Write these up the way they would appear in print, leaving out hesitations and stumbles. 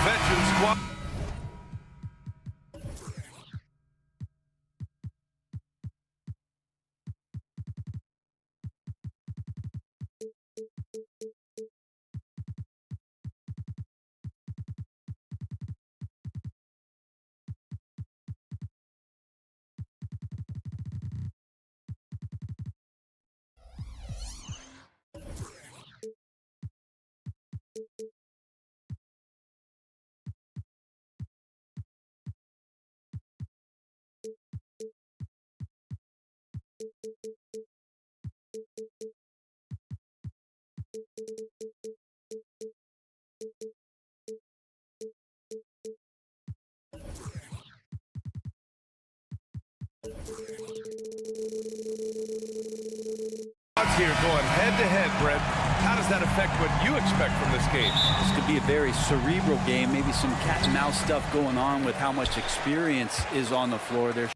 Veteran squad. Here going head-to-head, Brent. How does that affect what you expect from this game? This could be a very cerebral game, maybe some cat-and-mouse stuff going on with how much experience is on the floor there.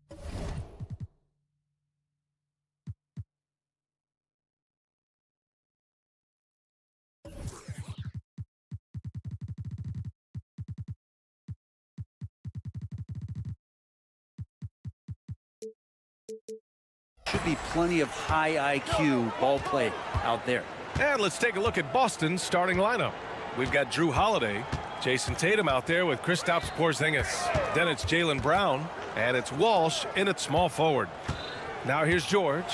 Should be plenty of high IQ ball play out there. And let's take a look at Boston's starting lineup. We've got Drew Holiday, Jason Tatum out there with Kristaps Porzingis. Then it's Jaylen Brown, and it's Walsh in at small forward. Now here's George.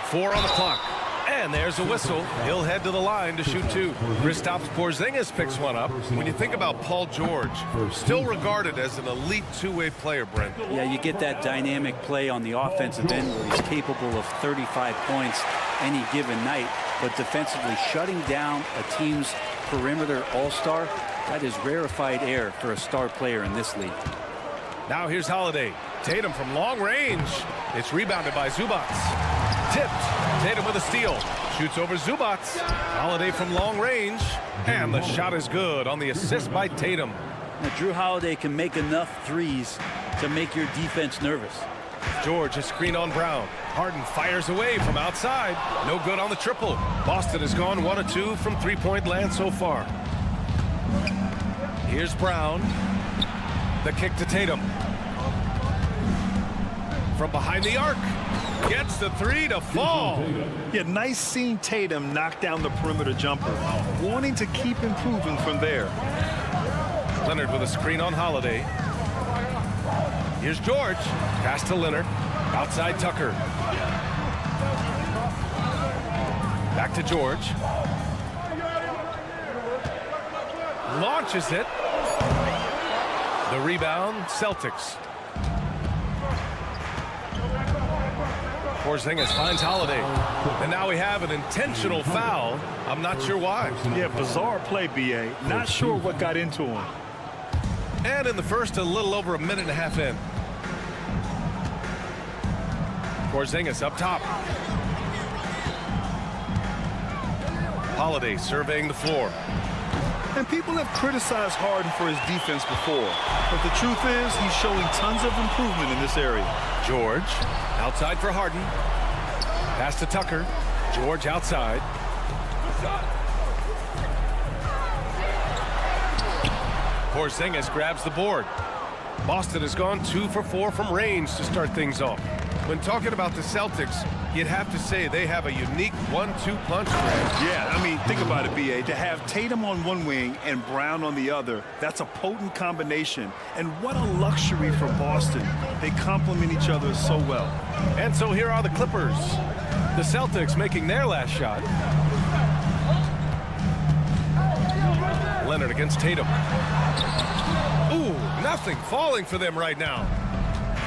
4 on the clock. And there's a whistle. He'll head to the line to shoot 2. Kristaps Porzingis picks one up. When you think about Paul George, still regarded as an elite two-way player, Brent. Yeah, you get that dynamic play on the offensive end where he's capable of 35 points any given night, but defensively shutting down a team's perimeter all-star, that is rarefied air for a star player in this league. Now here's Holiday. Tatum from long range. It's rebounded by Zubats. Tipped. Tatum with a steal. Shoots over Zubats. Holiday from long range. And the shot is good on the assist by Tatum. Now, Drew Holiday can make enough threes to make your defense nervous. George, a screen on Brown. Harden fires away from outside. No good on the triple. Boston has gone 1 of 2 from three-point land so far. Here's Brown. The kick to Tatum. From behind the arc. Gets the 3 to fall. Yeah, nice seeing Tatum knock down the perimeter jumper. Wanting to keep improving from there. Leonard with a screen on Holiday. Here's George. Pass to Leonard. Outside Tucker. Back to George. Launches it. The rebound, Celtics. Porzingis finds Holiday. And now we have an intentional foul. I'm not sure why. Yeah, bizarre play, B.A. Not sure what got into him. And in the first, a little over a minute and a half in. Porzingis up top. Holiday surveying the floor. And people have criticized Harden for his defense before. But the truth is, he's showing tons of improvement in this area. George, outside for Harden. Pass to Tucker. George outside. Porzingis grabs the board. Boston has gone 2 for 4 from range to start things off. When talking about the Celtics, you'd have to say they have a unique 1-2 punch. Yeah, I mean, think about it, B.A. To have Tatum on one wing and Brown on the other, that's a potent combination. And what a luxury for Boston. They complement each other so well. And so here are the Clippers. The Celtics making their last shot. Leonard against Tatum. Ooh, nothing falling for them right now.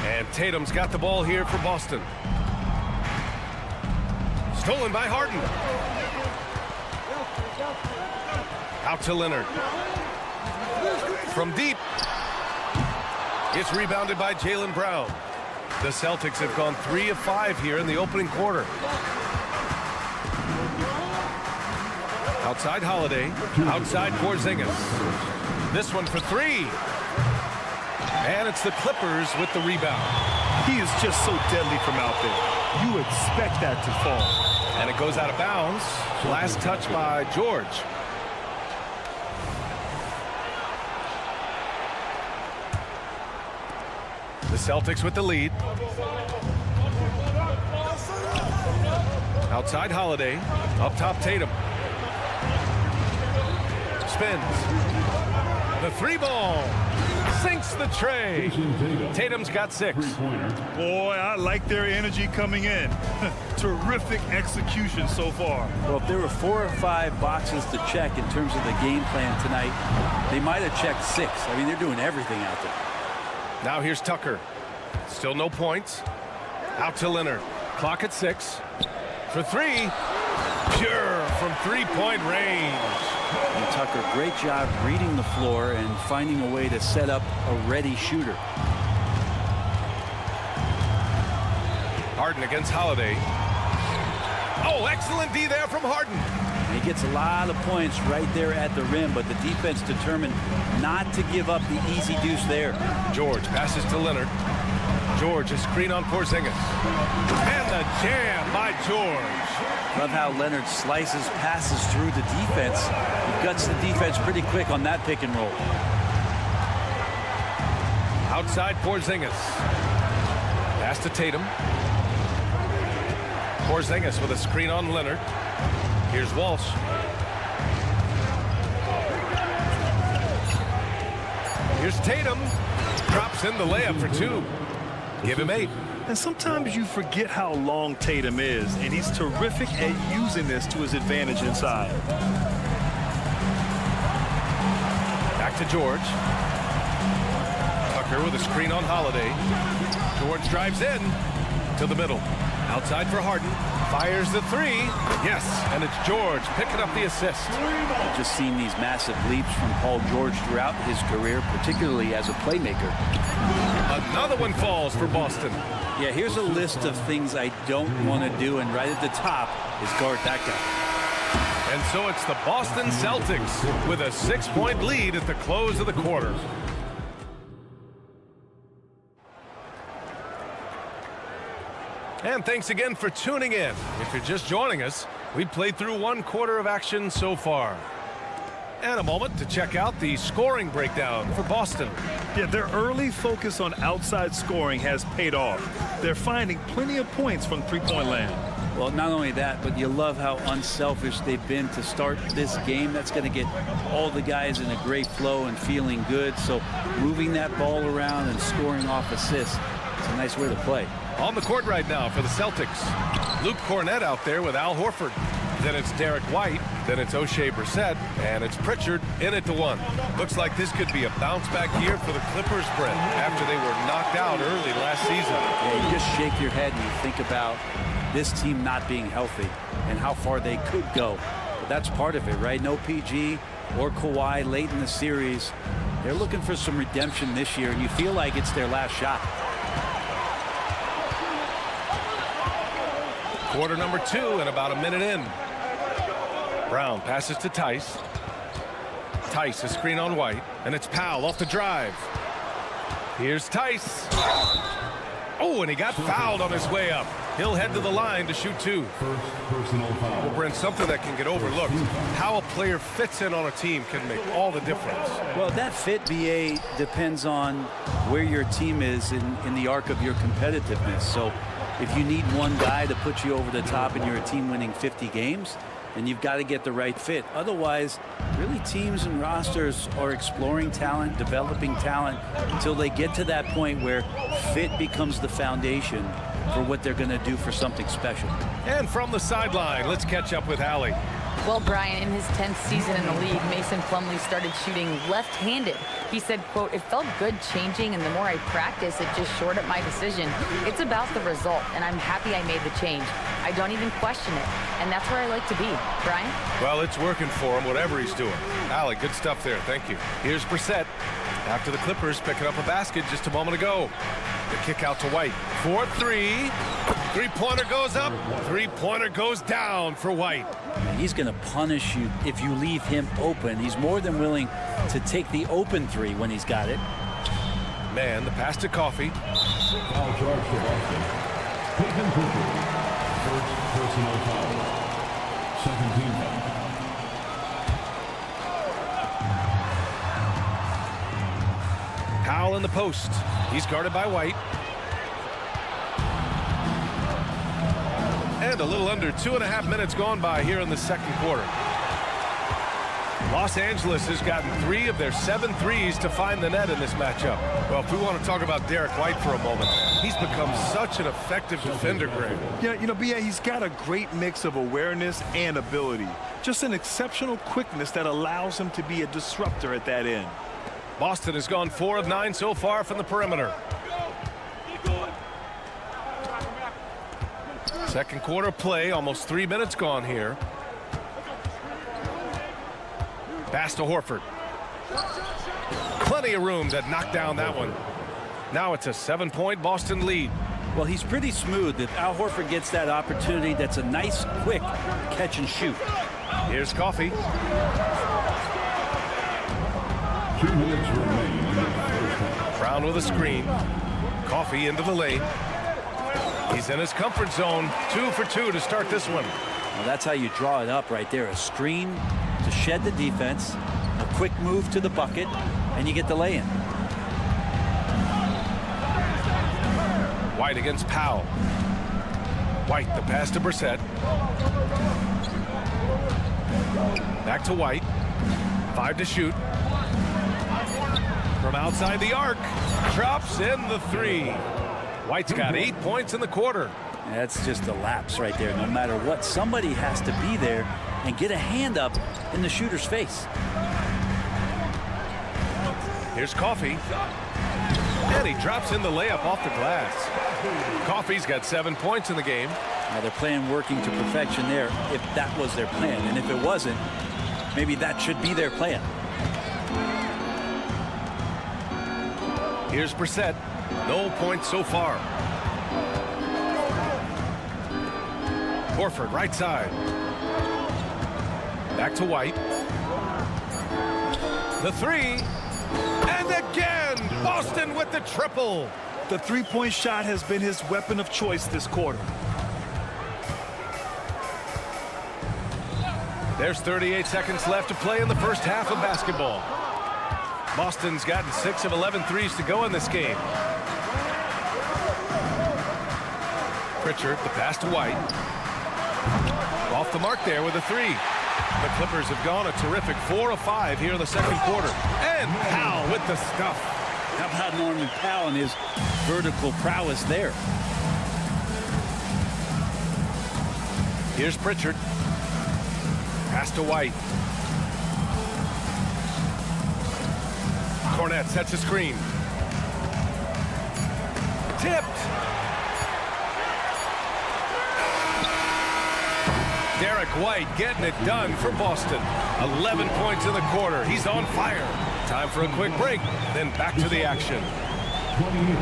And Tatum's got the ball here for Boston. Stolen by Harden. Out to Leonard. From deep. It's rebounded by Jaylen Brown. The Celtics have gone 3 of 5 here in the opening quarter. Outside Holiday. Outside Porzingis. This one for three. And it's the Clippers with the rebound. He is just so deadly from out there. You expect that to fall. And it goes out of bounds. Last touch by George. The Celtics with the lead. Outside Holiday. Up top Tatum. Spins. The three ball. Sinks the tray. Tatum's got 6. Boy, I like their energy coming in. Terrific execution so far. Well, if there were 4 or 5 boxes to check in terms of the game plan tonight, they might have checked 6. I mean, they're doing everything out there. Now here's Tucker. Still no points. Out to Leonard. Clock at 6. For 3. Pure from 3-point range. And Tucker, great job reading the floor and finding a way to set up a ready shooter. Harden against Holiday. Oh, excellent D there from Harden. And he gets a lot of points right there at the rim, but the defense determined not to give up the easy deuce there. George passes to Leonard. George, a screen on Porzingis. And the jam by George. Love how Leonard slices passes through the defense. He guts the defense pretty quick on that pick and roll. Outside Porzingis. Pass to Tatum. Porzingis with a screen on Leonard. Here's Walsh. Here's Tatum. Drops in the layup for 2. Give him 8. And sometimes you forget how long Tatum is, and he's terrific at using this to his advantage inside. Back to George. Tucker with a screen on Holiday. George drives in to the middle. Outside for Harden. Fires the 3. Yes, and it's George picking up the assist. I've just seen these massive leaps from Paul George throughout his career, particularly as a playmaker. Another one falls for Boston. Yeah, here's a list of things I don't want to do, and right at the top is guard that guy. And so it's the Boston Celtics with a 6-point lead at the close of the quarter. And thanks again for tuning in. If you're just joining us, we played through 1 quarter of action so far. And a moment to check out the scoring breakdown for Boston. Yeah, their early focus on outside scoring has paid off. They're finding plenty of points from three-point land. Well, not only that, but you love how unselfish they've been to start this game. That's going to get all the guys in a great flow and feeling good. So moving that ball around and scoring off assists, it's a nice way to play. On the court right now for the Celtics. Luke Cornett out there with Al Horford. Then it's Derek White. Then it's O'Shea Brissett. And it's Pritchard in at the 1. Looks like this could be a bounce-back year for the Clippers, Brett, after they were knocked out early last season. Yeah, you just shake your head and you think about this team not being healthy and how far they could go. But that's part of it, right? No PG or Kawhi late in the series. They're looking for some redemption this year, and you feel like it's their last shot. Quarter number 2 and about a minute in. Brown passes to Tice. Tice, a screen on White, and it's Powell off the drive. Here's Tice. Oh, and he got fouled on his way up. He'll head to the line to shoot 2. First personal foul. Well, Brent, something that can get overlooked. How a player fits in on a team can make all the difference. Well, that fit, BA, depends on where your team is in the arc of your competitiveness. So if you need one guy to put you over the top and you're a team winning 50 games, then you've got to get the right fit. Otherwise, really teams and rosters are exploring talent, developing talent until they get to that point where fit becomes the foundation for what they're going to do for something special. And from the sideline, let's catch up with Allie. Well, Brian, in his 10th season in the league, Mason Plumlee started shooting left-handed. He said, quote, "It felt good changing, and the more I practice, it just shored up my decision. It's about the result, and I'm happy I made the change. I don't even question it, and that's where I like to be." Brian? Well, it's working for him, whatever he's doing. Allie, good stuff there. Thank you. Here's Brissett after the Clippers picking up a basket just a moment ago. The kick out to White. 4-3. Three-pointer goes up. Three-pointer goes down for White. And he's going to punish you if you leave him open. He's more than willing to take the open three when he's got it. Man, the pass to Coffee. Foul charge for Boston. Taken Cooper. First personal foul. Second team foul. Powell in the post. He's guarded by White. And a little under 2.5 minutes gone by here in the second quarter. Los Angeles has gotten 3 of their 7 threes to find the net in this matchup. Well, if we want to talk about Derek White for a moment, he's become such an effective defender, Greg. Yeah, you know, B.A., he's got a great mix of awareness and ability. Just an exceptional quickness that allows him to be a disruptor at that end. Boston has gone 4 of 9 so far from the perimeter. Second quarter play, almost 3 minutes gone here. Pass to Horford. Plenty of room to knock down that one. Now it's a 7-point Boston lead. Well, he's pretty smooth. If Al Horford gets that opportunity, that's a nice, quick catch and shoot. Here's Coffee. 2 minutes remain in the first half. Brown with a screen. Coffee into the lane. He's in his comfort zone. 2 for 2 to start this one. Well, that's how you draw it up right there. A screen to shed the defense, a quick move to the bucket, and you get the lay-in. White against Powell. White, the pass to Brissett. Back to White. 5 to shoot. From outside the arc. Drops in the 3. White's got 8 points in the quarter. That's just a lapse right there. No matter what, somebody has to be there and get a hand up in the shooter's face. Here's Coffee. And he drops in the layup off the glass. Coffee's got 7 points in the game. Now they're playing working to perfection there if that was their plan. And if it wasn't, maybe that should be their plan. Here's Brissett. No points so far. Horford right side. Back to White. The 3. And again, Boston with the triple. The three-point shot has been his weapon of choice this quarter. There's 38 seconds left to play in the first half of basketball. Boston's gotten 6 of 11 threes to go in this game. Pritchard, the pass to White. Off the mark there with a 3. The Clippers have gone a terrific 4 of 5 here in the second quarter. And Powell with the stuff. How about Norman Powell and his vertical prowess there? Here's Pritchard. Pass to White. Cornette sets a screen. Tipped. Derek White getting it done for Boston. 11 points in the quarter. He's on fire. Time for a quick break, then back to the action. 28.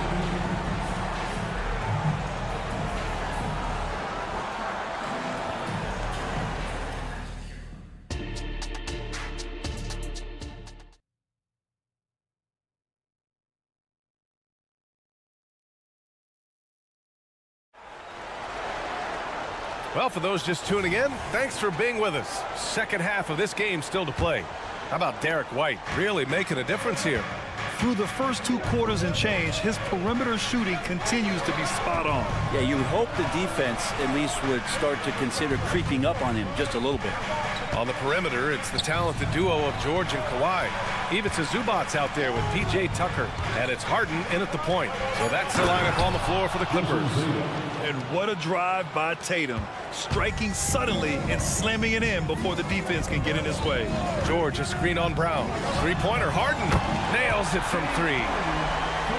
Well, for those just tuning in, thanks for being with us. Second half of this game still to play. How about Derek White really making a difference here? Through the first 2 quarters and change, his perimeter shooting continues to be spot on. Yeah, you would hope the defense at least would start to consider creeping up on him just a little bit. On the perimeter, it's the talented duo of George and Kawhi. Ivica Zubac's out there with P.J. Tucker, and it's Harden in at the point. So that's the lineup on the floor for the Clippers. And what a drive by Tatum, striking suddenly and slamming it in before the defense can get in his way. George, a screen on Brown. Three-pointer, Harden nails it from 3.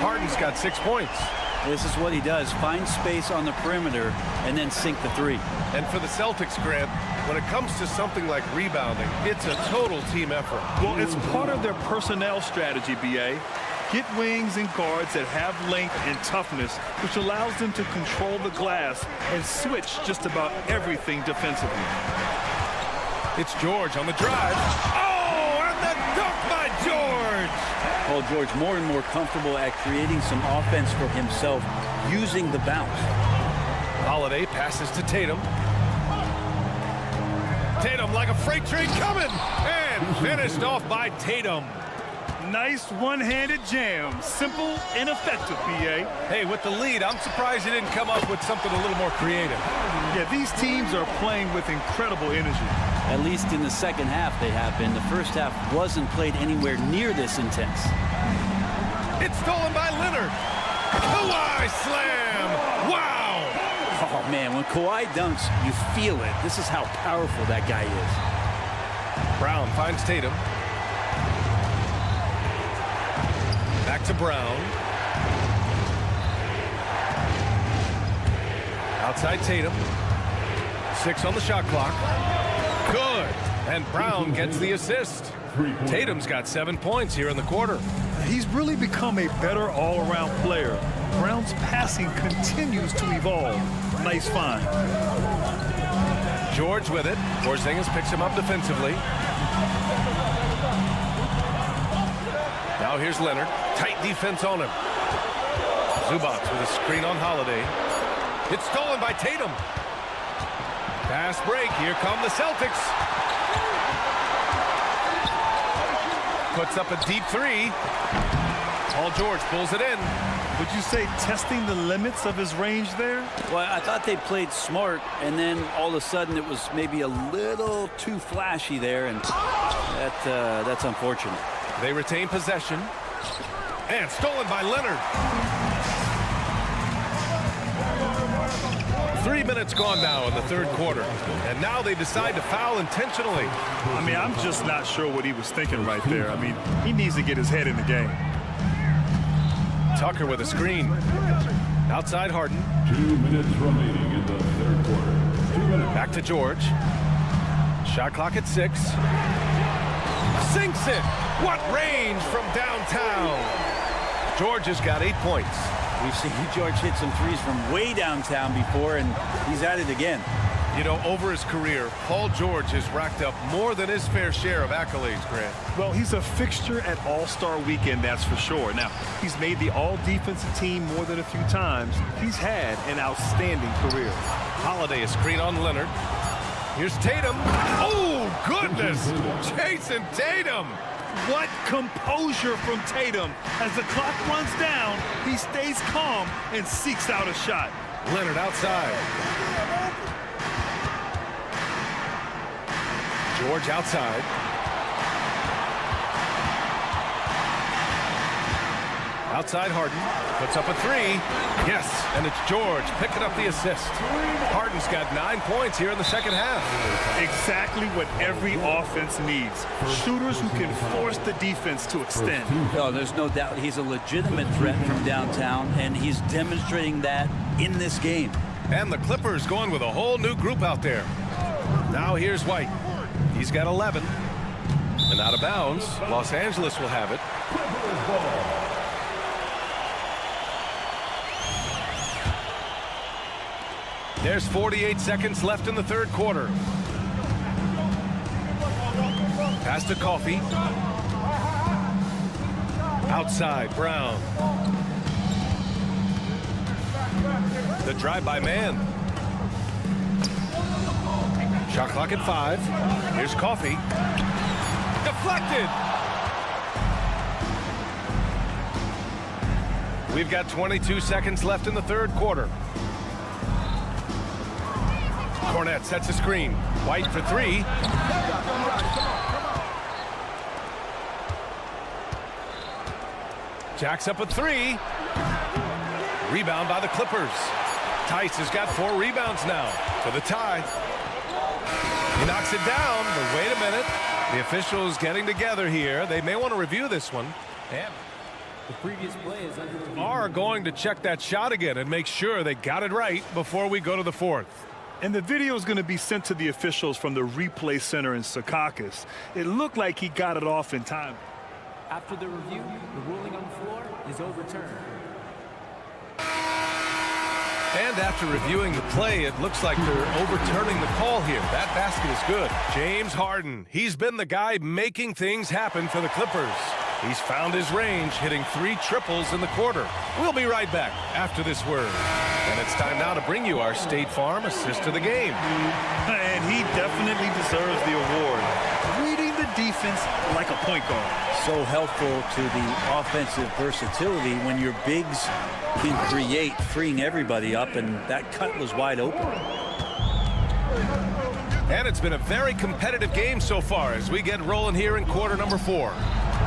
Harden's got 6 points. This is what he does. Find space on the perimeter and then sink the 3. And for the Celtics, Grant, when it comes to something like rebounding, it's a total team effort. Well, it's part of their personnel strategy, B.A. get wings and guards that have length and toughness, which allows them to control the glass and switch just about everything defensively. It's George on the drive. Oh, and the dunk by George! Paul George more and more comfortable at creating some offense for himself using the bounce. Holiday passes to Tatum. Tatum like a freight train coming, and finished off by Tatum. Nice one-handed jam. Simple and effective, B.A. Hey, with the lead, I'm surprised he didn't come up with something a little more creative. Yeah, these teams are playing with incredible energy. At least in the second half they have been. The first half wasn't played anywhere near this intense. It's stolen by Leonard. Kawhi slam. Wow. Oh, man, when Kawhi dunks, you feel it. This is how powerful that guy is. Brown finds Tatum. Back to Brown. Outside Tatum. 6 on the shot clock. Good. And Brown gets the assist. Tatum's got 7 points here in the quarter. He's really become a better all-around player. Brown's passing continues to evolve. Nice find. George with it. Porzingis picks him up defensively. Now here's Leonard. Tight defense on him. Zubac with a screen on Holiday. It's stolen by Tatum. Fast break. Here come the Celtics. Puts up a deep three. Paul George pulls it in. Would you say testing the limits of his range there? Well, I thought they played smart, and then all of a sudden it was maybe a little too flashy there, and that's unfortunate. They retain possession. And stolen by Leonard. 3 minutes gone now in the third quarter. And now they decide to foul intentionally. I mean, I'm just not sure what he was thinking right there. I mean, he needs to get his head in the game. Tucker with a screen. Outside Harden. 2 minutes remaining in the third quarter. 2 minutes. Back to George. Shot clock at 6. Sinks it. What range from downtown. George has got 8 points. We've seen George hit some threes from way downtown before, and he's at it again. You know, over his career, Paul George has racked up more than his fair share of accolades, Grant. Well, he's a fixture at All-Star Weekend, that's for sure. Now, he's made the All-Defensive team more than a few times. He's had an outstanding career. Holiday a screen on Leonard. Here's Tatum. Oh, goodness! Jason Tatum! What composure from Tatum. As the clock runs down, he stays calm and seeks out a shot. Leonard outside. George outside. Outside Harden. Puts up a 3. Yes, and it's George picking up the assist. Harden's got 9 points here in the second half. Exactly what every offense needs. Shooters who can force the defense to extend. No, there's no doubt he's a legitimate threat from downtown, and he's demonstrating that in this game. And the Clippers going with a whole new group out there. Now here's White. He's got 11. And out of bounds, Los Angeles will have it. There's 48 seconds left in the third quarter. Pass to Coffee. Outside, Brown. The drive by man. Shot clock at 5. Here's Coffee. Deflected. We've got 22 seconds left in the third quarter. Cornette sets a screen. White for 3. Jacks up a 3. Rebound by the Clippers. Tice has got 4 rebounds now for the tie. He knocks it down, but wait a minute. The officials getting together here. They may want to review this one. And the previous play is under are going to check that shot again and make sure they got it right before we go to the fourth. And the video is going to be sent to the officials from the replay center in Secaucus. It looked like he got it off in time. After the review, the ruling on the floor is overturned. And after reviewing the play, it looks like they're overturning the call here. That basket is good. James Harden, he's been the guy making things happen for the Clippers. He's found his range, hitting 3 triples in the quarter. We'll be right back after this word. And it's time now to bring you our State Farm assist of the game. And he definitely deserves the award. Reading the defense like a point guard. So helpful to the offensive versatility when your bigs can create, freeing everybody up, and that cut was wide open. And it's been a very competitive game so far as we get rolling here in quarter number 4.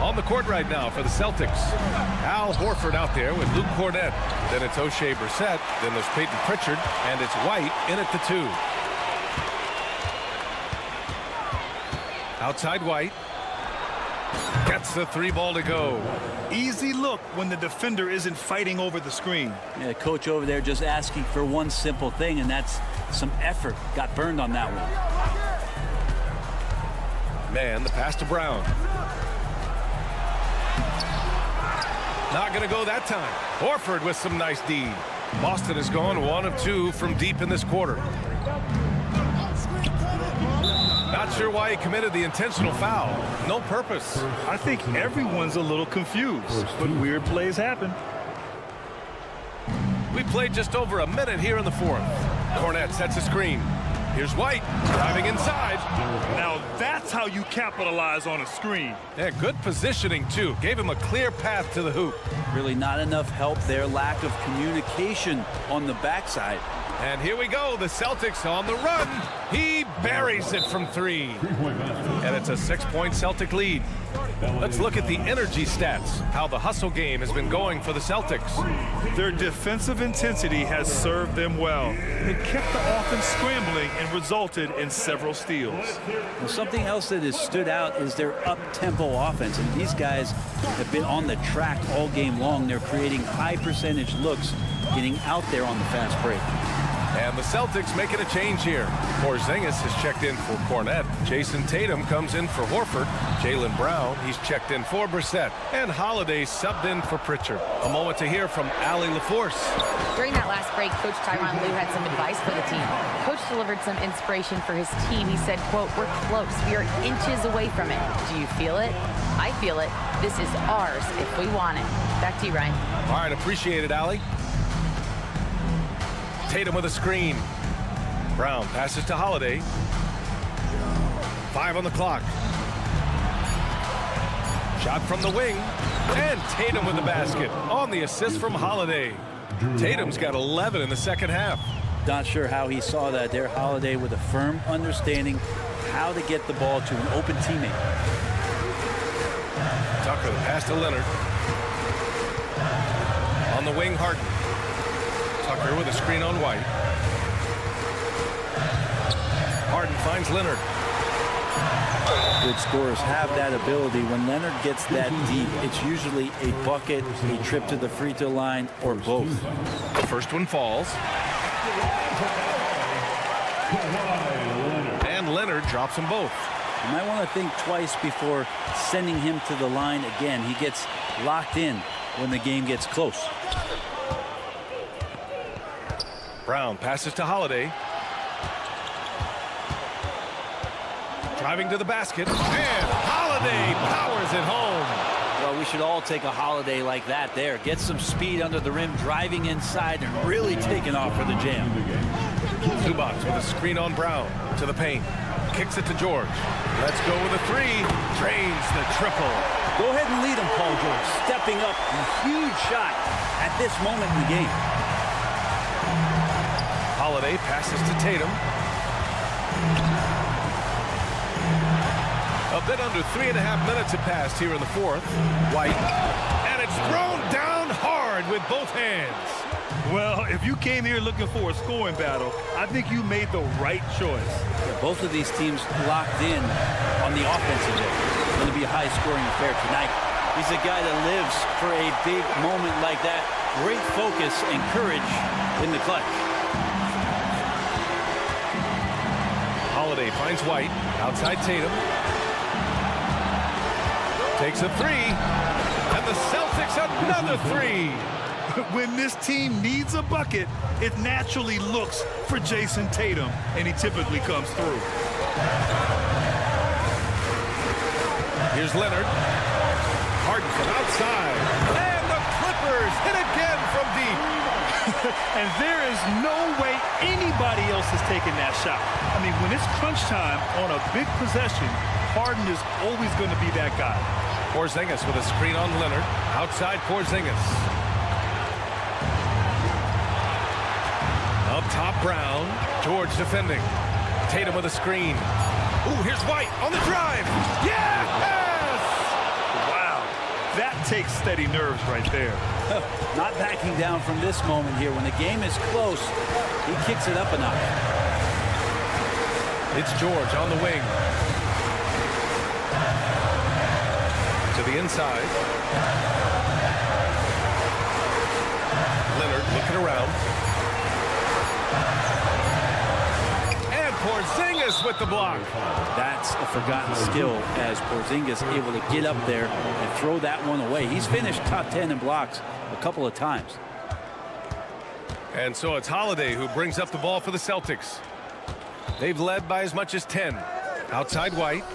On the court right now for the Celtics, Al Horford out there with Luke Cornett. Then it's O'Shea Brissett. Then there's Peyton Pritchard. And it's White in at the 2. Outside White. Gets the 3 ball to go. Easy look when the defender isn't fighting over the screen. Yeah, coach over there just asking for one simple thing, and that's some effort. Got burned on that one. Man, the pass to Brown. Not going to go that time. Horford with some nice D. Boston has gone 1 of 2 from deep in this quarter. Not sure why he committed the intentional foul. No purpose. I think everyone's a little confused, but weird plays happen. We played just over a minute here in the 4th. Cornett sets a screen. Here's White driving inside. Now that's how you capitalize on a screen. Yeah, good positioning too. Gave him a clear path to the hoop. Really not enough help there. Lack of communication on the backside. And here we go. The Celtics on the run. He buries it from 3. And it's a 6-point Celtic lead. Let's look at the energy stats. How the hustle game has been going for the Celtics. Their defensive intensity has served them well. It kept the offense scrambling and resulted in several steals. Well, something else that has stood out is their up-tempo offense. And these guys have been on the track all game long. They're creating high-percentage looks, getting out there on the fast break. And the Celtics making a change here. Porzingis has checked in for Cornett. Jason Tatum comes in for Horford. Jaylen Brown, he's checked in for Brissett. And Holiday subbed in for Pritchard. A moment to hear from Allie LaForce. During that last break, Coach Tyronn Lue had some advice for the team. Coach delivered some inspiration for his team. He said, quote, "We're close. We are inches away from it. Do you feel it? I feel it. This is ours if we want it." Back to you, Ryan. All right, appreciate it, Allie. Tatum with a screen. Brown passes to Holiday. 5 on the clock. Shot from the wing. And Tatum with the basket on the assist from Holiday. Tatum's got 11 in the second half. Not sure how he saw that there. Holiday with a firm understanding how to get the ball to an open teammate. Tucker, the pass to Leonard. On the wing, Harden. Tucker with a screen on White. Harden finds Leonard. Good scorers have that ability. When Leonard gets that deep, it's usually a bucket, a trip to the free throw line, or both. The first one falls. And Leonard drops them both. You might want to think twice before sending him to the line again. He gets locked in when the game gets close. Brown passes to Holiday. Driving to the basket. And Holiday powers it home. Well, we should all take a Holiday like that there. Get some speed under the rim, driving inside, and really taking off for the jam. Zubac with a screen on Brown. To the paint. Kicks it to George. Let's go with a 3. Drains the triple. Go ahead and lead him, Paul George. Stepping up. A huge shot at this moment in the game. Holiday passes to Tatum. A bit under 3.5 minutes have passed here in the 4th. White. And it's thrown down hard with both hands. Well, if you came here looking for a scoring battle, I think you made the right choice. Yeah, both of these teams locked in on the offensive end. It's going to be a high-scoring affair tonight. He's a guy that lives for a big moment like that. Great focus and courage in the clutch. Holiday finds White. Outside Tatum. Takes a three. And the Celtics another three. When this team needs a bucket, it naturally looks for Jason Tatum, and he typically comes through. Here's Leonard. Harden from outside. And the Clippers hit again from deep. And there is no way anybody else is taking that shot. I mean, when it's crunch time on a big possession, Harden is always going to be that guy. Porzingis with a screen on Leonard. Outside Porzingis. Up top Brown. George defending. Tatum with a screen. Ooh, here's White on the drive. Yes! Wow. That takes steady nerves right there. Not backing down from this moment here. When the game is close, he kicks it up a notch. It's George on the wing. To the inside. Leonard looking around. And Porzingis with the block. That's a forgotten skill as Porzingis able to get up there and throw that one away. He's finished top 10 in blocks a couple of times. And so it's Holiday who brings up the ball for the Celtics. They've led by as much as 10. Outside White.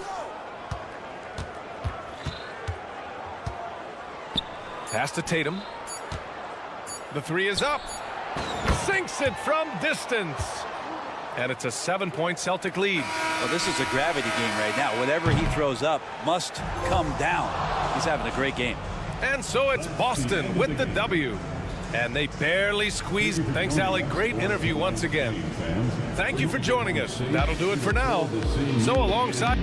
Pass to Tatum. The three is up. Sinks it from distance. And it's a 7-point Celtic lead. Well, this is a gravity game right now. Whatever he throws up must come down. He's having a great game. And so it's Boston with the W. And they barely squeezed. Thanks, Allie. Great interview once again. Thank you for joining us. That'll do it for now. So alongside...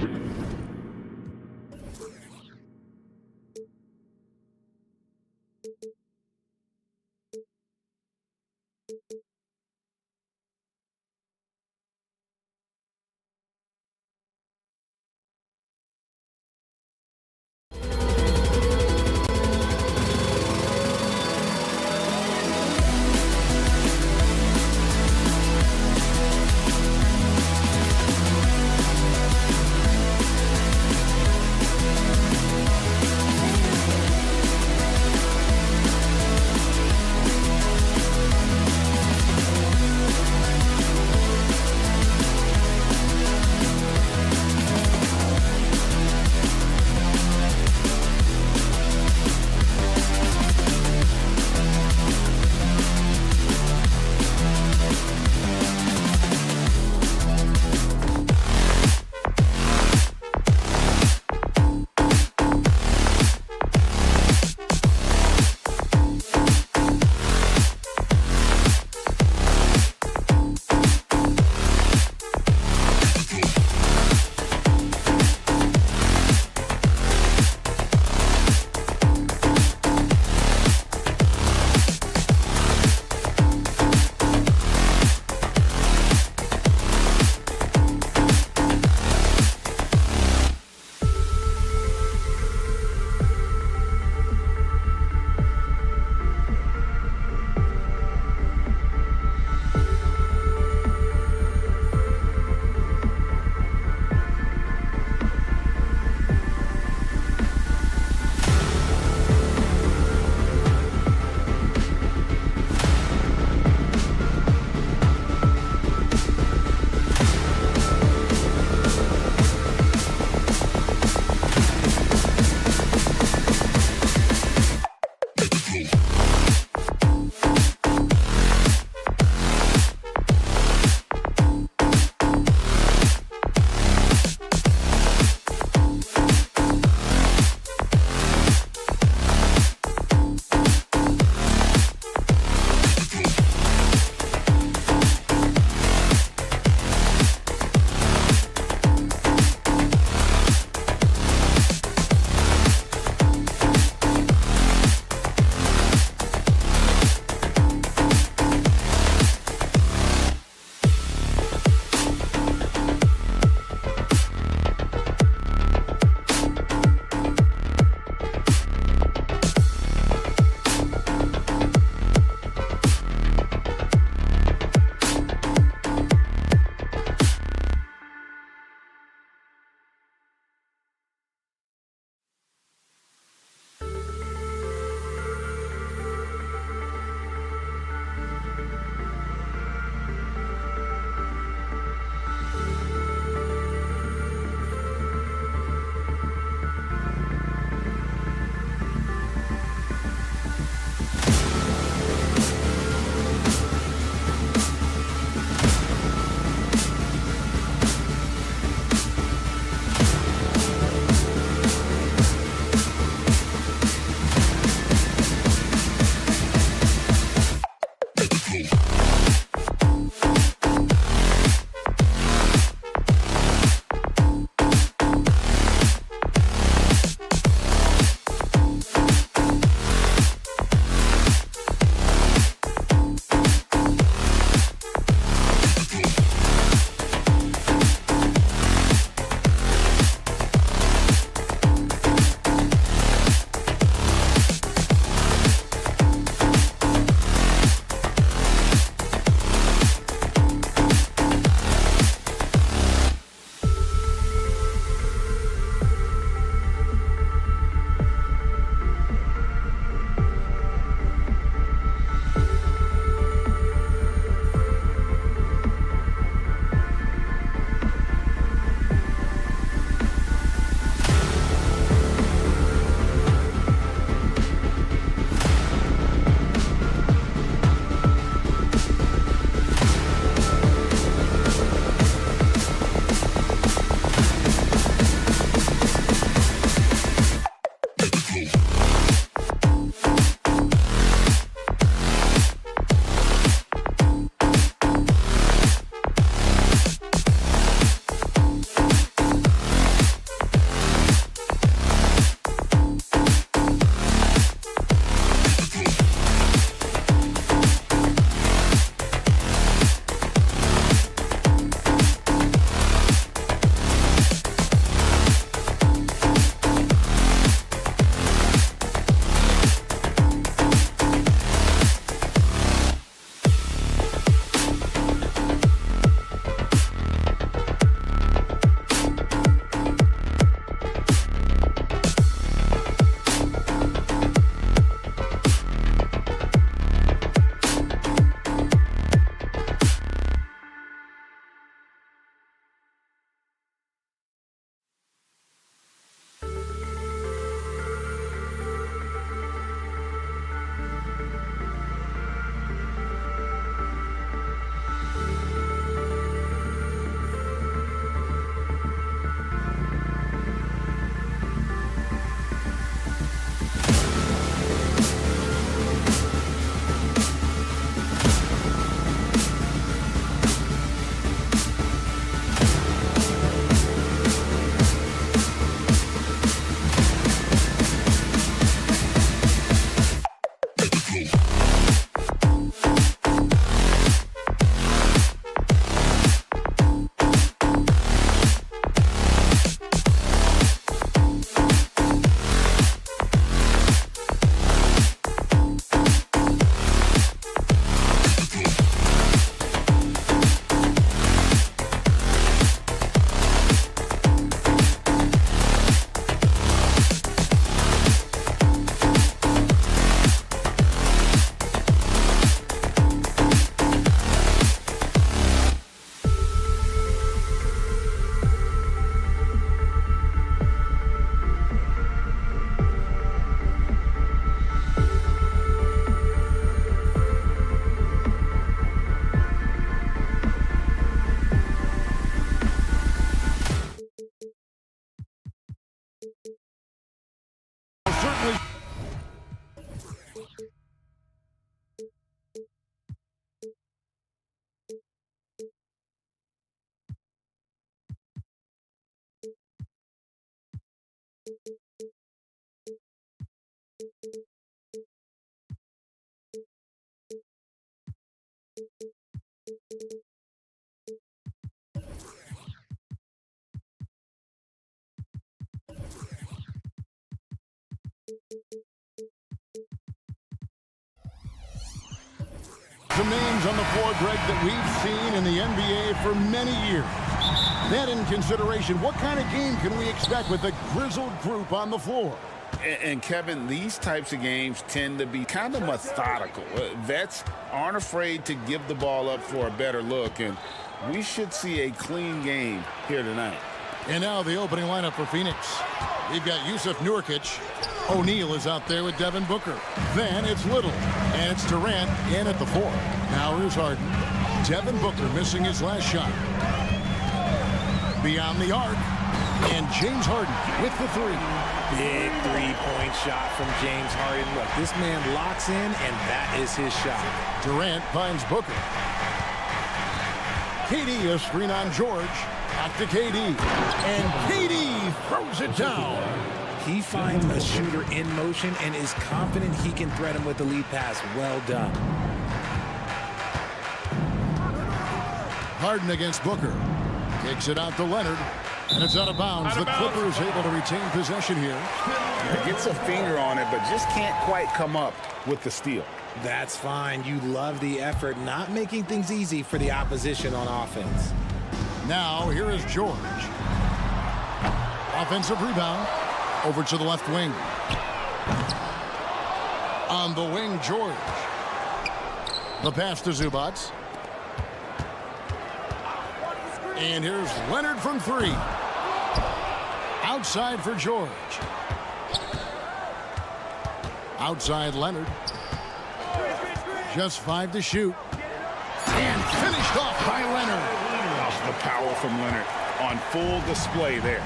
some names on the floor, Greg, that we've seen in the NBA for many years. That in consideration, what kind of game can we expect with a grizzled group on the floor? And Kevin, these types of games tend to be kind of methodical. Vets aren't afraid to give the ball up for a better look, and we should see a clean game here tonight. And now the opening lineup for Phoenix. We've got Yusuf Nurkic. O'Neal is out there with Devin Booker. Then it's Little, and it's Durant in at the 4. Now here's Harden. Devin Booker missing his last shot. Beyond the arc, and James Harden with the 3. Big three-point shot from James Harden. Look, this man locks in, and that is his shot. Durant finds Booker. KD a screen on George. Back to KD. And KD throws it down. He finds a shooter in motion and is confident he can thread him with the lead pass. Well done. Harden against Booker. Kicks it out to Leonard. And it's out of bounds. The Clippers able to retain possession here. Yeah, gets a finger on it, but just can't quite come up with the steal. That's fine. You love the effort, not making things easy for the opposition on offense. Now, here is George. Offensive rebound. Over to the left wing. On the wing, George. The pass to Zubac. And here's Leonard from 3. Outside for George. Outside Leonard. Just 5 to shoot. And finished off by Leonard. The power from Leonard on full display there.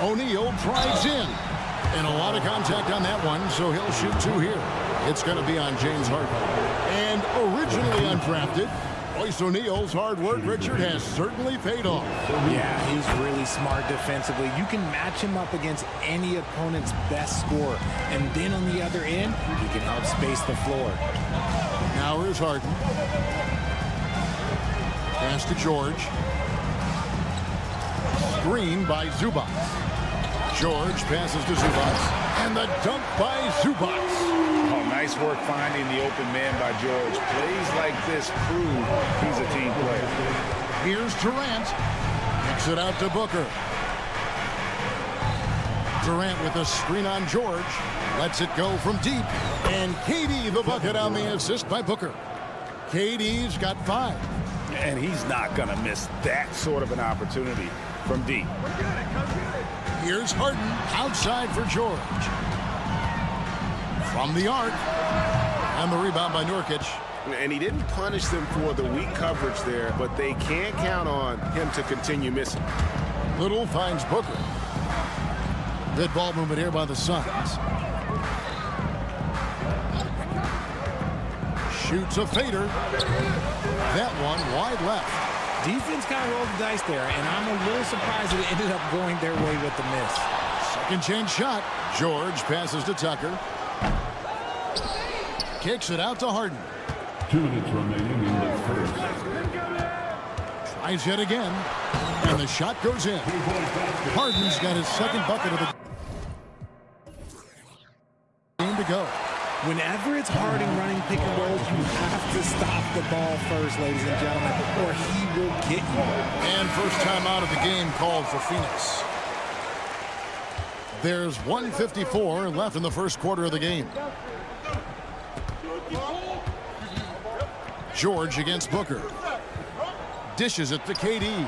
O'Neal drives in. And a lot of contact on that one, so he'll shoot 2 here. It's going to be on James Harden. And originally undrafted, Royce O'Neal's hard work, Richard, has certainly paid off. Yeah, he's really smart defensively. You can match him up against any opponent's best scorer. And then on the other end, he can help space the floor. Now here's Harden. Pass to George. Screen by Zubac. George passes to Zubac. And the dunk by Zubac. Oh, nice work finding the open man by George. Plays like this prove he's a team player. Here's Durant. Kicks it out to Booker. Durant with a screen on George. Lets it go from deep. And KD the bucket on the assist by Booker. KD's got 5. And he's not going to miss that sort of an opportunity from deep. Here's Harden outside for George. From the arc. And the rebound by Nurkic. And he didn't punish them for the weak coverage there, but they can't count on him to continue missing. Little finds Booker. Good ball movement here by the Suns. Shoots a fader. That one wide left. Defense kind of rolled the dice there, and I'm a little surprised that it ended up going their way with the miss. Second chance shot. George passes to Tucker. Kicks it out to Harden. 2 minutes remaining in the first. Tries it again. And the shot goes in. Harden's got his second bucket of the game to go. Whenever it's Harden running pick and rolls, you have to stop the ball first, ladies and gentlemen, or he will get you. And first time out of the game called for Phoenix. There's 1:54 left in the first quarter of the game. George against Booker. Dishes it to KD.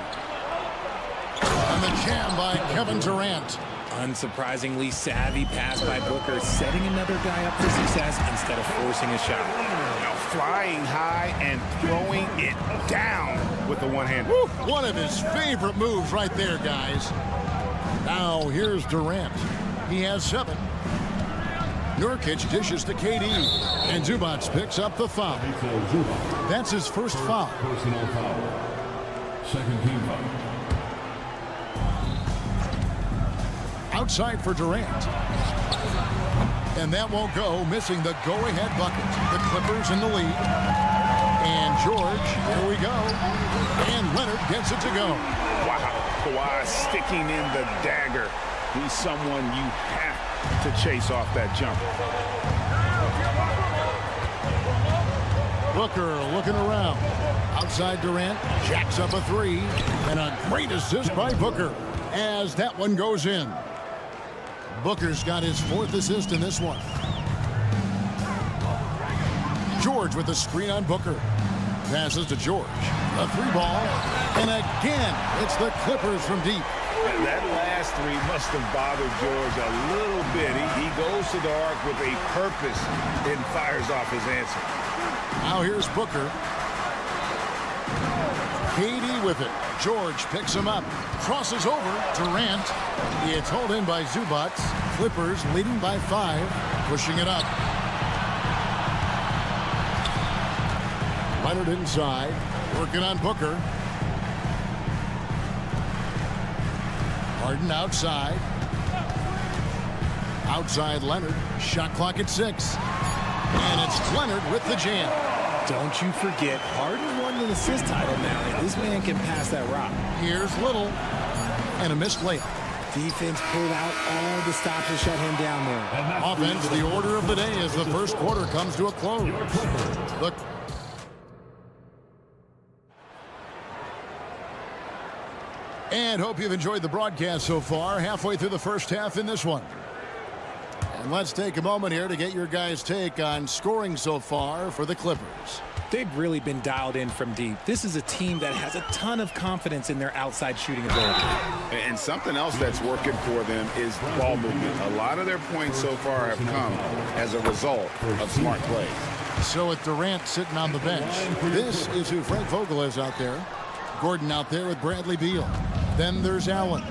And the jam by Kevin Durant. Unsurprisingly savvy pass by Booker, setting another guy up for success instead of forcing a shot. Now flying high and throwing it down with the one-hand. One of his favorite moves right there, guys. Now here's Durant. He has 7. Nurkic dishes to KD. And Zubac picks up the foul. That's his first foul. Personal foul. Second team foul. Outside for Durant. And that won't go, missing the go-ahead bucket. The Clippers in the lead. And George, here we go. And Leonard gets it to go. Wow, Kawhi sticking in the dagger. He's someone you have to chase off that jumper. Booker looking around. Outside Durant, jacks up a three. And a great assist by Booker as that one goes in. Booker's got his 4th assist in this one. George with the screen on Booker. Passes to George. A 3-ball. And again, it's the Clippers from deep. That last three must have bothered George a little bit. He goes to the arc with a purpose and fires off his answer. Now here's Booker. KD with it. George picks him up. Crosses over. Durant. It's hauled in by Zubac. Clippers leading by 5. Pushing it up. Leonard inside. Working on Booker. Harden outside. Outside Leonard. Shot clock at 6. And it's Leonard with the jam. Don't you forget, Harden won the assist title now, and this man can pass that rock. Here's Little. And a missed layup. Defense pulled out all the stops to shut him down there. Offense, the order of the day as the first quarter comes to a close. Look. And hope you've enjoyed the broadcast so far. Halfway through the first half in this one. And let's take a moment here to get your guys' take on scoring so far for the Clippers. They've really been dialed in from deep. This is a team that has a ton of confidence in their outside shooting ability. And something else that's working for them is ball movement. A lot of their points so far have come as a result of smart play. So with Durant sitting on the bench, this is who Frank Vogel is out there. Gordon out there with Bradley Beal. Then there's Allen.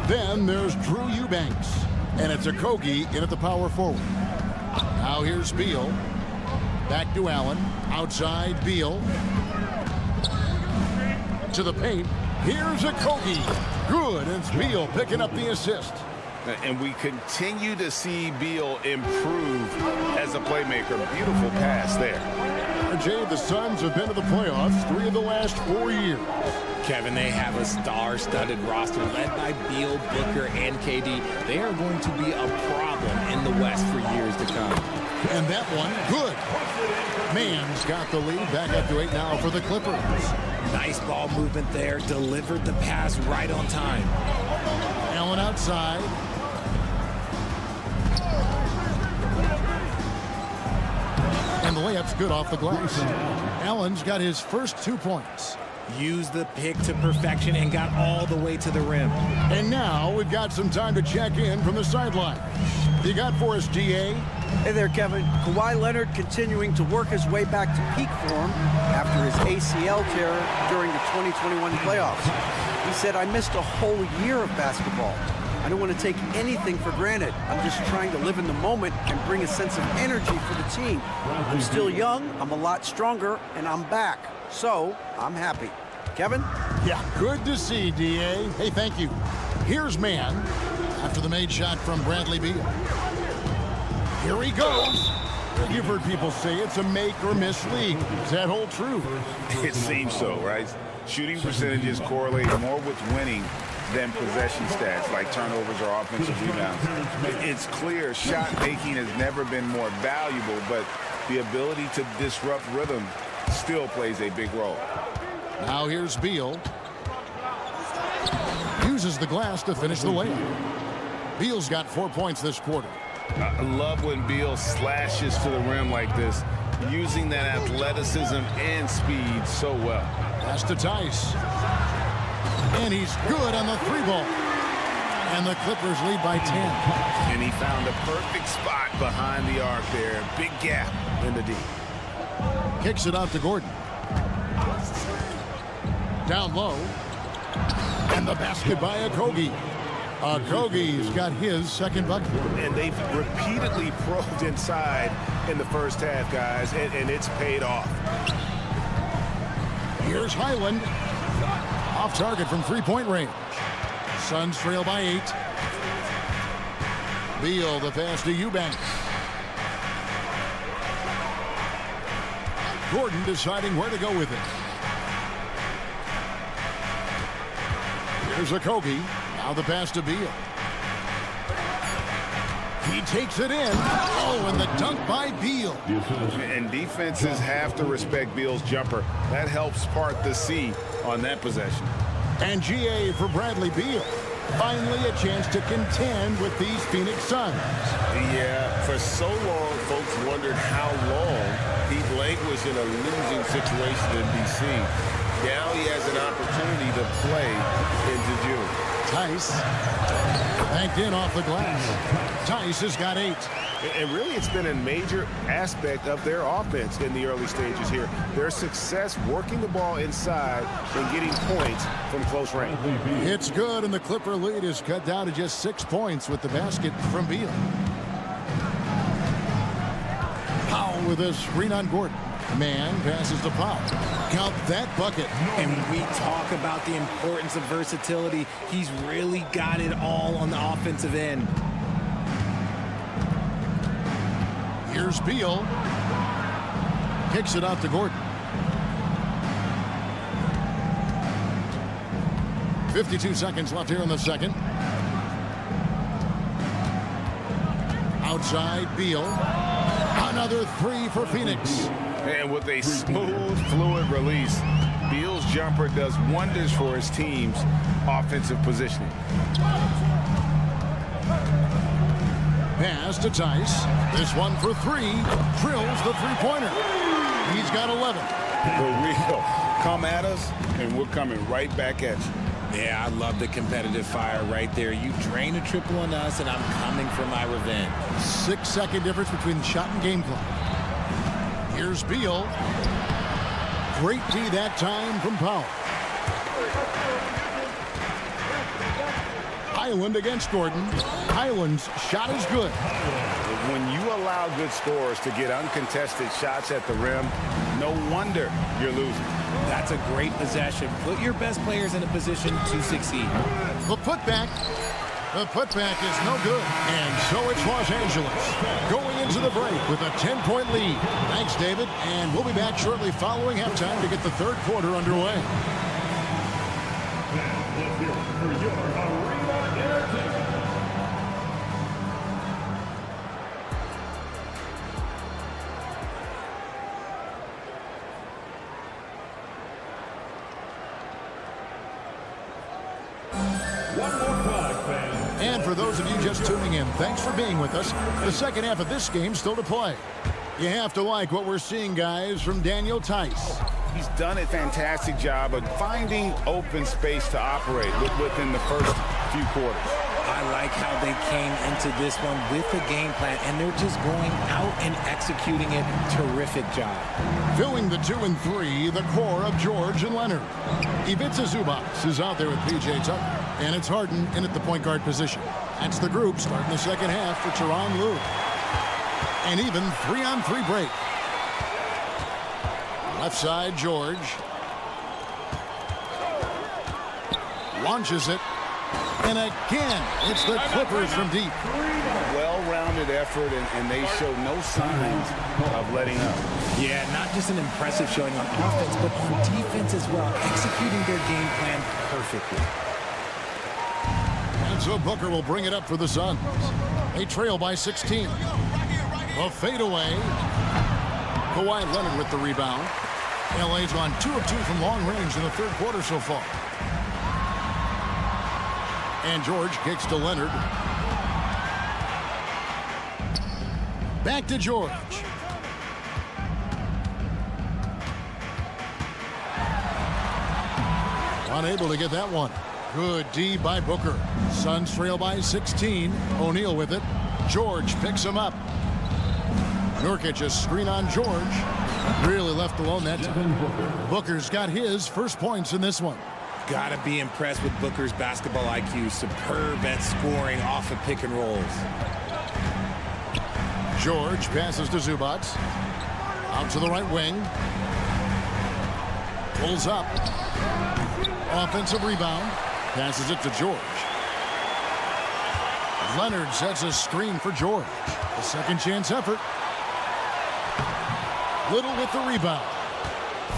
Then there's Drew Eubanks. And it's Okogie in at the power forward. Now here's Beal. Back to Allen. Outside Beal. To the paint. Here's Okogie. Good. And it's Beal picking up the assist. And we continue to see Beal improve as a playmaker. Beautiful pass there. Jay, the Suns have been to the playoffs 3 of the last 4 years. Kevin, they have a star-studded roster led by Beal, Booker, and KD. They are going to be a problem in the West for years to come. And that one, good. Mann's got the lead. Back up to 8 now for the Clippers. Nice ball movement there. Delivered the pass right on time. Allen outside. And the layup's good off the glass. Allen's got his first 2 points. Used the pick to perfection and got all the way to the rim. And now we've got some time to check in from the sideline. You got for us, DA? Hey there, Kevin. Kawhi Leonard continuing to work his way back to peak form after his ACL tear during the 2021 playoffs. He said, "I missed a whole year of basketball. I don't want to take anything for granted. I'm just trying to live in the moment and bring a sense of energy for the team. I'm still young, I'm a lot stronger, and I'm back. So, I'm happy." Kevin? Yeah, good to see, DA. Hey, thank you. Here's Mann after the made shot from Bradley Beal. Here he goes. You've heard people say it's a make or miss league. Does that hold true? It seems so, right? Shooting percentages correlate more with winning than possession stats like turnovers or offensive rebounds. It's clear shot making has never been more valuable, but the ability to disrupt rhythm still plays a big role. Now here's Beal. Uses the glass to finish the layup. Beal's got 4 points this quarter. I love when Beal slashes to the rim like this, using that athleticism and speed so well. Pass to Tice. And he's good on the 3-ball. And the Clippers lead by 10. And he found a perfect spot behind the arc there. Big gap in the D. Kicks it out to Gordon. Down low. And the basket by Okogie. Okogie's got his second bucket. And they've repeatedly probed inside in the first half, guys, and it's paid off. Here's Highland. Off target from 3-point range. Suns trail by 8. Beal, the pass to Eubanks. Gordon deciding where to go with it. Here's Okogie. Now the pass to Beal. He takes it in. Oh, and the dunk by Beal. And defenses have to respect Beal's jumper. That helps part the C on that possession. And GA for Bradley Beal. Finally a chance to contend with these Phoenix Suns. Yeah, for so long, folks wondered how long he'd languished in a losing situation in D.C. Now he has an opportunity to play into June. Tice banked in off the glass. Tice has got 8. And really, it's been a major aspect of their offense in the early stages here. Their success working the ball inside and getting points from close range. It's good, and the Clipper lead is cut down to just 6 points with the basket from Beal. Powell with a screen on Gordon. Man passes to Powell. Count that bucket. And we talk about the importance of versatility. He's really got it all on the offensive end. Here's Beal. Kicks it out to Gordon. 52 seconds left here in the second. Outside, Beal. Another 3 for Phoenix. And with a smooth, fluid release, Beal's jumper does wonders for his team's offensive positioning. Pass to Tice. This one for 3. Drills the three-pointer. He's got 11. The real come at us, and we're coming right back at you. Yeah, I love the competitive fire right there. You drain a triple on us, and I'm coming for my revenge. 6-second difference between shot and game clock. Here's Beal. Great D that time from Powell. Highland against Gordon. Highland's shot is good. When you allow good scorers to get uncontested shots at the rim, no wonder you're losing. That's a great possession. Put your best players in a position to succeed. The putback is no good. And so it's Los Angeles going into the break with a 10-point lead. Thanks, David. And we'll be back shortly following halftime to get the third quarter underway. And for those of you just tuning in, thanks for being with us. The second half of this game still to play. You have to like what we're seeing, guys, from Daniel Tice. He's done a fantastic job of finding open space to operate within the first few quarters. I like how they came into this one with a game plan, and they're just going out and executing it. Terrific job. Filling the 2 and 3, the core of George and Leonard. Ivica Zubac is out there with P.J. Tucker, and it's Harden in at the point guard position. That's the group starting the second half for Tyronn Lue. An even 3-on-3 break. Left side, George. Launches it. And again, it's the Clippers from deep. Well-rounded effort, and they show no signs of letting up. Yeah, not just an impressive showing on offense, but on defense as well, executing their game plan perfectly. And so Booker will bring it up for the Suns. They trail by 16. A fadeaway. Kawhi Leonard with the rebound. LA's gone 2 of 2 from long range in the third quarter so far. And George kicks to Leonard. Back to George. Unable to get that one. Good D by Booker. Suns trail by 16. O'Neal with it. George picks him up. Nurkic a screen on George. Really left alone that time. Booker's got his first points in this one. Gotta be impressed with Booker's basketball IQ. Superb at scoring off of pick and rolls. George passes to Zubac. Out to the right wing. Pulls up. Offensive rebound. Passes it to George. Leonard sets a screen for George. A second chance effort. Little with the rebound.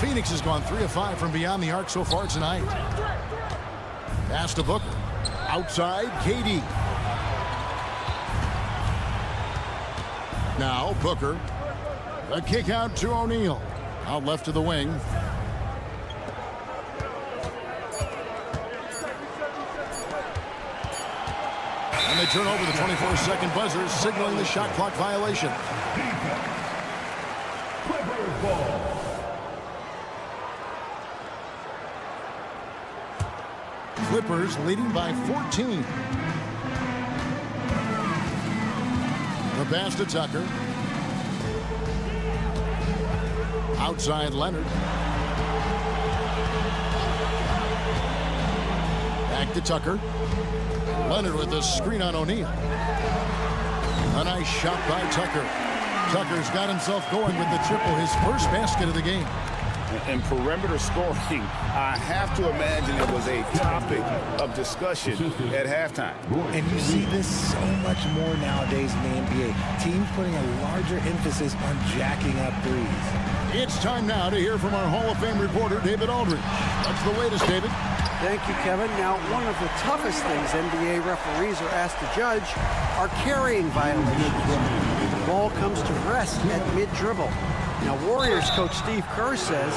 Phoenix has gone 3 of 5 from beyond the arc so far tonight. Pass to Booker. Outside, KD. Now Booker. A kick out to O'Neal. Out left to the wing. And they turn over the 24-second buzzer, signaling the shot clock violation. Clippers ball. Clippers leading by 14. The pass to Tucker. Outside Leonard. Back to Tucker. Leonard with a screen on O'Neal. A nice shot by Tucker. Tucker's got himself going with the triple, his first basket of the game. And perimeter scoring, I have to imagine it was a topic of discussion at halftime. And you see this so much more nowadays in the NBA. Teams putting a larger emphasis on jacking up threes. It's time now to hear from our Hall of Fame reporter, David Aldridge. What's the latest, David? Thank you, Kevin. Now, one of the toughest things NBA referees are asked to judge are carrying violations. The ball comes to rest at mid-dribble. Now, Warriors coach Steve Kerr says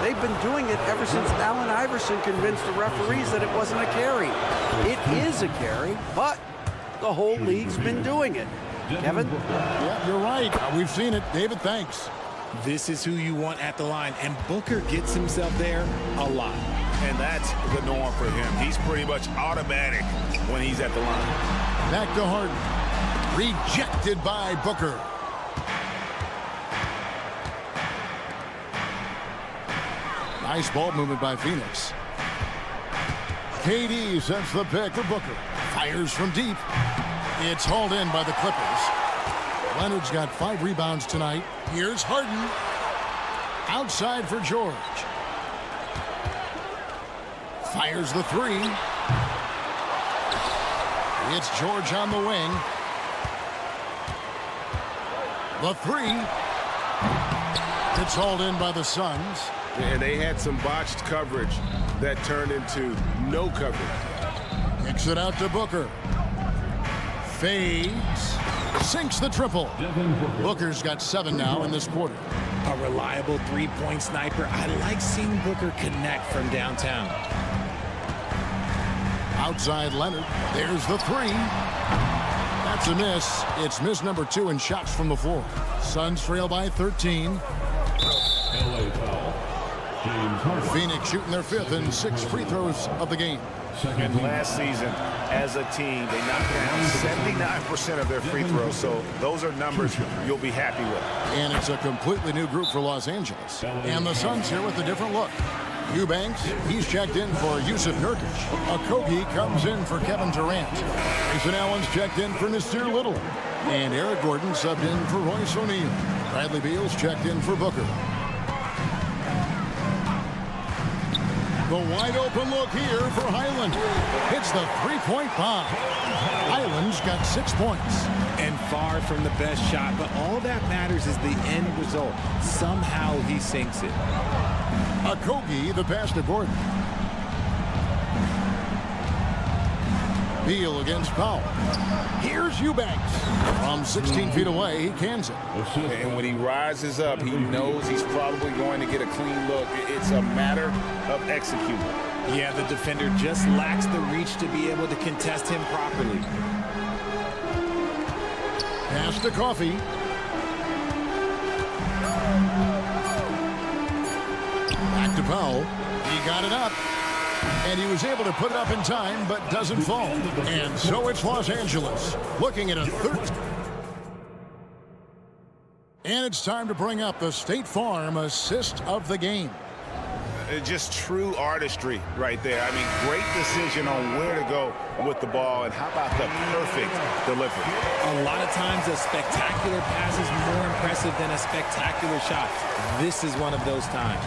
they've been doing it ever since Allen Iverson convinced the referees that it wasn't a carry. It is a carry, but the whole league's been doing it. Kevin? Yeah, you're right. We've seen it. David, thanks. This is who you want at the line, and Booker gets himself there a lot. And that's the norm for him. He's pretty much automatic when he's at the line. Back to Harden. Rejected by Booker. Nice ball movement by Phoenix. KD sends the pick for Booker. Fires from deep. It's hauled in by the Clippers. Leonard's got 5 rebounds tonight. Here's Harden. Outside for George. Fires the 3. It's George on the wing. The 3. It's hauled in by the Suns. And they had some botched coverage that turned into no coverage. Kicks it out to Booker. Fades. Sinks the triple. Booker's got 7 now in this quarter. A reliable three-point sniper. I like seeing Booker connect from downtown. Outside Leonard. There's the 3. That's a miss. It's miss number 2 in shots from the floor. Suns trail by 13. CLA-PL. James Harden. Phoenix shooting their 5th and 6 free throws of the game. And last season, as a team, they knocked down 79% of their free throws. So those are numbers you'll be happy with. And it's a completely new group for Los Angeles. And the Suns here with a different look. Eubanks, he's checked in for Yusuf Nurkic. Okogie comes in for Kevin Durant. Grayson Allen's checked in for Nasir Little. And Eric Gordon subbed in for Royce O'Neal. Bradley Beal's checked in for Booker. The wide open look here for Highland. Hits the 3-point bomb. Highland's got 6 points. And far from the best shot, but all that matters is the end result. Somehow he sinks it. Okogie, the pass to Gordon. Beal against Powell. Here's Eubanks. From 16 feet away, he cans it. And when he rises up, he knows he's probably going to get a clean look. It's a matter of executing. Yeah, the defender just lacks the reach to be able to contest him properly. Pass to Coffee. Back to Powell. He got it up. And he was able to put it up in time, but doesn't fall. And so it's Los Angeles looking at a 13. And it's time to bring up the State Farm assist of the game. Just true artistry right there. I mean, great decision on where to go with the ball. And how about the perfect delivery? A lot of times a spectacular pass is more impressive than a spectacular shot. This is one of those times.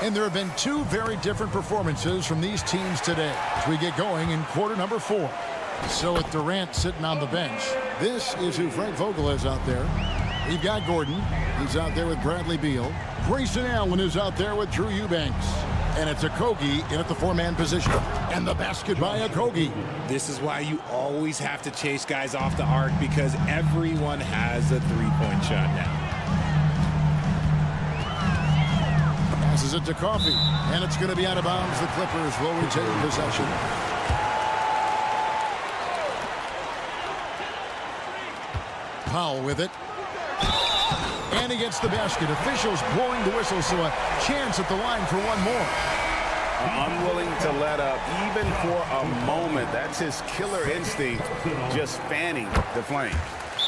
And there have been 2 very different performances from these teams today as we get going in quarter number 4. So with Durant sitting on the bench, this is who Frank Vogel is out there. We've got Gordon. He's out there with Bradley Beal. Grayson Allen is out there with Drew Eubanks. And it's Okogie in at the four-man position. And the basket by Okogie. This is why you always have to chase guys off the arc, because everyone has a three-point shot now. Passes it to Coffey. And it's going to be out of bounds. The Clippers will retain possession. Powell with it. And he gets the basket. Officials blowing the whistle, so a chance at the line for one more. Unwilling to let up even for a moment. That's his killer instinct, just fanning the flame.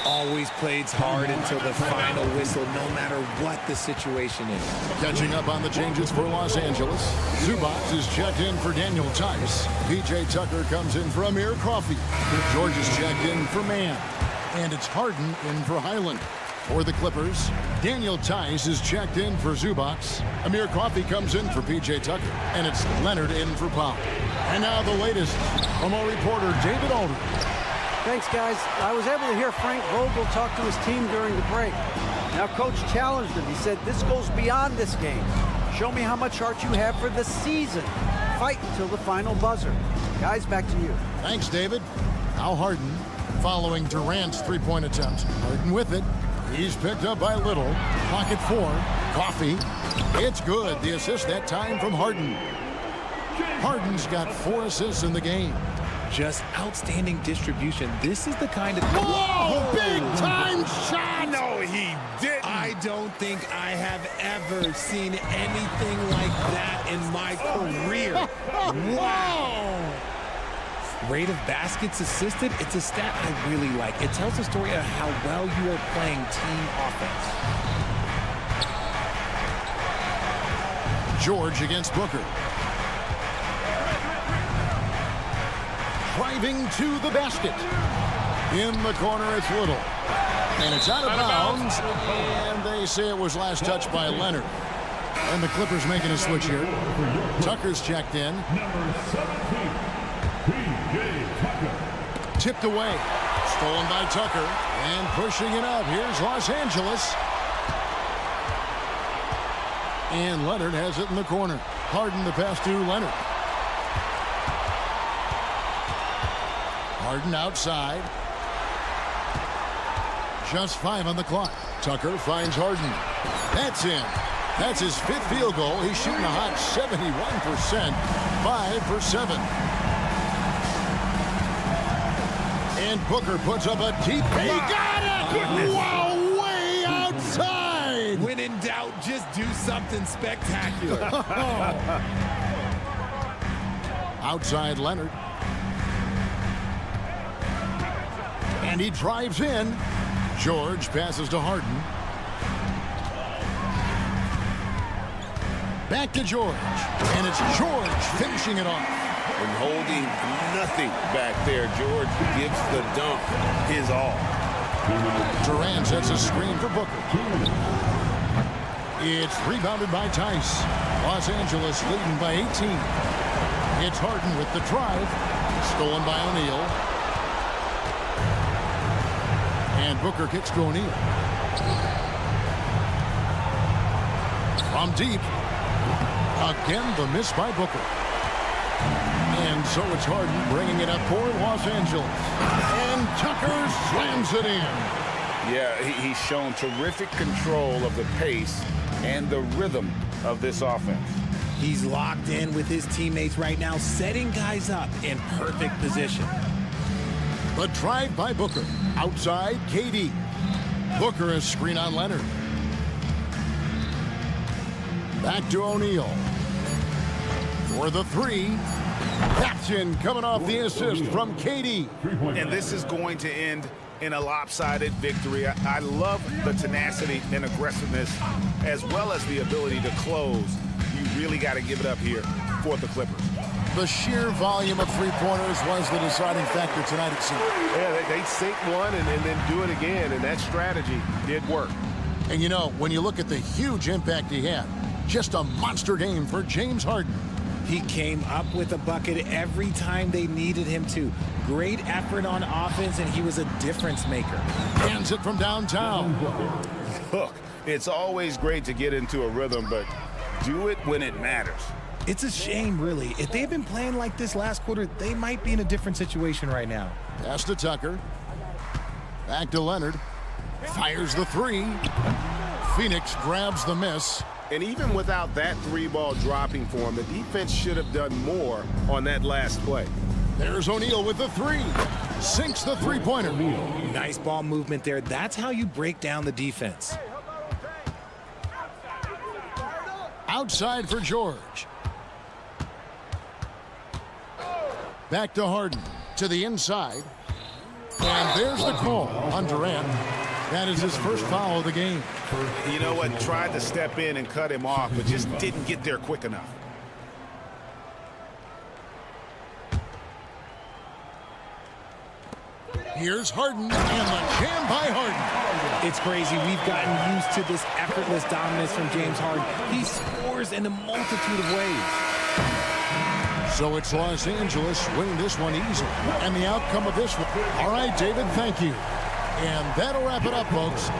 Always plays hard until the final whistle, no matter what the situation is. Catching up on the changes for Los Angeles. Zubac is checked in for Daniel Tice. P.J. Tucker comes in for Amir Coffey. George is checked in for Mann. And it's Harden in for Highland. For the Clippers, Daniel Tice is checked in for Zubac. Amir Coffey comes in for P.J. Tucker. And it's Leonard in for Powell. And now the latest from our reporter, David Alder. Thanks, guys. I was able to hear Frank Vogel talk to his team during the break. Now, Coach challenged him. He said, this goes beyond this game. Show me how much heart you have for the season. Fight until the final buzzer. Guys, back to you. Thanks, David. Now Harden following Durant's three-point attempt. Harden with it. He's picked up by Little. Pocket four. Coffey. It's good. The assist that time from Harden. Harden's got 4 assists in the game. Just outstanding distribution. This is the kind of... Whoa! Big-time shot! No, he didn't. I don't think I have ever seen anything like that in my career. Wow! Rate of baskets assisted, it's a stat I really like. It tells the story of how well you are playing team offense. George against Booker. Driving to the basket. In the corner, it's Little. And it's out of bounds. And they say it was last touched by Leonard. And the Clippers making a switch here. Tucker's checked in. Tipped away. Stolen by Tucker. And pushing it up. Here's Los Angeles. And Leonard has it in the corner. Harden the pass to Leonard. Harden outside. Just 5 on the clock. Tucker finds Harden. That's in. That's his 5th field goal. He's shooting a hot 71%. 5 for 7. And Booker puts up a deep. He got it! Goodness. Wow, way outside! When in doubt, just do something spectacular. Outside Leonard. And he drives in. George passes to Harden. Back to George. And it's George finishing it off. And holding nothing back there, George gives the dunk his all. Durant sets a screen for Booker. It's rebounded by Tice. Los Angeles leading by 18. It's Harden with the drive. Stolen by O'Neal. And Booker kicks to O'Neal. From deep. Again, the miss by Booker. And so it's Harden bringing it up for Los Angeles. And Tucker slams it in. Yeah, he's shown terrific control of the pace and the rhythm of this offense. He's locked in with his teammates right now, setting guys up in perfect position. The drive by Booker. Outside, KD. Booker is screen on Leonard. Back to O'Neal. For the 3. That's in, coming off the assist from KD. And this is going to end in a lopsided victory. I love the tenacity and aggressiveness, as well as the ability to close. You really got to give it up here for the Clippers. The sheer volume of three-pointers was the deciding factor tonight, it seemed. Yeah, they sink one and then do it again, and that strategy did work. And you know, when you look at the huge impact he had, just a monster game for James Harden. He came up with a bucket every time they needed him to. Great effort on offense, and he was a difference maker. Hands it from downtown. Look, it's always great to get into a rhythm, but do it when it matters. It's a shame, really. If they had been playing like this last quarter, they might be in a different situation right now. Pass to Tucker. Back to Leonard. Fires the three. Phoenix grabs the miss. And even without that three ball dropping for him, the defense should have done more on that last play. There's O'Neal with the three. Sinks the three-pointer. Nice ball movement there. That's how you break down the defense. Outside for George. Back to Harden. To the inside. And there's the call on Durant. That is his first foul of the game. You know what? Tried to step in and cut him off, but just didn't get there quick enough. Here's Harden, and the jam by Harden. It's crazy. We've gotten used to this effortless dominance from James Harden. He scores in a multitude of ways. So it's Los Angeles winning this one easily. And the outcome of this one. All right, David, thank you. And that'll wrap it up, folks.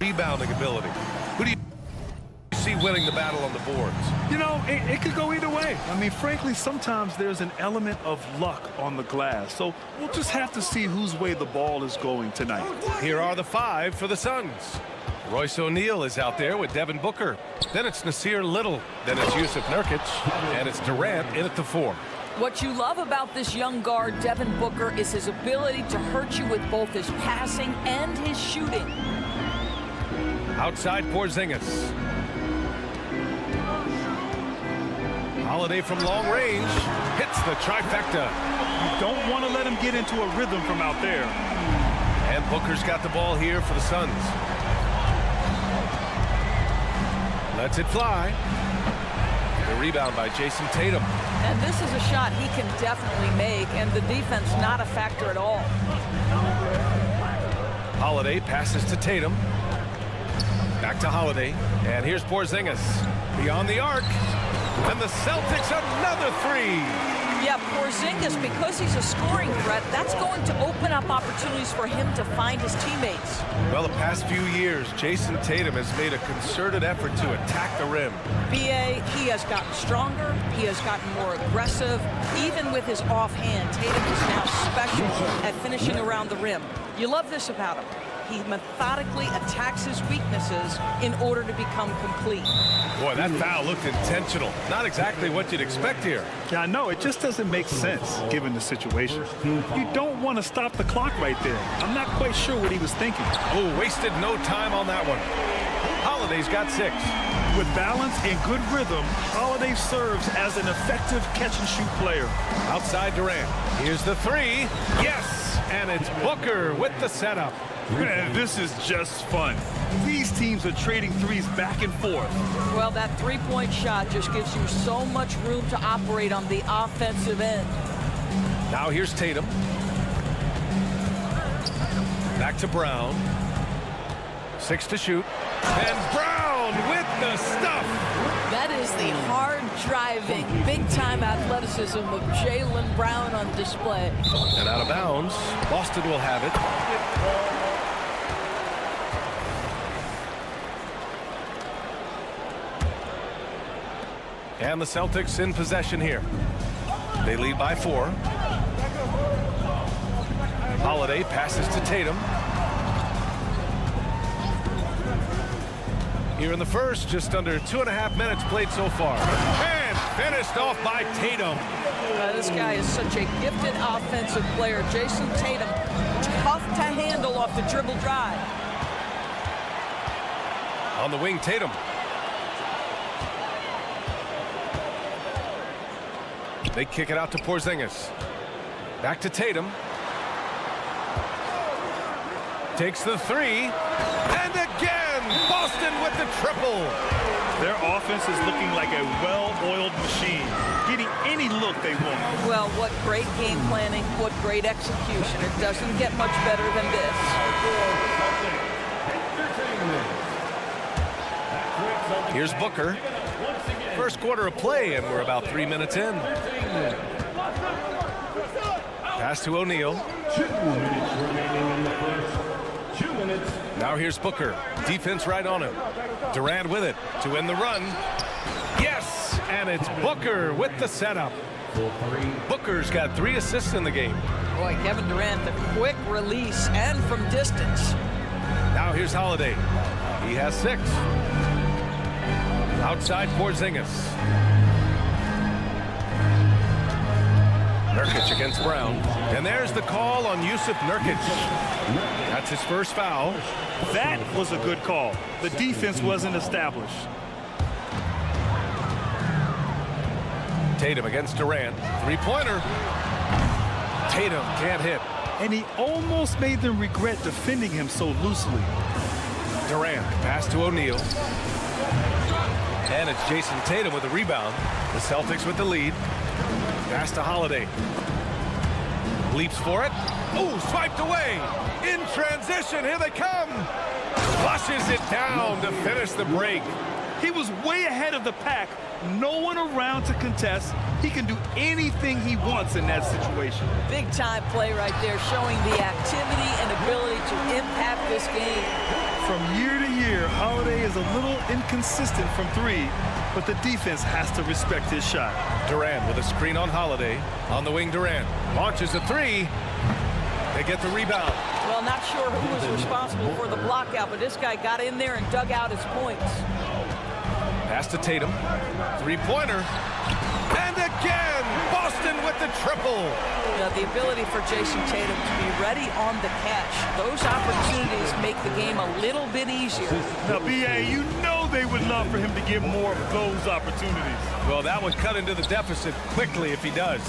Rebounding ability. Who do you see winning the battle on the boards? You know, it could go either way. I mean, frankly, sometimes there's an element of luck on the glass. So we'll just have to see whose way the ball is going tonight. Here are the 5 for the Suns. Royce O'Neal is out there with Devin Booker. Then it's Nasir Little. Then it's Yusuf Nurkic. And it's Durant in at the 4. What you love about this young guard, Devin Booker, is his ability to hurt you with both his passing and his shooting. Outside Porzingis. Holiday from long range. Hits the trifecta. You don't want to let him get into a rhythm from out there. And Booker's got the ball here for the Suns. Lets it fly. The rebound by Jason Tatum. And this is a shot he can definitely make, and the defense not a factor at all. Holiday passes to Tatum. Back to Holiday. And here's Porzingis. Beyond the arc. And the Celtics another 3. Yeah, Porzingis, because he's a scoring threat, that's going to open up opportunities for him to find his teammates. Well, the past few years, Jason Tatum has made a concerted effort to attack the rim. B.A., he has gotten stronger. He has gotten more aggressive. Even with his offhand, Tatum is now special at finishing around the rim. You love this about him. He methodically attacks his weaknesses in order to become complete. Boy, that foul looked intentional. Not exactly what you'd expect here. Yeah, I know. It just doesn't make sense, given the situation. You don't want to stop the clock right there. I'm not quite sure what he was thinking. Oh, wasted no time on that one. Holiday's got 6. With balance and good rhythm, Holiday serves as an effective catch-and-shoot player. Outside Durant. Here's the 3. Yes! And it's Booker with the setup. Man, this is just fun. These teams are trading threes back and forth. Well, that three-point shot just gives you so much room to operate on the offensive end. Now here's Tatum. Back to Brown. 6 to shoot. And Brown with the stuff. That is the hard-driving, big-time athleticism of Jaylen Brown on display. And out of bounds. Boston will have it. And the Celtics in possession here. They lead by 4. Holiday passes to Tatum. Here in the first, just under 2.5 minutes played so far. And finished off by Tatum. This guy is such a gifted offensive player. Jason Tatum, tough to handle off the dribble drive. On the wing, Tatum. They kick it out to Porzingis. Back to Tatum. Takes the 3. And again, Boston with the triple. Their offense is looking like a well-oiled machine, getting any look they want. Well, what great game planning, what great execution. It doesn't get much better than this. Here's Booker. First quarter of play, and we're about 3 minutes in. Pass to O'Neal. 2 minutes remaining in the first. 2 minutes. Now here's Booker. Defense right on him. Durant with it to end the run. Yes! And it's Booker with the setup. Booker's got 3 assists in the game. Boy, Kevin Durant, the quick release and from distance. Now here's Holiday. He has 6. Outside Porzingis. Nurkic against Brown. And there's the call on Yusuf Nurkic. That's his first foul. That was a good call. The defense wasn't established. Tatum against Durant. 3-pointer. Tatum can't hit. And he almost made them regret defending him so loosely. Durant pass to O'Neal. And it's Jason Tatum with a rebound. The Celtics with the lead. Pass to Holiday. Leaps for it. Oh, swiped away. In transition, here they come. Flushes it down to finish the break. He was way ahead of the pack. No one around to contest. He can do anything he wants in that situation. Big time play right there, showing the activity and ability to impact this game. From year to year, Holiday is a little inconsistent from three, but the defense has to respect his shot. Durant with a screen on Holiday. On the wing, Durant launches a three. They get the rebound. Well, not sure who was responsible for the block out, but this guy got in there and dug out his points. Pass to Tatum. Three-pointer. And again, Boston with the triple. The ability for Jason Tatum to be ready on the catch. Those opportunities make the game a little bit easier. Now, B.A., you know they would love for him to get more of those opportunities. Well, that would cut into the deficit quickly if he does.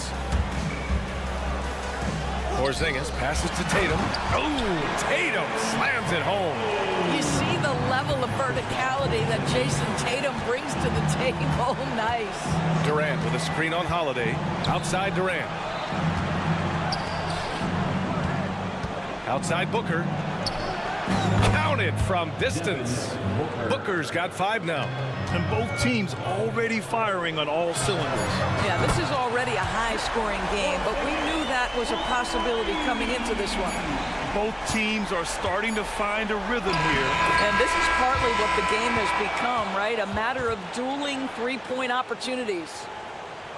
Porzingis passes to Tatum. Oh, Tatum slams it home. You see the level of verticality that Jason Tatum brings to the table. Nice. Durant with a screen on Holiday. Outside Durant. Outside Booker. Counted from distance. Booker's got 5 now. And both teams already firing on all cylinders. Yeah, this is already a high-scoring game, but we knew that was a possibility coming into this one. Both teams are starting to find a rhythm here. And this is partly what the game has become, right? A matter of dueling three-point opportunities.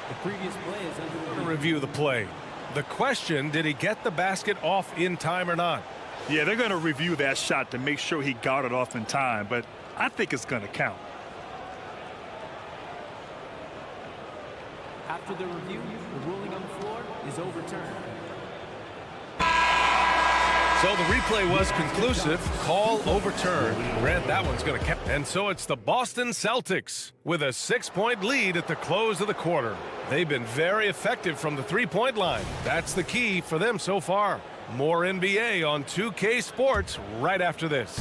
The previous play is under review the play. The question, did he get the basket off in time or not? Yeah, they're going to review that shot to make sure he got it off in time, but I think it's going to count. After the review, the ruling on the floor is overturned. So the replay was conclusive. Call overturned. Grant, that one's going to count. And so it's the Boston Celtics with a 6-point lead at the close of the quarter. They've been very effective from the three-point line. That's the key for them so far. More NBA on 2K Sports right after this.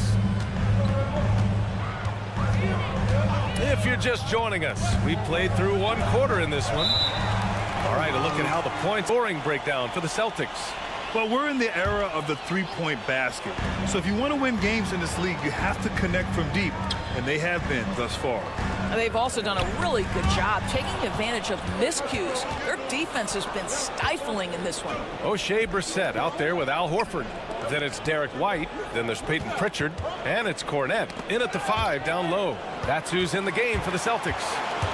If you're just joining us, we played through 1 quarter in this one. All right, a look at how the point scoring breakdown for the Celtics. Well, we're in the era of the three-point basket. So if you want to win games in this league, you have to connect from deep, and they have been thus far. And they've also done a really good job taking advantage of miscues. Their defense has been stifling in this one. O'Shea Brissett out there with Al Horford. Then it's Derek White. Then there's Peyton Pritchard. And it's Cornette in at the 5 down low. That's who's in the game for the Celtics.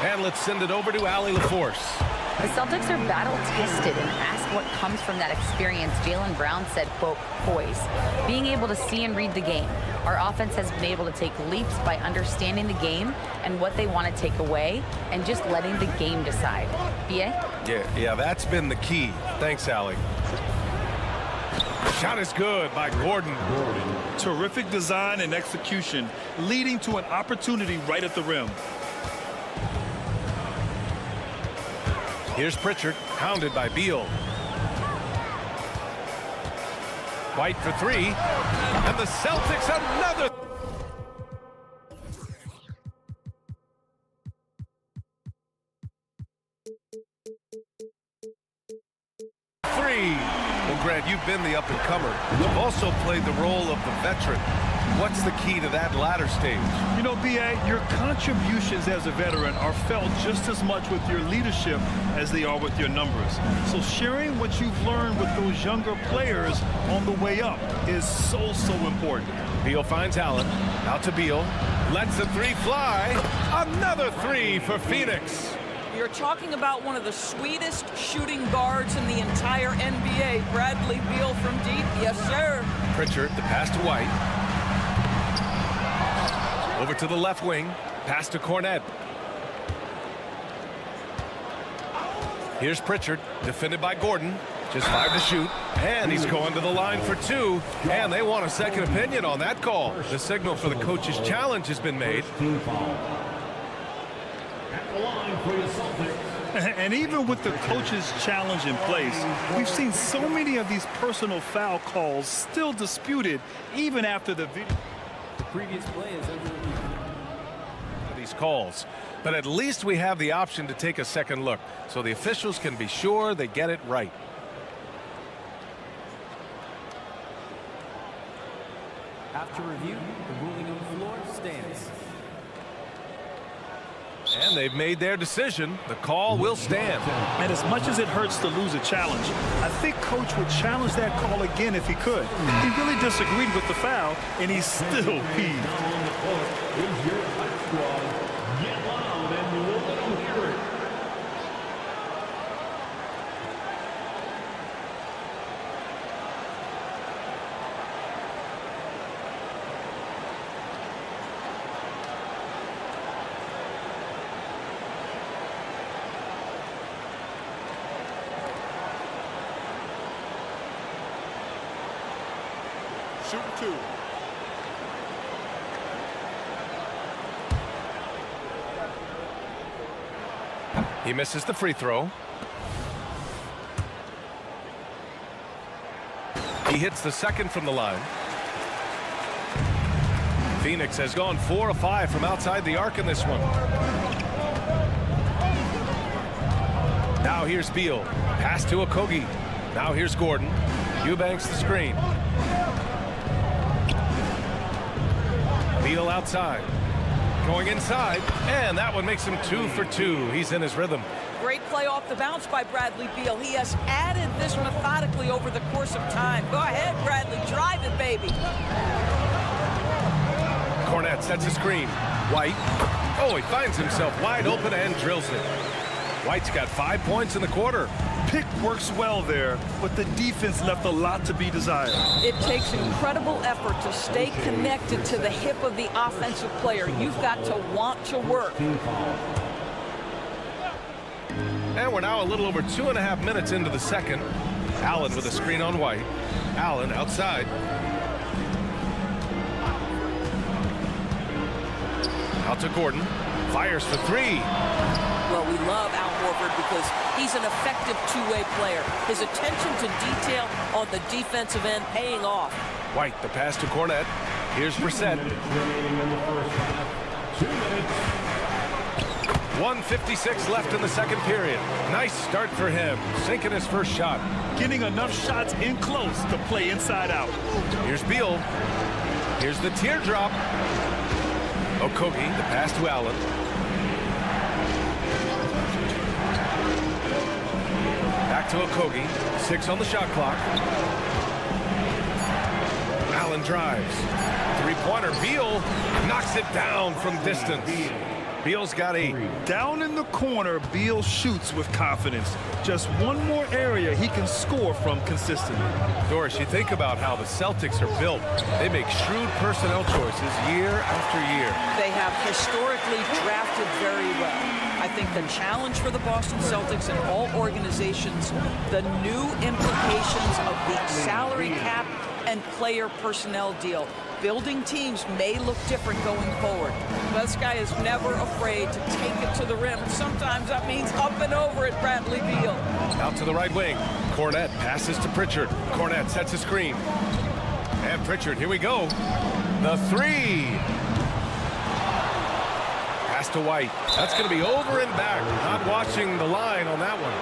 And let's send it over to Allie LaForce. The Celtics are battle-tested, and asked what comes from that experience, Jaylen Brown said, quote, poise. Being able to see and read the game. Our offense has been able to take leaps by understanding the game and what they want to take away and just letting the game decide. B.A.? Yeah, that's been the key. Thanks, Allie. Shot is good by Gordon. Terrific design and execution, leading to an opportunity right at the rim. Here's Pritchard, pounded by Beal. White for 3, and the Celtics another. Well, Grant, you've been the up-and-comer. You've also played the role of the veteran. What's the key to that latter stage? You know, B.A., your contributions as a veteran are felt just as much with your leadership as they are with your numbers. So sharing what you've learned with those younger players on the way up is so important. Beal finds Allen. Out to Beal. Lets the 3 fly. Another 3 for Phoenix. You're talking about one of the sweetest shooting guards in the entire NBA. Bradley Beal from deep. Yes, sir. Pritchard, the pass to White. Over to the left wing. Pass to Cornette. Here's Pritchard, defended by Gordon. Just 5 to shoot. And he's going to the line for 2. And they want a second opinion on that call. The signal for the coach's challenge has been made. And even with the coach's challenge in place, we've seen so many of these personal foul calls still disputed even after the video. The previous play is under review. These calls, but at least we have the option to take a second look so the officials can be sure they get it right. After review, the ruling on the floor stands. And they've made their decision. The call will stand. And as much as it hurts to lose a challenge, I think Coach would challenge that call again if he could. He really disagreed with the foul, and he's still peeved. Is your high squad. Get loud and let them hear it. Shooting 2. He misses the free throw. He hits the second from the line. Phoenix has gone 4 of 5 from outside the arc in this one. Now here's Beal. Pass to Okogie. Now here's Gordon. Eubanks the screen. Beal outside. Going inside. And that one makes him 2 for 2. He's in his rhythm. Great play off the bounce by Bradley Beal. He has added this methodically over the course of time. Go ahead, Bradley. Drive it, baby. Cornette sets a screen. White. Oh, he finds himself wide open and drills it. White's got 5 points in the quarter. Pick works well there, but the defense left a lot to be desired. It takes incredible effort to stay connected to the hip of the offensive player. You've got to want to work. And we're now a little over 2.5 minutes into the second. Allen with a screen on White. Allen outside. Out to Gordon. Fires for 3. Well, we love Al Horford because he's an effective two-way player. His attention to detail on the defensive end paying off. White, the pass to Cornette. Here's Brissett. 1:56 left in the second period. Nice start for him. Sinking his first shot. Getting enough shots in close to play inside out. Here's Beal. Here's the teardrop. Okogie, the pass to Allen. Back to Okogie. 6 on the shot clock. Allen drives. Three-pointer. Beal knocks it down from distance. Beal's got 8. Down in the corner, Beal shoots with confidence. Just one more area he can score from consistently. Doris, you think about how the Celtics are built. They make shrewd personnel choices year after year. They have historically drafted very well. I think the challenge for the Boston Celtics and all organizations, the new implications of the salary cap and player personnel deal. Building teams may look different going forward. This guy is never afraid to take it to the rim. Sometimes that means up and over it, Bradley Beal. Out to the right wing. Cornette passes to Pritchard. Cornette sets a screen. And Pritchard, here we go. The 3. Pass to White. That's going to be over and back. Not watching the line on that one.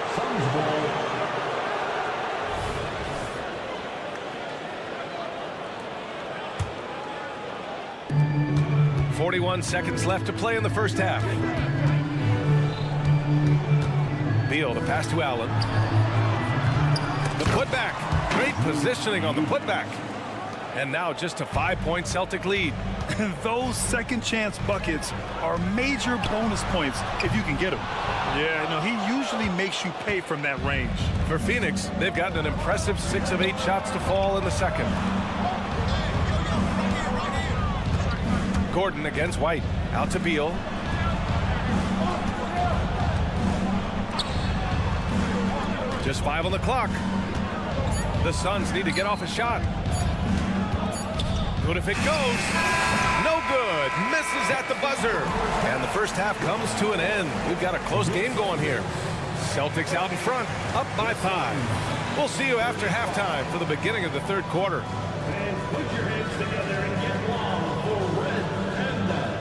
41 seconds left to play in the first half. Beal, the pass to Allen. The putback. Great positioning on the putback. And now just a 5-point Celtic lead. And those second chance buckets are major bonus points if you can get them. Yeah, no, he usually makes you pay from that range. For Phoenix, they've gotten an impressive 6 of 8 shots to fall in the second. Gordon against White. Out to Beal. Just 5 on the clock. The Suns need to get off a shot. Good if it goes. No good. Misses at the buzzer. And the first half comes to an end. We've got a close game going here. Celtics out in front, up by 5. We'll see you after halftime for the beginning of the third quarter. And put your hands together and get long for Red Panda.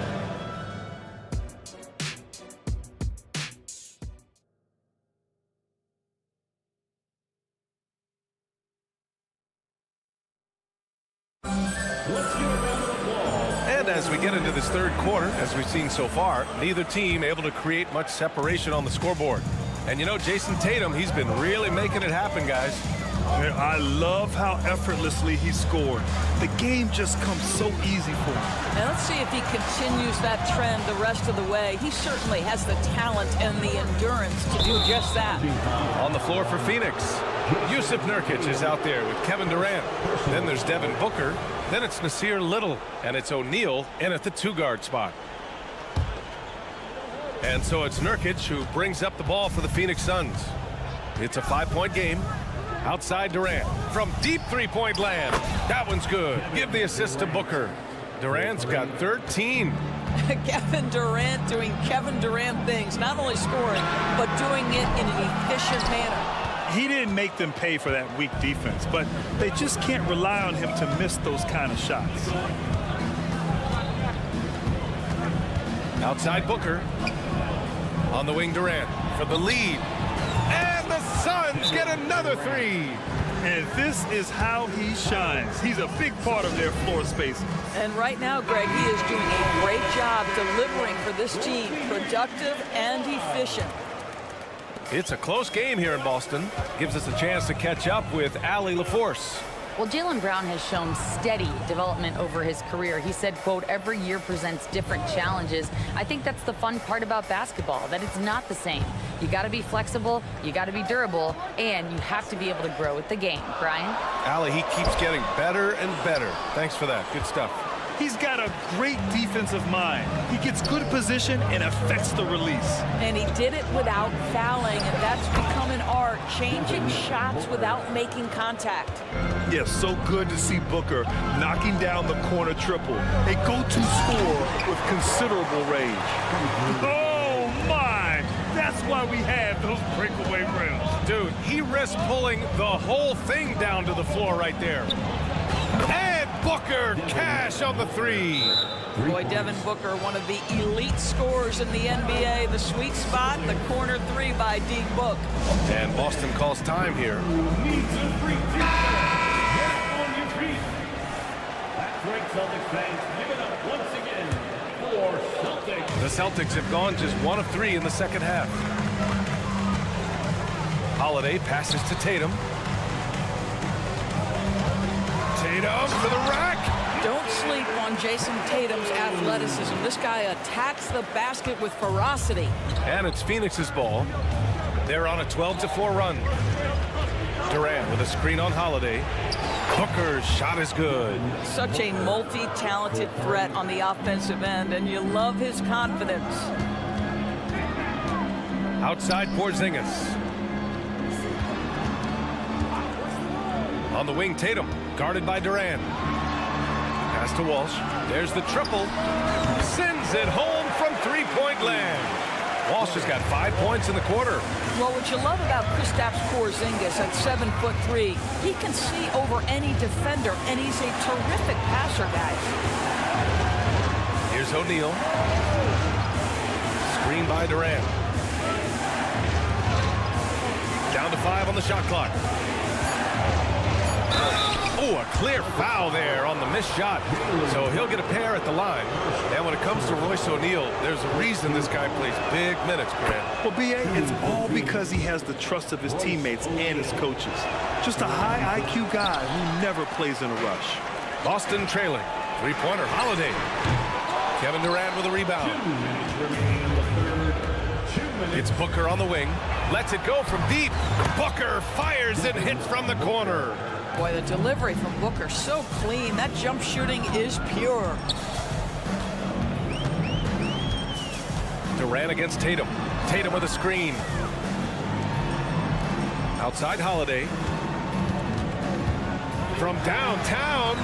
And as we get into this third quarter, as we've seen so far, neither team able to create much separation on the scoreboard. And you know, Jason Tatum, he's been really making it happen, guys. I love how effortlessly he scored. The game just comes so easy for him. Now let's see if he continues that trend the rest of the way. He certainly has the talent and the endurance to do just that. On the floor for Phoenix, Yusuf Nurkic is out there with Kevin Durant. Then there's Devin Booker. Then it's Nasir Little. And it's O'Neal in at the 2-guard spot. And so it's Nurkic who brings up the ball for the Phoenix Suns. It's a 5-point game. Outside Durant from deep three-point land. That one's good. Give the assist to Booker. Durant's got 13. Kevin Durant doing Kevin Durant things, not only scoring, but doing it in an efficient manner. He didn't make them pay for that weak defense, but they just can't rely on him to miss those kind of shots. Outside Booker. On the wing, Durant for the lead. And the Suns get another 3. And this is how he shines. He's a big part of their floor space. And right now, Greg, he is doing a great job delivering for this team. Productive and efficient. It's a close game here in Boston. Gives us a chance to catch up with Allie LaForce. Well, Jaylen Brown has shown steady development over his career. He said, quote, every year presents different challenges. I think that's the fun part about basketball, that it's not the same. You got to be flexible, you got to be durable, and you have to be able to grow with the game. Brian? Allie, he keeps getting better and better. Thanks for that. Good stuff. He's got a great defensive mind. He gets good position and affects the release. And he did it without fouling, and that's become an art, changing shots without making contact. Yes, so good to see Booker knocking down the corner triple. A go-to score with considerable range. Oh, my! That's why we have those breakaway rims. Dude, he risks pulling the whole thing down to the floor right there. And Booker cash on the 3. Boy, Devin Booker, one of the elite scorers in the NBA. The sweet spot, the corner 3 by D. Book. And Boston calls time here. Needs a free Get on your feet. That's right, Celtics fans. Give it up once again for Celtics. The Celtics have gone just 1 of 3 in the second half. Holiday passes to Tatum. Tatum to the rack. Don't sleep on Jason Tatum's athleticism. This guy attacks the basket with ferocity. And it's Phoenix's ball. They're on a 12-4 run. Durant with a screen on Holiday. Booker's shot is good. Such a multi-talented threat on the offensive end, and you love his confidence. Outside Porzingis. On the wing, Tatum, guarded by Durant. Pass to Walsh. There's the triple. Sends it home from three-point land. Walsh has got 5 points in the quarter. Well, what you love about Kristaps Porzingis at 7'3", he can see over any defender, and he's a terrific passer, guys. Here's O'Neal. Screen by Durant. Down to 5 on the shot clock. Oh, a clear foul there on the missed shot. So he'll get a pair at the line. And when it comes to Royce O'Neal, there's a reason this guy plays big minutes, Grant. Well, B.A., it's all because he has the trust of his teammates and his coaches. Just a high IQ guy who never plays in a rush. Boston trailing. Three-pointer, Holiday. Kevin Durant with a rebound. It's Booker on the wing. Lets it go from deep. Booker fires and hits from the corner. Boy, the delivery from Booker, so clean. That jump shooting is pure. Durant against Tatum. Tatum with a screen. Outside Holiday. From downtown.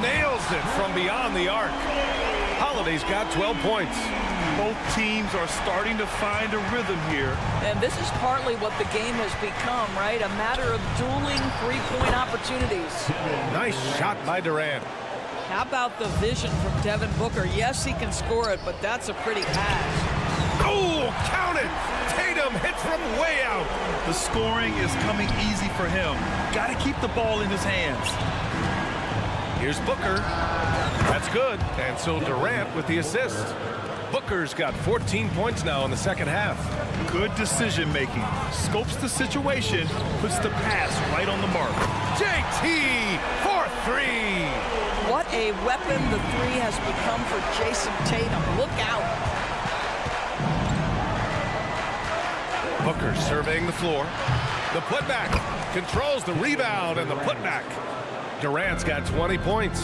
Nails it from beyond the arc. Holiday's got 12 points. Both teams are starting to find a rhythm here. And this is partly what the game has become, right? A matter of dueling three-point opportunities. Nice shot by Durant. How about the vision from Devin Booker? Yes, he can score it, but that's a pretty pass. Oh, count it! Tatum hits from way out. The scoring is coming easy for him. Got to keep the ball in his hands. Here's Booker. That's good. And so Durant with the assist. Booker's got 14 points now in the second half. Good decision making. Scopes the situation, puts the pass right on the mark. JT for three. What a weapon the three has become for Jason Tatum. Look out. Booker surveying the floor. The putback. Controls the rebound and the putback. Durant's got 20 points.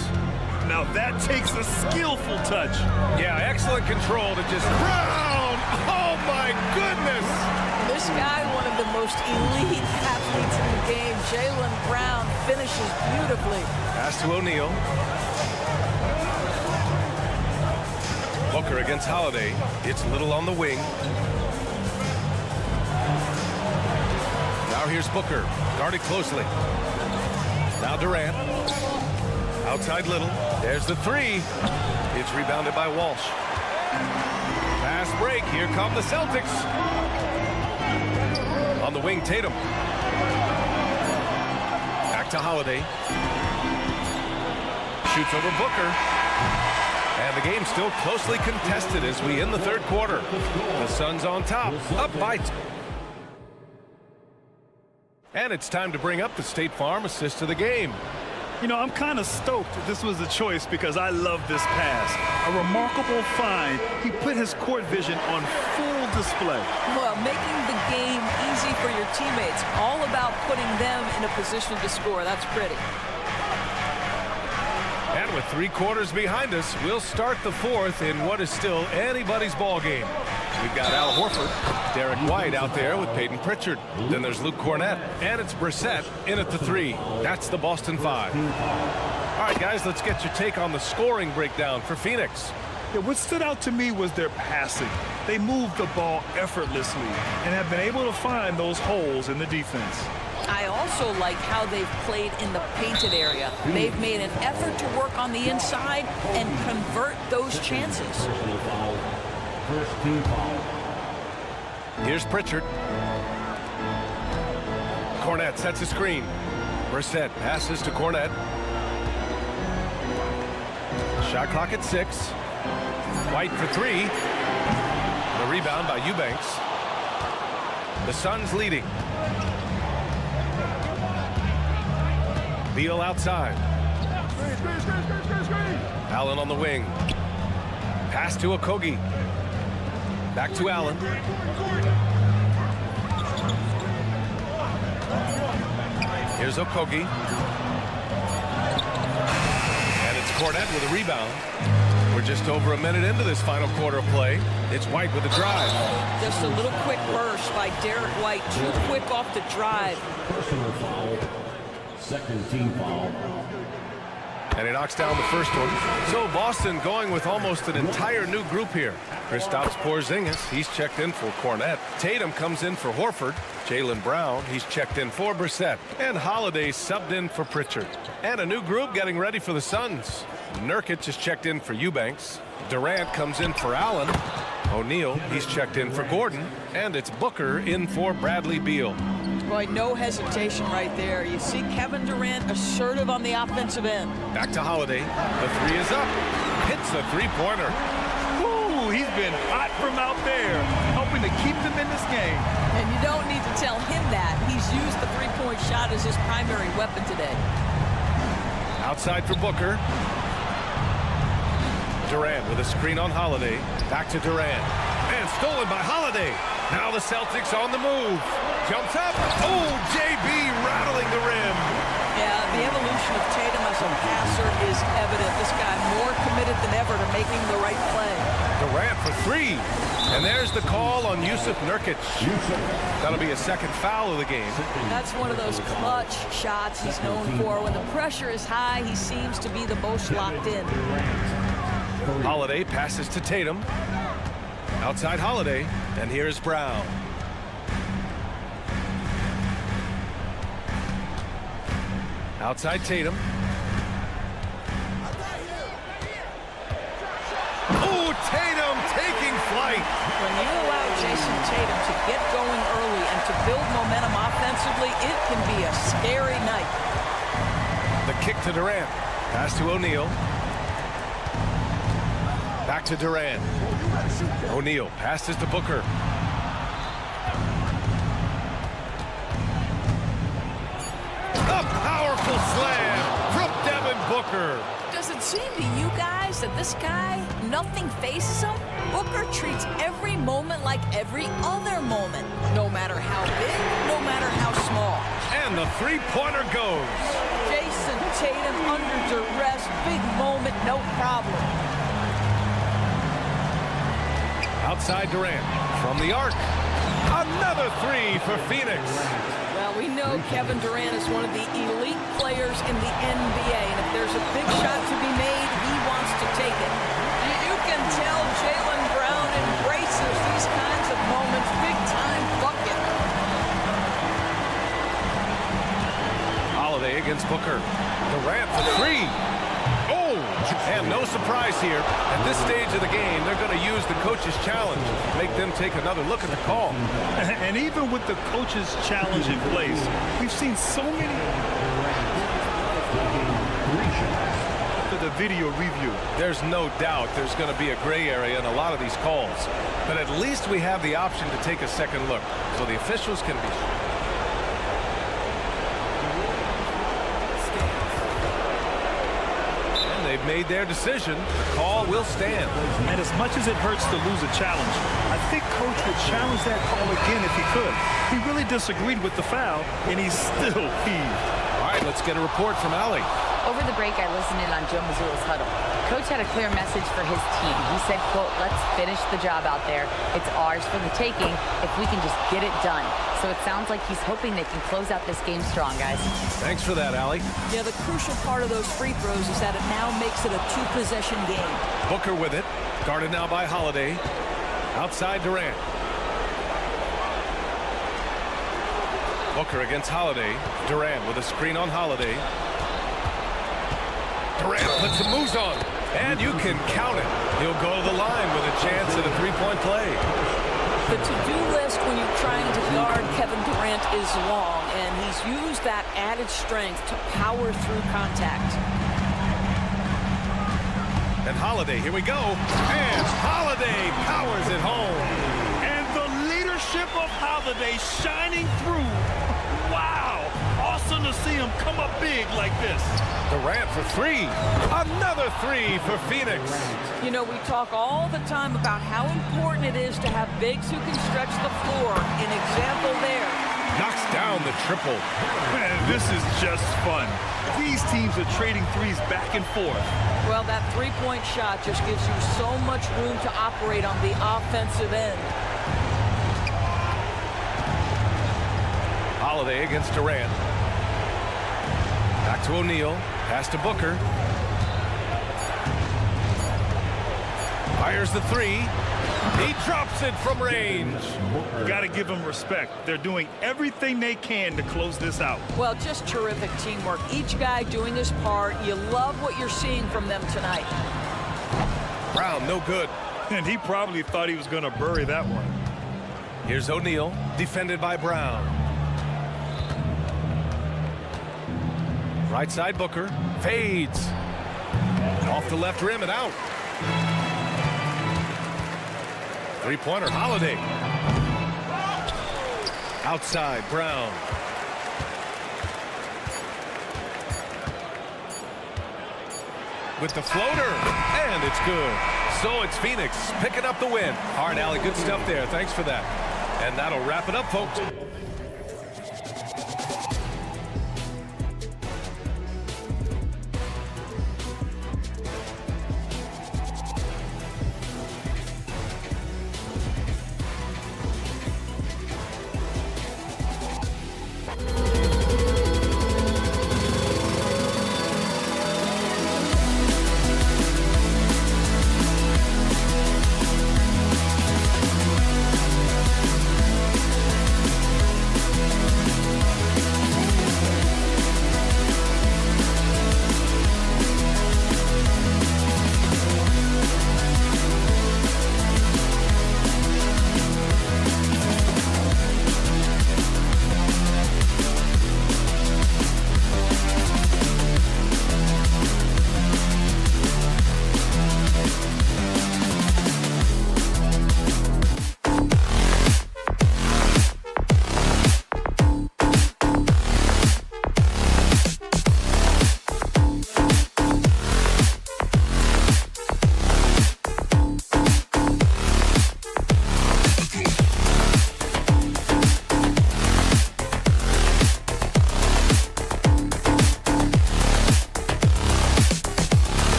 Now that takes a skillful touch. Yeah, excellent control to just Brown. Oh my goodness. This guy, one of the most elite athletes in the game. Jaylen Brown finishes beautifully. Pass to O'Neal. Booker against Holiday. It's Little on the wing. Now here's Booker, guarded closely. Now Durant. Outside Little. There's the three. It's rebounded by Walsh. Fast break. Here come the Celtics. On the wing, Tatum. Back to Holiday. Shoots over Booker. And the game's still closely contested as we end the third quarter. The Suns on top, up by and it's time to bring up the State Farm assist of the game. You know, I'm kind of stoked this was a choice because I love this pass. A remarkable find. He put his court vision on full display. Well, making the game easy for your teammates. All about putting them in a position to score. That's pretty. And with 3 quarters behind us, we'll start the fourth in what is still anybody's ball game. We've got Al Horford, Derek White out there with Peyton Pritchard. Then there's Luke Cornett, and it's Brissett in at the 3. That's the Boston 5. All right, guys, let's get your take on the scoring breakdown for Phoenix. Yeah, what stood out to me was their passing. They moved the ball effortlessly and have been able to find those holes in the defense. I also like how they've played in the painted area. They've made an effort to work on the inside and convert those chances. First team foul. Here's Pritchard. Cornett sets a screen. Brissett passes to Cornett. Shot clock at 6. White for 3. The rebound by Eubanks. The Suns leading. Beal outside. Allen on the wing. Pass to Okogie. Back to Allen. Here's Okogie. And it's Cornett with a rebound. We're just over a minute into this final quarter of play. It's White with a drive. Just a little quick burst by Derek White. Too quick off the drive. Personal foul. Second team foul. And he knocks down the first one. So Boston going with almost an entire new group here. Kristaps Porzingis, he's checked in for Cornett. Tatum comes in for Horford. Jaylen Brown, he's checked in for Brissett. And Holiday subbed in for Pritchard. And a new group getting ready for the Suns. Nurkic is checked in for Eubanks. Durant comes in for Allen. O'Neal, he's checked in for Gordon. And it's Booker in for Bradley Beal. Boy, no hesitation right there. You see Kevin Durant assertive on the offensive end. Back to Holiday. The 3 is up. Hits the three-pointer. Ooh, he's been hot from out there, helping to keep them in this game. And you don't need to tell him that. He's used the three-point shot as his primary weapon today. Outside for Booker. Durant with a screen on Holiday. Back to Durant. And stolen by Holiday. Now the Celtics on the move. Jumps up. Oh, JB rattling the rim. Yeah, the evolution of Tatum as a passer is evident. This guy more committed than ever to making the right play. Durant for 3. And there's the call on Yusuf Nurkic. That'll be a second foul of the game. That's one of those clutch shots he's known for. When the pressure is high, he seems to be the most locked in. Holiday passes to Tatum. Outside Holiday. And here's Brown. Outside Tatum. Oh, Tatum taking flight. When you allow Jason Tatum to get going early and to build momentum offensively, it can be a scary night. The kick to Durant. Pass to O'Neal. Back to Durant. O'Neal passes to Booker. A powerful slam from Devin Booker. Does it seem to you guys that this guy, nothing faces him? Booker treats every moment like every other moment, no matter how big, no matter how small. And the three-pointer goes. Jason Tatum under duress, big moment, no problem. Outside Durant from the arc. Another three for Phoenix. Well, we know Kevin Durant is one of the elite players in the NBA, and if there's a big shot to be made, he wants to take it. You can tell Jaylen Brown embraces these kinds of moments, big-time bucket. Holiday against Booker. Durant for three. Oh, and no surprise here. At this stage of the game, they're going to use the coach's challenge, make them take another look at the call. And even with the coach's challenge in place, we've seen so many after the video review. There's no doubt there's going to be a gray area in a lot of these calls, but at least we have the option to take a second look, so the officials can be. They've made their decision. The call will stand. And as much as it hurts to lose a challenge, I think Coach would challenge that call again if he could. He really disagreed with the foul, and he's still peeved. All right, let's get a report from Allie. Over the break, I listened in on Joe Mazzulla's huddle. Coach had a clear message for his team. He said, quote, let's finish the job out there. It's ours for the taking if we can just get it done. So it sounds like he's hoping they can close out this game strong, guys. Thanks for that, Allie. Yeah, the crucial part of those free throws is that it now makes it a two-possession game. Booker with it. Guarded now by Holiday. Outside Durant. Booker against Holiday. Durant with a screen on Holiday. Durant puts some moves on, and you can count it. He'll go to the line with a chance at a three-point play. The to-do list when you're trying to guard Kevin Durant is long, and he's used that added strength to power through contact. And Holiday, here we go. And Holiday powers it home. And the leadership of Holiday shining through. Wow! Awesome to see him come up big like this. Durant for three. Another three for Phoenix. You know, we talk all the time about how important it is to have bigs who can stretch the floor. An example there. Knocks down the triple. Man, this is just fun. These teams are trading threes back and forth. Well, that three-point shot just gives you so much room to operate on the offensive end. Holiday against Durant. Back to O'Neal. Pass to Booker. Fires the three. He drops it from range. Got to give them respect. They're doing everything they can to close this out. Well, just terrific teamwork. Each guy doing his part. You love what you're seeing from them tonight. Brown, no good. And he probably thought he was going to bury that one. Here's O'Neal, defended by Brown. Right side Booker, fades. Off the left rim and out. Three-pointer, Holiday. Outside, Brown. With the floater, and it's good. So it's Phoenix picking up the win. All right, Allie, good stuff there. Thanks for that. And that'll wrap it up, folks.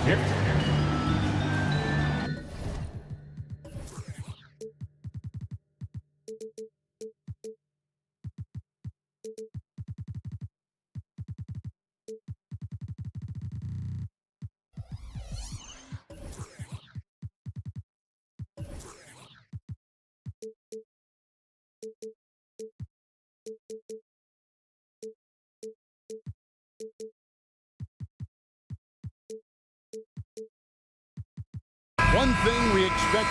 hit. One thing we expect.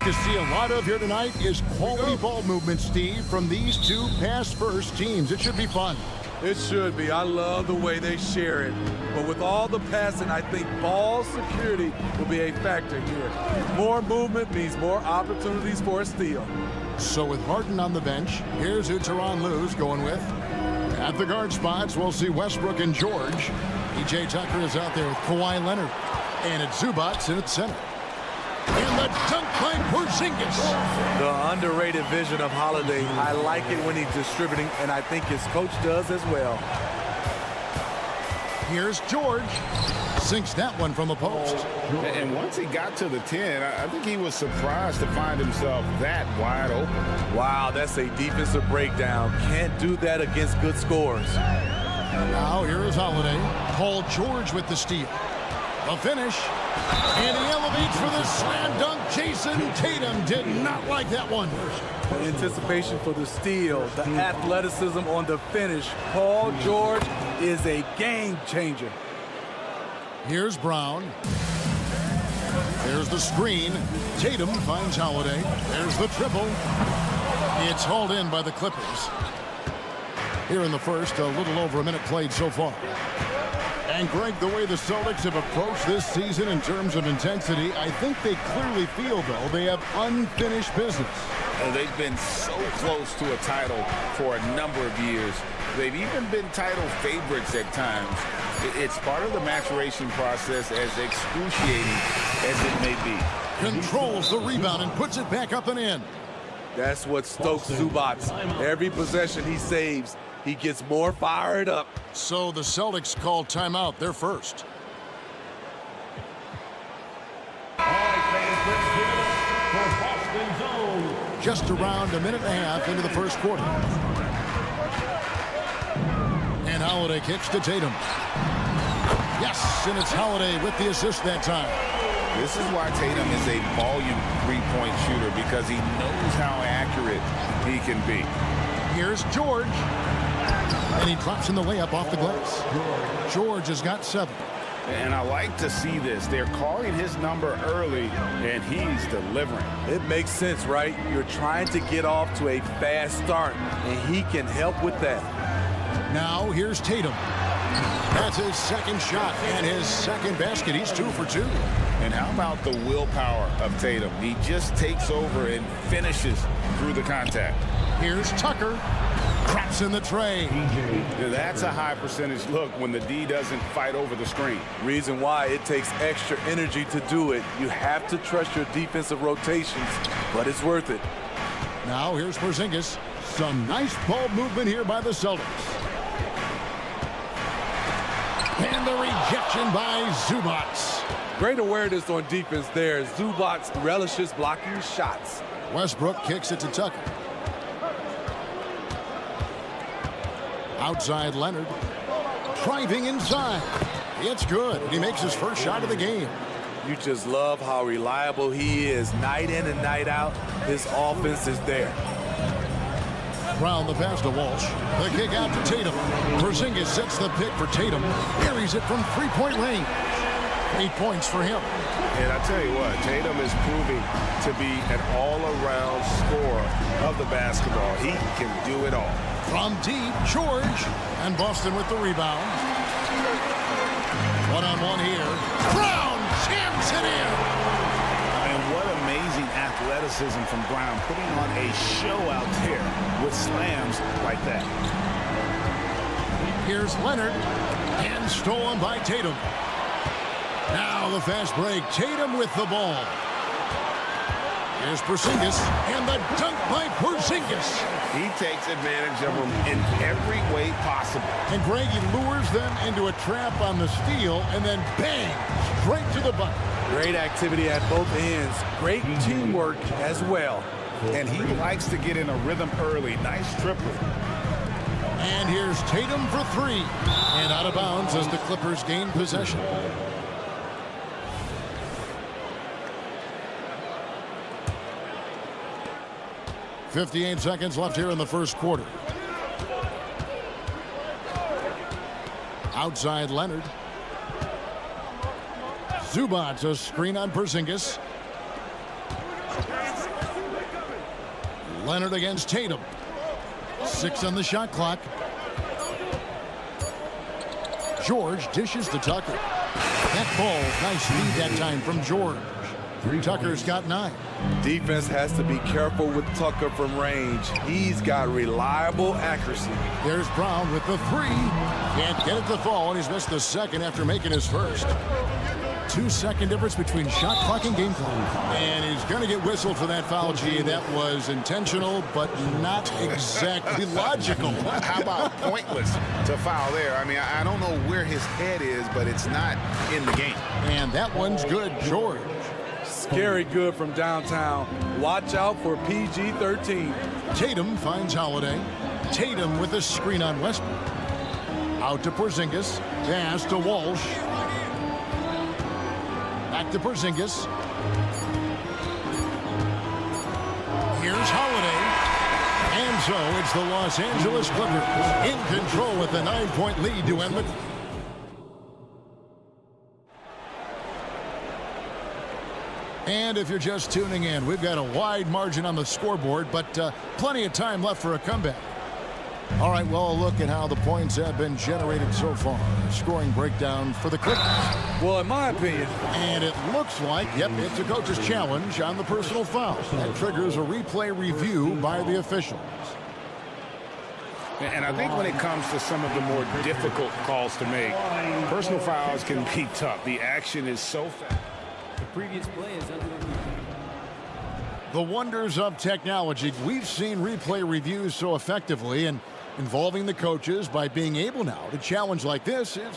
To see a lot of here tonight is quality ball movement, Steve, from these two pass-first teams. It should be fun. It should be. I love the way they share it. But with all the passing, I think ball security will be a factor here. More movement means more opportunities for a steal. So with Harden on the bench, here's who Tyronn Lue's going with. At the guard spots, we'll see Westbrook and George. P.J. Tucker is out there with Kawhi Leonard. And it's Zubac in at center. And the dunk by Porzingis. The underrated vision of Holiday. I like it when he's distributing, and I think his coach does as well. Here's George. Sinks that one from the post. And once he got to the 10, I think he was surprised to find himself that wide open. Wow, that's a defensive breakdown. Can't do that against good scores. Now here is Holiday. Paul George with the steal. The finish. And he elevates for the slam dunk. Jason Tatum did not like that one. The anticipation for the steal, the athleticism on the finish. Paul George is a game changer. Here's Brown. There's the screen. Tatum finds Holiday. There's the triple. It's hauled in by the Clippers. Here in the first, a little over a minute played so far. And Greg, the way the Celtics have approached this season in terms of intensity, I think they clearly feel, though, they have unfinished business. They've been so close to a title for a number of years. They've even been title favorites at times. It's part of the maturation process, as excruciating as it may be. Controls the rebound and puts it back up and in. That's what stokes Zubac. Every possession he saves, he gets more fired up. So the Celtics call timeout, their first. All right, fans, let's give it up for Boston Zone. Just around a minute and a half into the first quarter. And Holiday kicks to Tatum. Yes, and it's Holiday with the assist that time. This is why Tatum is a volume three-point shooter, because he knows how accurate he can be. Here's George. And he drops in the layup off the glass. George has got 7. And I like to see this. They're calling his number early, and he's delivering. It makes sense, right? You're trying to get off to a fast start, and he can help with that. Now here's Tatum. That's his second shot and his second basket. He's 2 for 2. And how about the willpower of Tatum? He just takes over and finishes through the contact. Here's Tucker. Traps in the tray. That's a high percentage look when the D doesn't fight over the screen. Reason why it takes extra energy to do it. You have to trust your defensive rotations, but it's worth it. Now here's Porzingis. Some nice ball movement here by the Celtics. And the rejection by Zubac. Great awareness on defense there. Zubac relishes blocking shots. Westbrook kicks it to Tucker. Outside Leonard. Driving inside. It's good. He makes his first shot of the game. You just love how reliable he is. Night in and night out, his offense is there. Brown the pass to Walsh. The kick out to Tatum. Porzingis sets the pick for Tatum. Carries it from three-point range. 8 points for him. And I tell you what, Tatum is proving to be an all-around scorer of the basketball. He can do it all. From deep, George. And Boston with the rebound. One-on-one here. Brown jams it in. And what amazing athleticism from Brown, putting on a show out there with slams like that. Here's Leonard. And stolen by Tatum. Now the fast break. Tatum with the ball. Here's Porzingis. And the dunk by Porzingis. He takes advantage of them in every way possible. And Greg, he lures them into a trap on the steal, and then bang, straight to the bucket. Great activity at both ends. Great teamwork as well. And he likes to get in a rhythm early. Nice triple. And here's Tatum for three. And out of bounds as the Clippers gain possession. .58 seconds left here in the first quarter. Outside Leonard. Zubac, a screen on Porzingis. Leonard against Tatum. 6 on the shot clock. George dishes to Tucker. That ball, nice lead that time from George. Tucker's got 9. Defense has to be careful with Tucker from range. He's got reliable accuracy. There's Brown with the 3. Can't get it to fall, and he's missed the second after making his first. 2-second difference between shot clock and game clock. And he's going to get whistled for that foul, G. That was intentional, but not exactly logical. How about pointless to foul there? I mean, I don't know where his head is, but it's not in the game. And that one's good, George. Scary good from downtown. Watch out for PG-13. Tatum finds Holiday. Tatum with a screen on Westbrook. Out to Porzingis. Pass to Walsh. Back to Porzingis. Here's Holiday. And so it's the Los Angeles Clippers in control with a 9-point lead to end the. And if you're just tuning in, we've got a wide margin on the scoreboard, but plenty of time left for a comeback. All right, well, a look at how the points have been generated so far. Scoring breakdown for the Clippers. Well, in my opinion. And it looks like, yep, it's a coach's challenge on the personal foul. That triggers a replay review by the officials. And I think when it comes to some of the more difficult calls to make, personal fouls can be tough. The action is so fast. The previous play is under review. The wonders of technology. We've seen replay reviews so effectively, and involving the coaches by being able now to challenge like this is.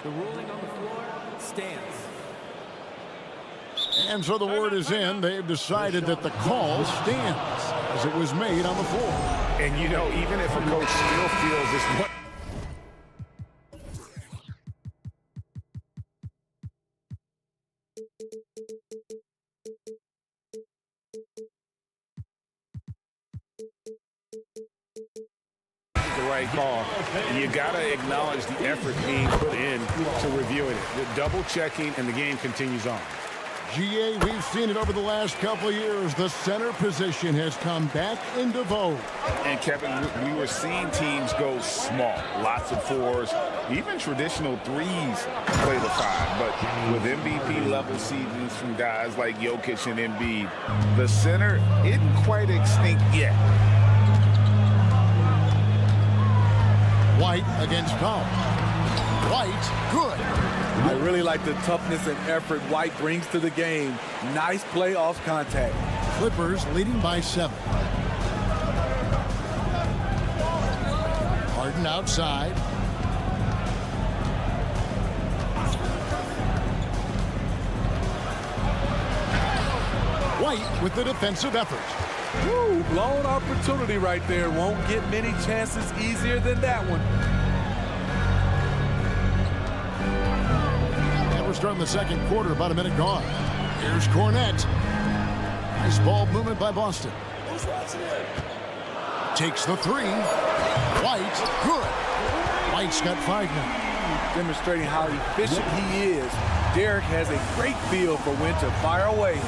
The ruling on the floor stands. And so the word is in. They've decided that the call stands as it was made on the floor. And you know, even if a coach still feels this. The right call. You got to acknowledge the effort being put in to reviewing it. The double checking, and the game continues on. GA, we've seen it over the last couple of years. The center position has come back into vogue. And Kevin, we were seeing teams go small, lots of 4s, even traditional 3s play the 5. But with MVP level seasons from guys like Jokic and Embiid, the center isn't quite extinct yet. White against Powell. White, good. I really like the toughness and effort White brings to the game. Nice play off contact. Clippers leading by 7. Harden outside. White with the defensive effort. Woo, blown opportunity right there. Won't get many chances easier than that one. And we're starting the second quarter, about a minute gone. Here's Cornette. Nice ball movement by Boston. Takes the 3. White, good. White's got 5 now. demonstrating how efficient he is. Derek has a great feel for when to fire away.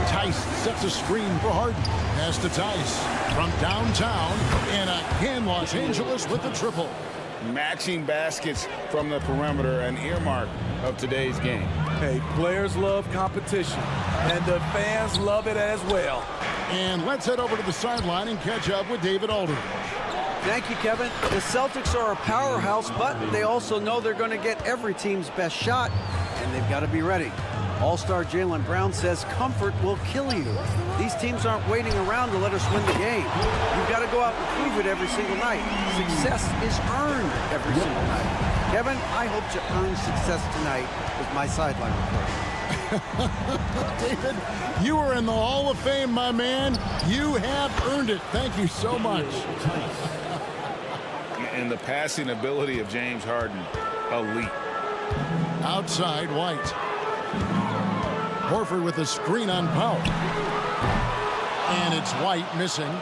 Tice sets a screen for Harden. Pass to Tice from downtown, and again Los Angeles with the triple. Matching baskets from the perimeter, an earmark of today's game. Hey, players love competition, and the fans love it as well. And let's head over to the sideline and catch up with David Aldridge. Thank you, Kevin. The Celtics are a powerhouse, but they also know they're going to get every team's best shot, and they've got to be ready. All-star Jaylen Brown says comfort will kill you. These teams aren't waiting around to let us win the game. You've got to go out and prove it every single night. Success is earned every single night. Kevin, I hope to earn success tonight with my sideline report. David, you are in the Hall of Fame, my man. You have earned it. Thank you so much. And the passing ability of James Harden, elite. Outside, White. Horford with a screen on Powell. And it's White missing.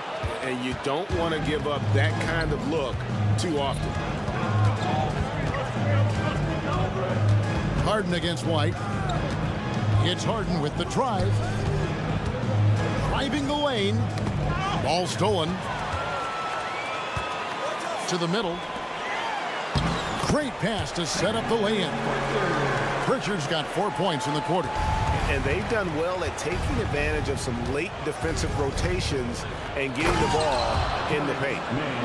And you don't want to give up that kind of look too often. Harden against White. It's Harden with the drive. Driving the lane. Ball stolen. To the middle. Great pass to set up the lay-in. Pritchard's got 4 points in the quarter. And they've done well at taking advantage of some late defensive rotations and getting the ball in the paint.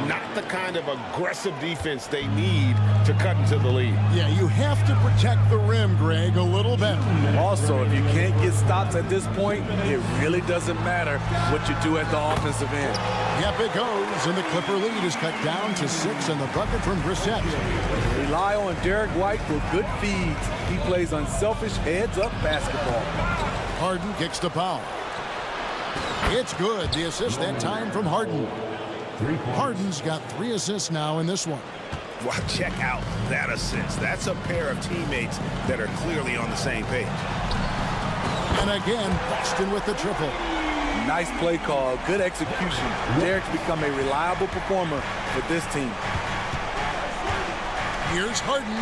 Not the kind of aggressive defense they need to cut into the lead. Yeah, you have to protect the rim, Greg, a little better. Also, if you can't get stops at this point, it really doesn't matter what you do at the offensive end. Yep, it goes, and the Clipper lead is cut down to 6 and the bucket from Brissett. Rely on Derek White for good feeds. He plays unselfish heads-up basketball. Harden kicks to Powell. It's good. The assist that time from Harden. Harden's got 3 assists now in this one. Well, check out that assist. That's a pair of teammates that are clearly on the same page. And again, Boston with the triple. Nice play call, good execution. Derek's become a reliable performer for this team. Here's Harden.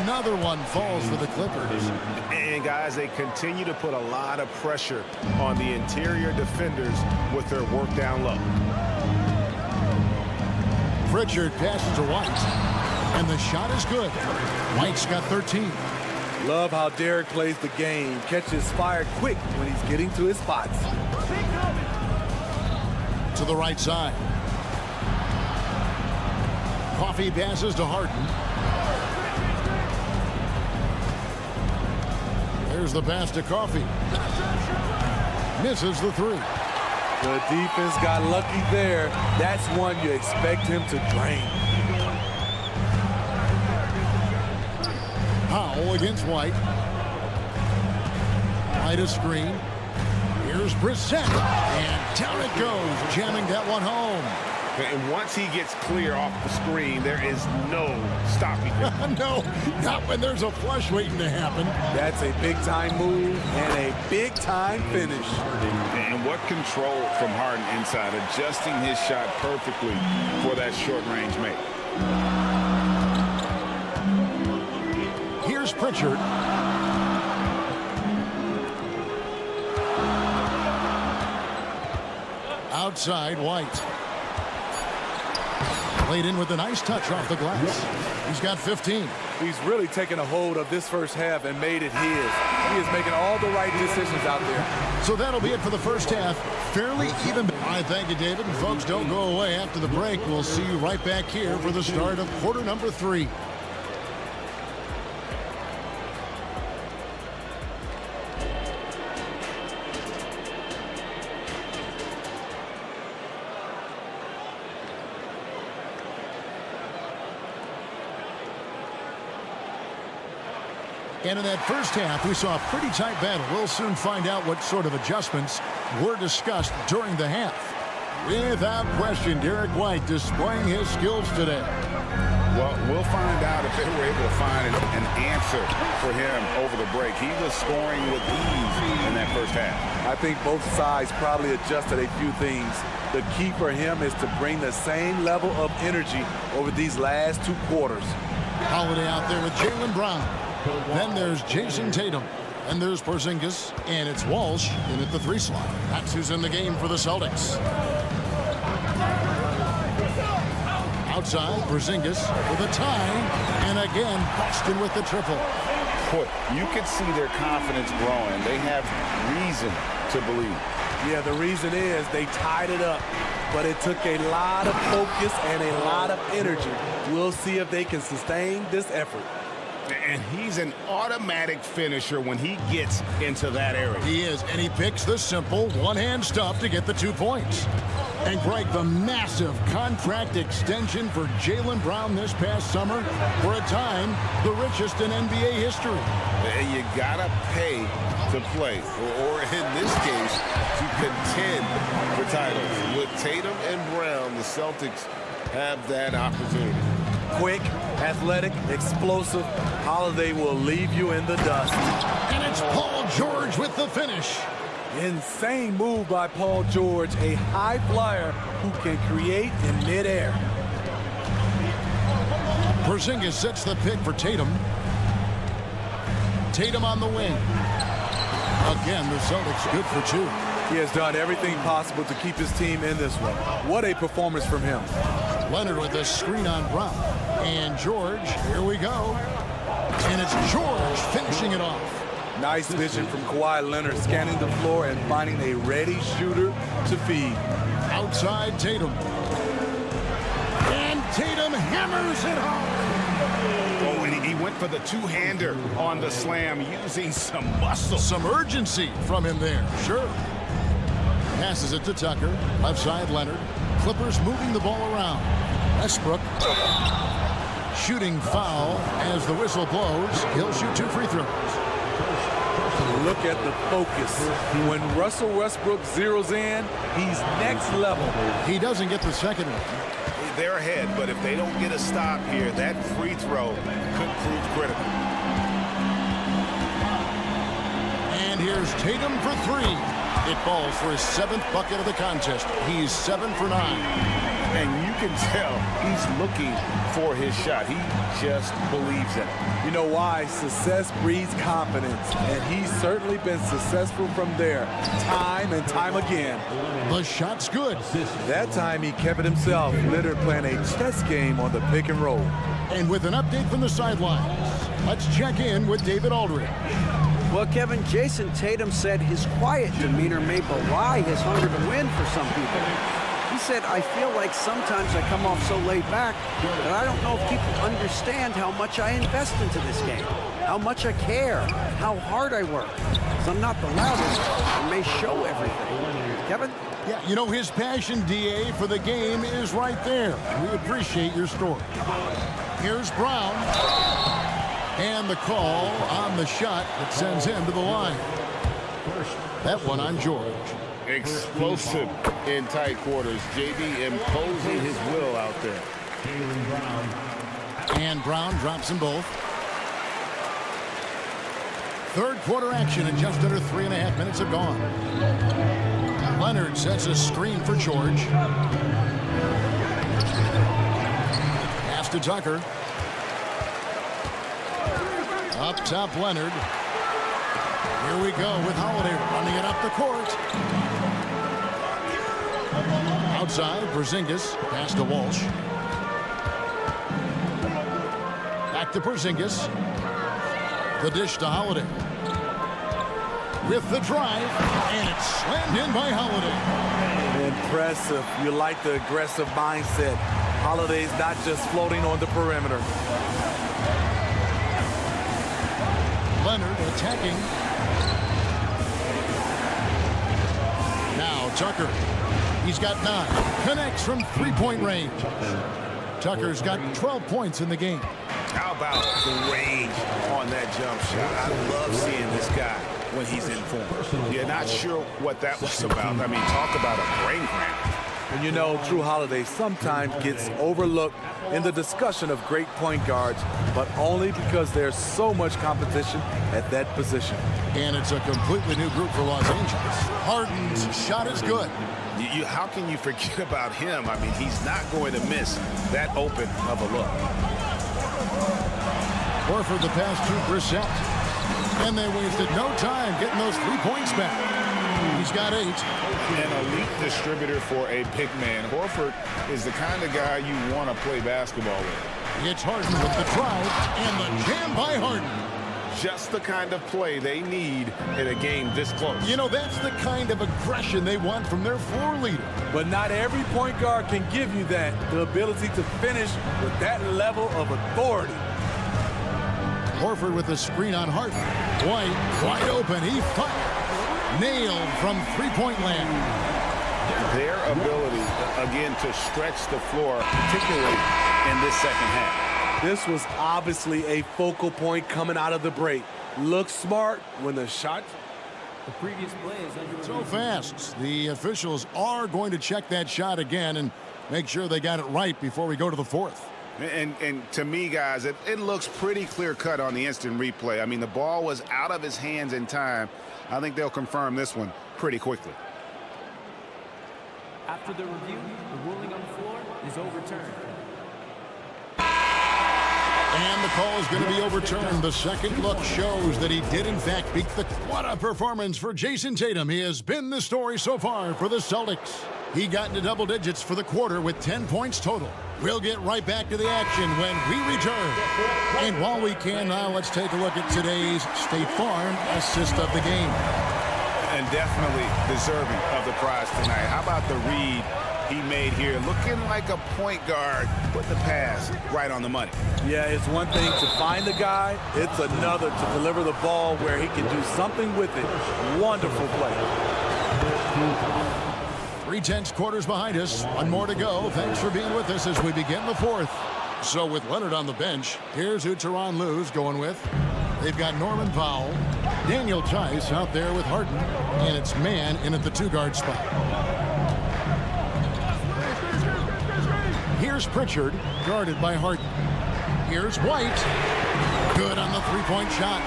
Another one falls for the Clippers. And guys, they continue to put a lot of pressure on the interior defenders with their work down low. Pritchard passes to White. And the shot is good. White's got 13. Love how Derek plays the game. Catches fire quick when he's getting to his spots. To the right side. Coffee passes to Harden. There's the pass to Coffee. Misses the 3. The defense got lucky there. That's one you expect him to drain. Powell against White. White a screen. Here's Brissett. And down it goes, jamming that one home. And once he gets clear off the screen, there is no stopping him. No, not when there's a flush waiting to happen. That's a big-time move and a big-time finish. And what control from Harden inside, adjusting his shot perfectly for that short-range make. Here's Pritchard. Outside, White. Played in with a nice touch off the glass. He's got 15. He's really taken a hold of this first half and made it his. He is making all the right decisions out there. So that'll be it for the first half. Fairly even. I thank you, David. And folks, don't go away after the break. We'll see you right back here for the start of quarter number 3. And in that first half, we saw a pretty tight battle. We'll soon find out what sort of adjustments were discussed during the half. Without question, Derek White displaying his skills today. Well, we'll find out if they were able to find an answer for him over the break. He was scoring with ease in that first half. I think both sides probably adjusted a few things. The key for him is to bring the same level of energy over these last 2 quarters. Holiday out there with Jaylen Brown. Then there's Jason Tatum. And there's Porzingis. And it's Walsh in at the 3 slot. That's who's in the game for the Celtics. Outside, Porzingis with a tie. And again, Boston with the triple. Boy, you can see their confidence growing. They have reason to believe. Yeah, the reason is they tied it up, but it took a lot of focus and a lot of energy. We'll see if they can sustain this effort. And he's an automatic finisher when he gets into that area. He is, and he picks the simple one-hand stuff to get the 2 points. And Greg, the massive contract extension for Jaylen Brown this past summer, for a time, the richest in NBA history. You gotta pay to play, or in this case, to contend for titles. With Tatum and Brown, the Celtics have that opportunity. Quick, athletic, explosive. Holiday will leave you in the dust. And it's Paul George with the finish. Insane move by Paul George, a high flyer who can create in midair. Porzingis sets the pick for Tatum. Tatum on the wing. Again, the Celtics good for 2. He has done everything possible to keep his team in this one. What a performance from him. Leonard with a screen on Brown. And George, here we go. And it's George finishing it off. Nice vision from Kawhi Leonard, scanning the floor and finding a ready shooter to feed. Outside Tatum. And Tatum hammers it home. Oh, and he went for the 2-hander on the slam, using some muscle. Some urgency from him there, sure. Passes it to Tucker. Left side, Leonard. Clippers moving the ball around. Westbrook. Shooting foul as the whistle blows. He'll shoot 2 free throws. Look at the focus. When Russell Westbrook zeroes in, he's next level. He doesn't get the second one. They're ahead, but if they don't get a stop here, that free throw could prove critical. And here's Tatum for 3. It falls for his 7th bucket of the contest. He's 7 for 9. And you can tell he's looking for his shot. He just believes in it. You know why? Success breeds confidence, and he's certainly been successful from there, time and time again. The shot's good. That time he kept it himself. Leonard playing a chess game on the pick and roll. And with an update from the sidelines, let's check in with David Aldridge. Well, Kevin, Jason Tatum said his quiet demeanor may belie his hunger to win for some people. He said, I feel like sometimes I come off so laid back that I don't know if people understand how much I invest into this game, how much I care, how hard I work. So I'm not the loudest and may show everything. Kevin? Yeah, you know, his passion, DA, for the game is right there. We appreciate your story. Here's Brown. And the call on the shot that sends him to the line. That one on George. Explosive in tight quarters. JB imposing his will out there. And Brown drops them both. Third quarter action, and just under 3.5 minutes have gone. Leonard sets a screen for George. Pass to Tucker. Up top, Leonard. Here we go with Holiday running it up the court. Outside, Porzingis. Pass to Walsh. Back to Porzingis. The dish to Holiday. With the drive, and it's slammed in by Holiday. Impressive. You like the aggressive mindset. Holiday's not just floating on the perimeter. Leonard attacking. Now Tucker. He's got 9. Connects from 3-point range. Tucker's got 12 points in the game. How about the range on that jump shot? I love seeing this guy when he's in form. You're not sure what that was about. I mean, talk about a brain cramp. And you know, Drew Holiday sometimes gets overlooked in the discussion of great point guards, but only because there's so much competition at that position. And it's a completely new group for Los Angeles. Harden's shot is good. How can you forget about him? I mean, he's not going to miss that open of a look. Horford the pass to Brissett. And they wasted no time getting those 3 points back. He's got 8. An elite distributor for a big man. Horford is the kind of guy you want to play basketball with. It's Harden with the drive and the jam by Harden. Just the kind of play they need in a game this close. You know, that's the kind of aggression they want from their floor leader. But not every point guard can give you that, the ability to finish with that level of authority. Horford with the screen on Harden. White wide open. He fired. Nailed from three-point land. Their ability, again, to stretch the floor, particularly in this second half. This was obviously a focal point coming out of the break. Looks smart when the shot. The previous play is under So fast. The officials are going to check that shot again and make sure they got it right before we go to the fourth. And to me, guys, it looks pretty clear-cut on the instant replay. I mean, the ball was out of his hands in time. I think they'll confirm this one pretty quickly. After the review, the ruling on the floor is overturned. And the call is going to be overturned. The second look shows that he did, in fact, beat the... What a performance for Jason Tatum. He has been the story so far for the Celtics. He got into double digits for the quarter with 10 points total. We'll get right back to the action when we return. And while we can now, let's take a look at today's State Farm assist of the game. And definitely deserving of the prize tonight. How about the read he made here? Looking like a point guard. Put the pass right on the money. Yeah, it's one thing to find the guy. It's another to deliver the ball where he can do something with it. Wonderful play. 3/10 quarters behind us. One more to go. Thanks for being with us as we begin the fourth. So with Leonard on the bench, here's who Tyronn Lue's going with. They've got Norman Powell, Daniel Tice out there with Harden, and it's Mann in at the two-guard spot. Here's Pritchard, guarded by Harden. Here's White. Good on the three-point shot.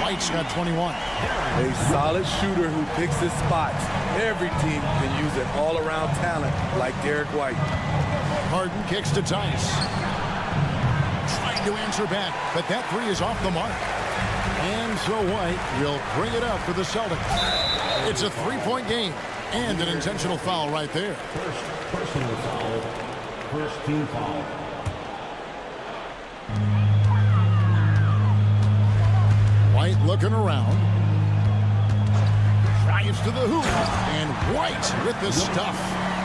White's got 21. A solid shooter who picks his spots. Every team can use an all-around talent like Derek White. Harden kicks to Tice. Trying to answer back, but that three is off the mark. And so White will bring it up for the Celtics. It's a three-point game and an intentional foul right there. First personal foul. First team foul. White looking around. Drives to the hoop. And White with the stuff.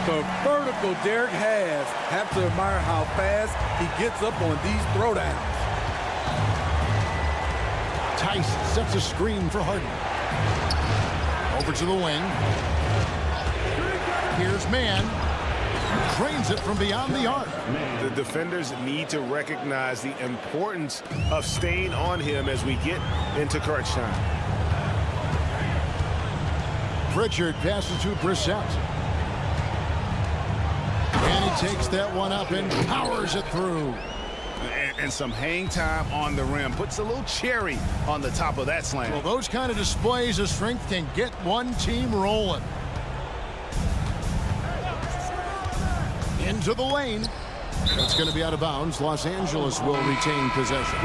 The vertical Derek has. Have to admire how fast he gets up on these throwdowns. Tice sets a screen for Harden. Over to the wing. Here's Mann. Trains it from beyond the arc. The defenders need to recognize the importance of staying on him as we get into crunch time. Pritchard passes to Brissett. And he takes that one up and powers it through. And some hang time on the rim. Puts a little cherry on the top of that slam. Well, those kind of displays of strength can get one team rolling. Into the lane. That's going to be out of bounds. Los Angeles will retain possession.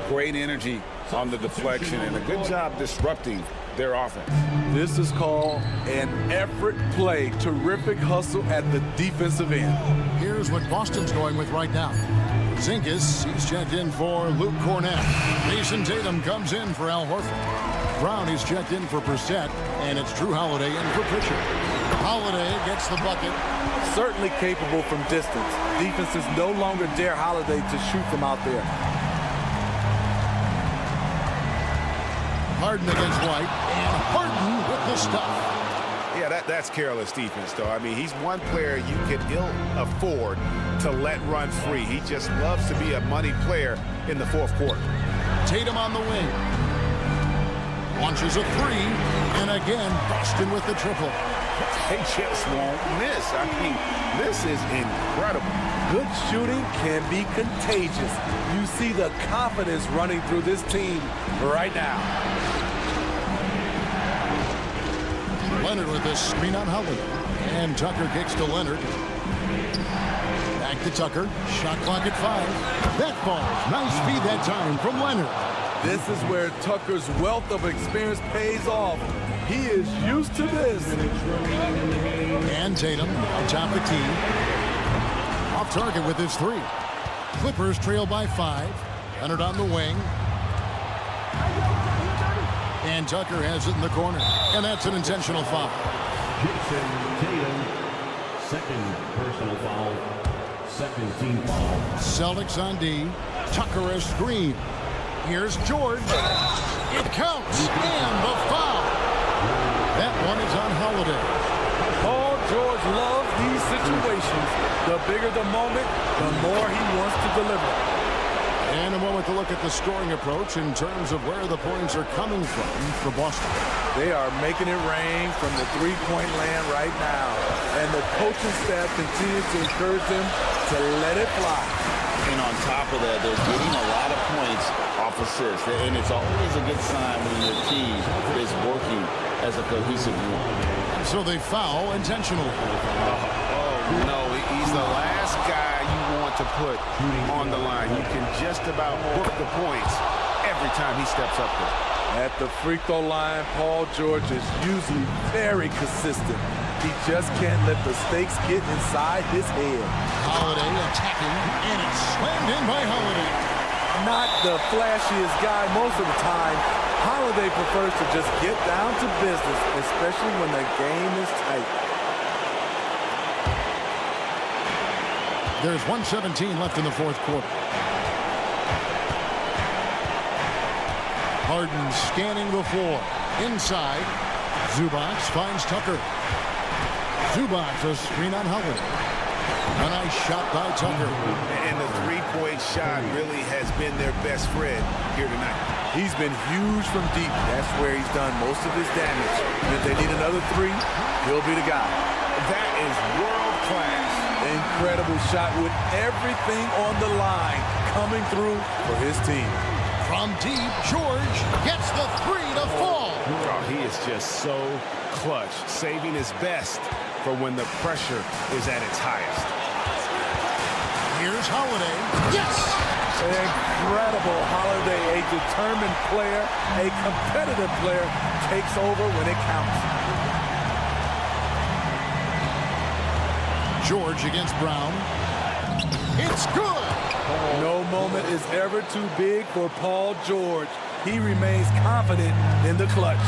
Great energy on the deflection and a good job disrupting their offense. This is called an effort play. Terrific hustle at the defensive end. Here's what Boston's going with right now. Zinkas, he's checked in for Luke Cornett. Jason Tatum comes in for Al Horford. Brown, he's checked in for Brissett. And it's Drew Holiday in for Pritchard. Holiday gets the bucket. Certainly capable from distance. Defenses no longer dare Holiday to shoot from out there. Harden against White, and Harden with the stuff. Yeah, that's careless defense, though. I mean, he's one player you can ill afford to let run free. He just loves to be a money player in the fourth quarter. Tatum on the wing. Launches a three, and again, Boston with the triple. They just won't miss. I mean, this is incredible. Good shooting can be contagious. You see the confidence running through this team right now. Leonard with this screen on Howard. And Tucker kicks to Leonard. Back to Tucker. Shot clock at 5. That falls. Nice feed that time from Leonard. This is where Tucker's wealth of experience pays off. He is used to this. And Tatum atop the key. Off target with his 3. Clippers trail by 5. Leonard on the wing. And Tucker has it in the corner. And that's an intentional foul. Jason Tatum, second personal foul, second team foul. Celtics on D. Tucker a screen. Here's George. It counts. And the foul. That one is on Holiday. Paul George loves these situations. The bigger the moment, the more he wants to deliver. And a moment to look at the scoring approach in terms of where the points are coming from for Boston. They are making it rain from the three-point land right now. And the coaching staff continues to encourage them to let it fly. And on top of that, they're getting a lot of points off assists. And it's always a good sign when your team is working as a cohesive group. So they foul intentionally. Oh, no, he's the last guy you want to put on the line. You can just about book the points every time he steps up there. At the free throw line, Paul George is usually very consistent. He just can't let the stakes get inside his head. Holiday attacking, and it's slammed in by Holiday. Not the flashiest guy most of the time. Holiday prefers to just get down to business, especially when the game is tight. There's 1:17 left in the fourth quarter. Harden scanning the floor. Inside, Zubac finds Tucker. Zubac a screen on Howard. A nice shot by Tucker. And the three-point shot really has been their best friend here tonight. He's been huge from deep. That's where he's done most of his damage. And if they need another 3, he'll be the guy. That is world class. Incredible shot with everything on the line coming through for his team. From deep, George gets the 3 to fall. Oh, he is just so clutch, saving his best for when the pressure is at its highest. Here's Holiday. Yes! Incredible Holiday, a determined player, a competitive player, takes over when it counts. George against Brown. It's good! No moment is ever too big for Paul George. He remains confident in the clutch.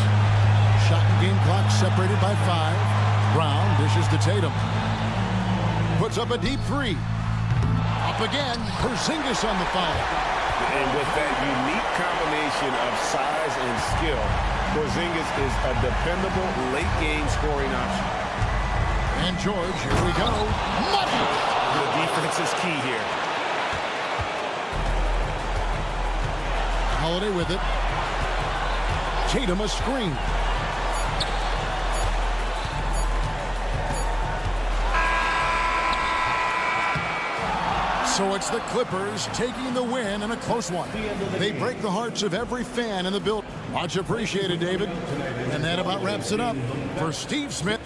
Shot and game clock separated by 5. Brown dishes to Tatum. Puts up a deep 3. Up again, Porzingis on the foul. And with that unique combination of size and skill, Porzingis is a dependable late-game scoring option. And George, here we go. Money! The defense is key here. Holiday with it. Tatum a screen. So it's the Clippers taking the win in a close one. They break the hearts of every fan in the building. Much appreciated, David. And that about wraps it up for Steve Smith.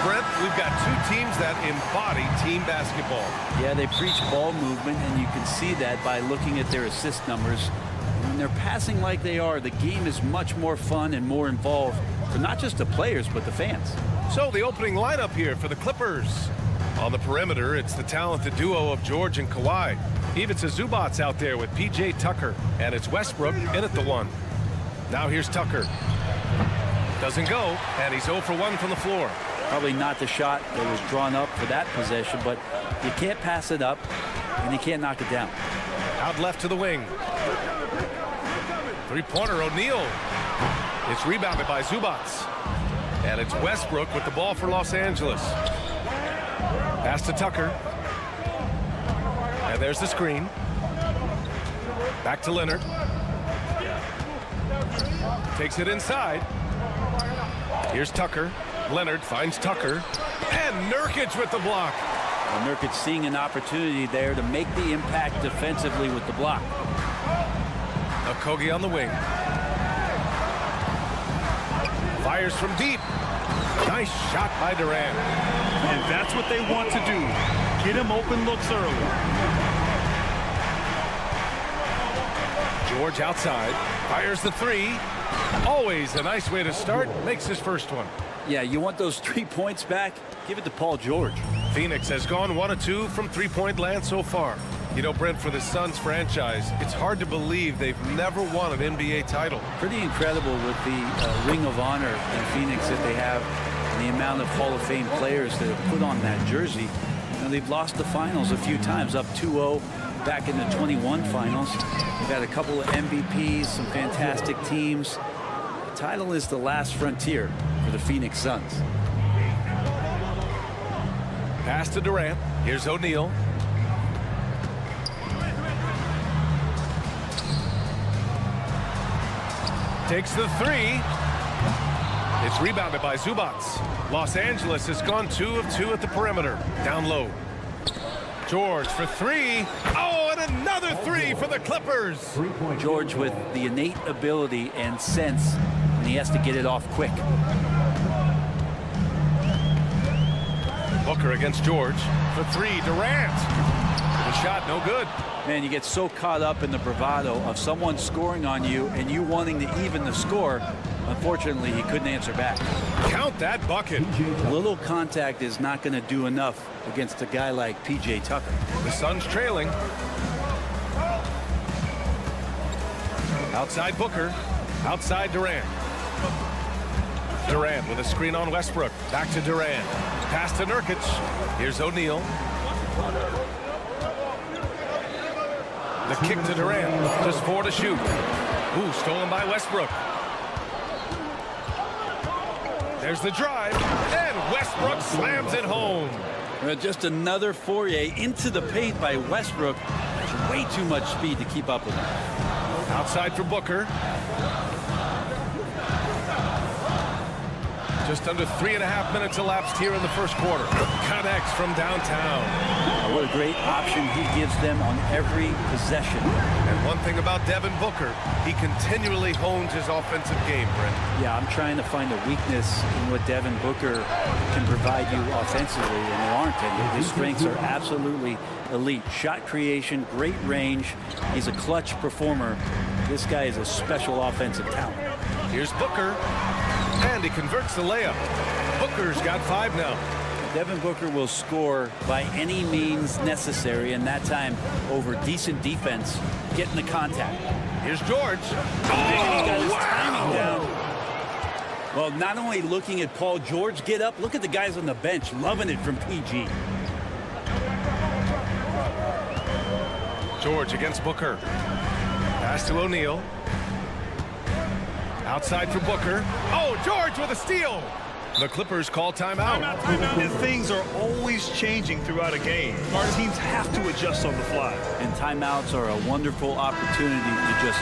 Brent, we've got two teams that embody team basketball. Yeah, they preach ball movement, and you can see that by looking at their assist numbers. When they're passing like they are, the game is much more fun and more involved for not just the players, but the fans. So the opening lineup here for the Clippers. On the perimeter, it's the talented duo of George and Kawhi. Ivica Zubac's out there with P.J. Tucker, and it's Westbrook in at the one. Now here's Tucker. Doesn't go, and he's 0 for 1 from the floor. Probably not the shot that was drawn up for that possession, but you can't pass it up, and you can't knock it down. Out left to the wing. Three-pointer, O'Neal. It's rebounded by Zubac. And it's Westbrook with the ball for Los Angeles. Pass to Tucker. And there's the screen. Back to Leonard. Takes it inside. Here's Tucker. Leonard finds Tucker. And Nurkic with the block. And Nurkic seeing an opportunity there to make the impact defensively with the block. Okogie on the wing. Fires from deep. Nice shot by Durant. And that's what they want to do. Get him open looks early. George outside. Fires the three. Always a nice way to start. Makes his first one. Yeah, you want those 3 points back? Give it to Paul George. Phoenix has gone 1 of 2 from three-point land so far. You know, Brent, for the Suns franchise, it's hard to believe they've never won an NBA title. Pretty incredible with the Ring of Honor in Phoenix that they have, and the amount of Hall of Fame players that have put on that jersey. You know, they've lost the finals a few times, up 2-0 back in the 21 finals. They've had a couple of MVPs, some fantastic teams. The title is the last frontier for the Phoenix Suns. Pass to Durant. Here's O'Neal. Takes the three. It's rebounded by Zubac. Los Angeles has gone 2 of 2 at the perimeter. Down low. George for three. Oh, and another three for the Clippers. George with the innate ability and sense, and he has to get it off quick. Booker against George for three. Durant. The shot no good. Man, you get so caught up in the bravado of someone scoring on you and you wanting to even the score. Unfortunately, he couldn't answer back. Count that bucket. A little contact is not going to do enough against a guy like P.J. Tucker. The Suns trailing. Outside Booker. Outside Durant. Durant with a screen on Westbrook. Back to Durant. Pass to Nurkic. Here's O'Neal. The kick to Durant. Just 4 to shoot. Ooh, stolen by Westbrook. There's the drive. And Westbrook slams it home. Well, just another foray into the paint by Westbrook. There's way too much speed to keep up with him. Outside for Booker. Just under 3.5 minutes elapsed here in the first quarter. Connects from downtown. What a great option he gives them on every possession. And one thing about Devin Booker, he continually hones his offensive game, Brent. Yeah, I'm trying to find a weakness in what Devin Booker can provide you offensively, and there aren't any. His strengths are absolutely elite. Shot creation, great range. He's a clutch performer. This guy is a special offensive talent. Here's Booker. And he converts the layup. Booker's got 5 now. Devin Booker will score by any means necessary, and that time over decent defense, getting the contact. Here's George. He got his timing down. Well, not only looking at Paul George get up, look at the guys on the bench loving it from PG. George against Booker. Pass to O'Neal. Outside for Booker. Oh, George with a steal. The Clippers call timeout. And things are always changing throughout a game. Our teams have to adjust on the fly. And timeouts are a wonderful opportunity to just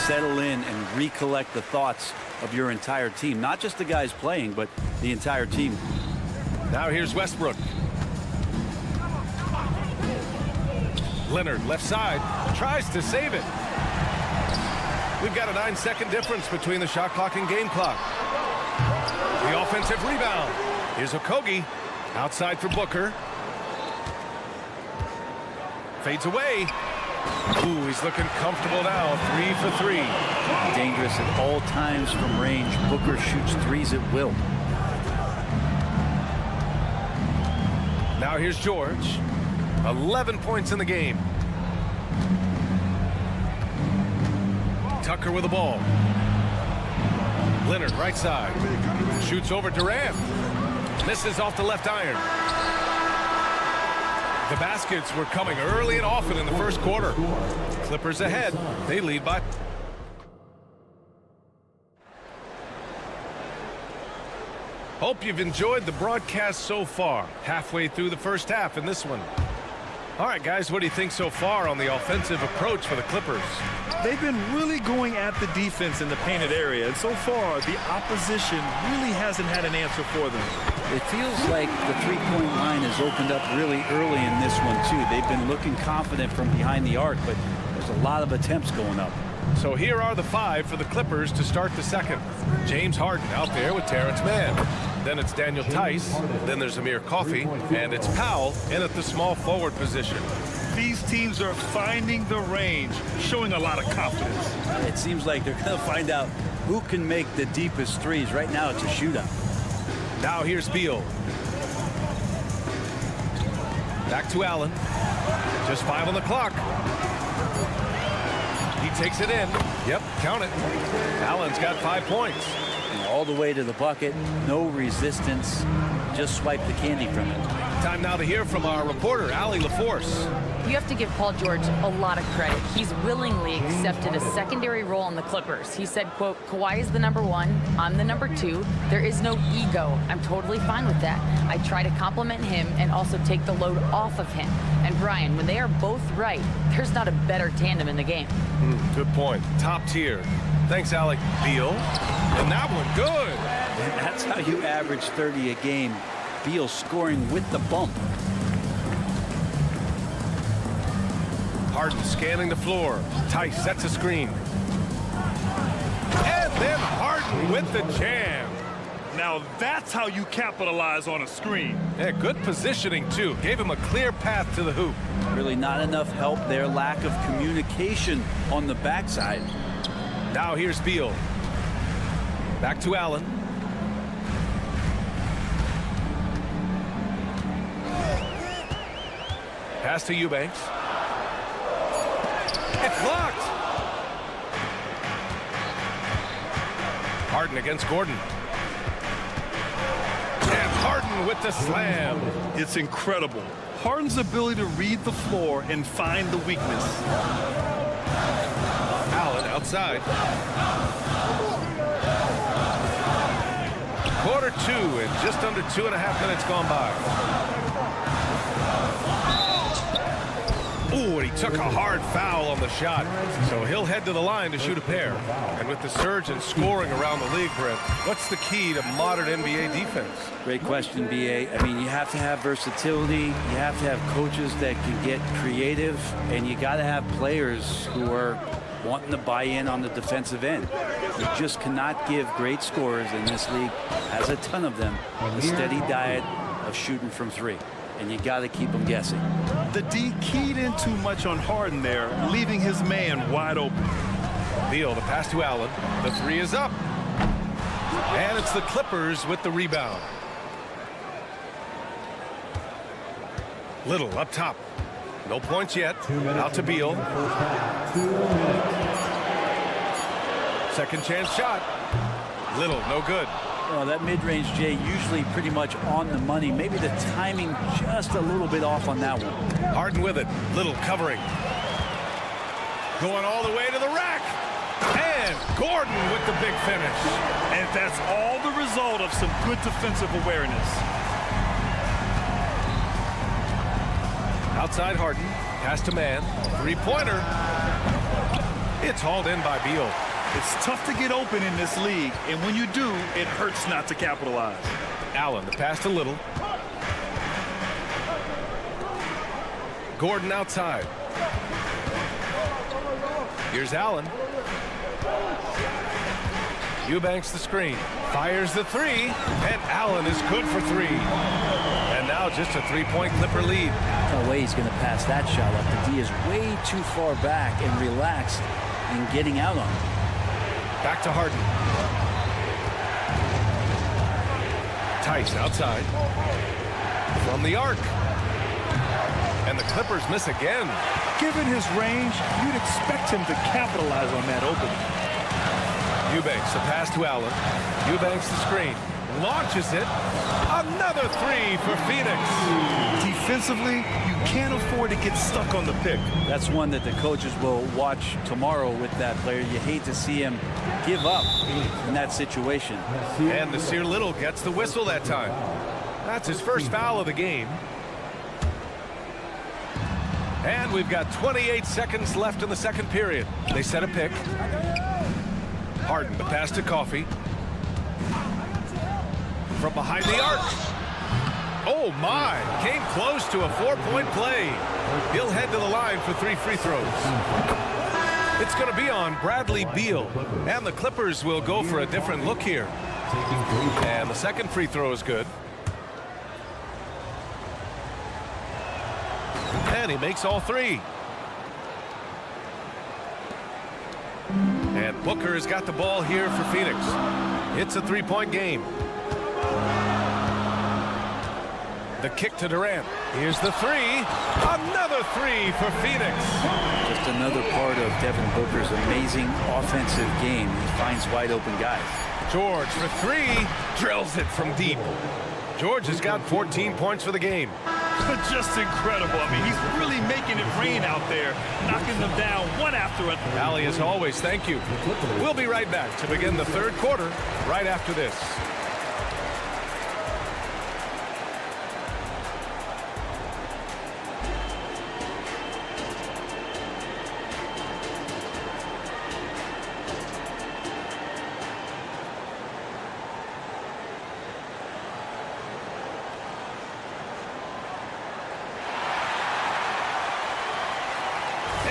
settle in and recollect the thoughts of your entire team. Not just the guys playing, but the entire team. Now here's Westbrook. Leonard left side. Tries to save it. We've got a 9-second difference between the shot clock and game clock. The offensive rebound. Here's Okogie. Outside for Booker. Fades away. Ooh, he's looking comfortable now. 3 for 3. Dangerous at all times from range. Booker shoots threes at will. Now here's George. 11 points in the game. Tucker with the ball. Leonard right side. Shoots over Durant. Misses off the left iron. The baskets were coming early and often in the first quarter. Clippers ahead. They lead by. Hope you've enjoyed the broadcast so far. Halfway through the first half in this one. All right, guys, what do you think so far on the offensive approach for the Clippers? They've been really going at the defense in the painted area, and so far the opposition really hasn't had an answer for them. It feels like the three-point line has opened up really early in this one, too. They've been looking confident from behind the arc, but there's a lot of attempts going up. So here are the 5 for the Clippers to start the second. James Harden out there with Terrence Mann. Then it's Daniel Tice. Then there's Amir Coffey. And it's Powell in at the small forward position. These teams are finding the range, showing a lot of confidence. It seems like they're going to find out who can make the deepest threes. Right now it's a shootout. Now here's Beal. Back to Allen. Just 5 on the clock. He takes it in. Yep, count it. Allen's got 5 points. And all the way to the bucket. No resistance. Just swipe the candy from it. Time now to hear from our reporter, Allie LaForce. You have to give Paul George a lot of credit. He's willingly accepted a secondary role in the Clippers. He said, quote, Kawhi is the #1, I'm the #2. There is no ego. I'm totally fine with that. I try to compliment him and also take the load off of him. And Brian, when they are both right, there's not a better tandem in the game. Good point. Top tier. Thanks, Alec. Beal. And that one, good. That's how you average 30 a game. Beal scoring with the bump. Harden scanning the floor. Tice sets a screen. And then Harden with the jam. Now that's how you capitalize on a screen. Yeah, good positioning, too. Gave him a clear path to the hoop. Really not enough help there. Lack of communication on the backside. Now here's Beal. Back to Allen. Pass to Eubanks. It's locked. Harden against Gordon. And Harden with the slam. It's incredible. Harden's ability to read the floor and find the weakness. Allen outside. Quarter 2 and just under 2.5 minutes gone by. Ooh, and he took a hard foul on the shot. So he'll head to the line to shoot a pair. And with the surge in scoring around the league, Brent, what's the key to modern NBA defense? Great question, B.A. I mean, you have to have versatility. You have to have coaches that can get creative. And you got to have players who are wanting to buy in on the defensive end. You just cannot give great scorers, in this league has a ton of them, a steady diet of shooting from 3. And you got to keep them guessing. The D keyed in too much on Harden there, leaving his man wide open. Beal, the pass to Allen. The 3 is up. And it's the Clippers with the rebound. Little up top. No points yet. Out to Beal. Second chance shot. Little, no good. Well, that mid-range, Jay, usually pretty much on the money. Maybe the timing just a little bit off on that one. Harden with it. Little covering. Going all the way to the rack. And Gordon with the big finish. And that's all the result of some good defensive awareness. Outside Harden. Pass to Mann. 3-pointer. It's hauled in by Beal. It's tough to get open in this league, and when you do, it hurts not to capitalize. Allen, the pass to Little. Gordon outside. Here's Allen. Eubanks the screen, fires the three, and Allen is good for three. And now just a three-point Clipper lead. No way he's going to pass that shot up. The D is way too far back and relaxed in getting out on it. Back to Harden. Tice outside. From the arc. And the Clippers miss again. Given his range, you'd expect him to capitalize on that opening. Eubanks, the pass to Allen. Eubanks the screen. Launches it. Another three for Phoenix. Defensively, you can't afford to get stuck on the pick. That's one that the coaches will watch tomorrow with that player. You hate to see him give up in that situation. And Nasir Little gets the whistle that time. That's his first foul of the game. And we've got 28 seconds left in the second period. They set a pick. Harden, the pass to Coffey. From behind the arc. Oh my, came close to a 4-point play. He'll head to the line for 3 free throws. It's going to be on Bradley Beal. And the Clippers will go for a different look here. And the second free throw is good. And he makes all 3. And Booker has got the ball here for Phoenix. It's a 3-point game. The kick to Durant. Here's the 3. Another 3 for Phoenix. Just another part of Devin Booker's amazing offensive game. He finds wide open guys. George for 3. Drills it from deep. George has got 14 points for the game. Just incredible. I mean, he's really making it rain out there, knocking them down one after another. Allie, as always, thank you. We'll be right back to begin the third quarter right after this.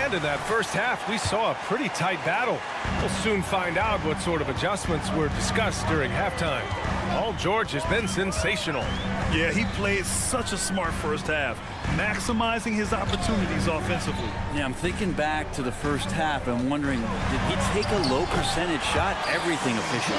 And in that first half, we saw a pretty tight battle. We'll soon find out what sort of adjustments were discussed during halftime. Paul George has been sensational. Yeah, he played such a smart first half, maximizing his opportunities offensively. Yeah, I'm thinking back to the first half and wondering, did he take a low percentage shot? Everything official.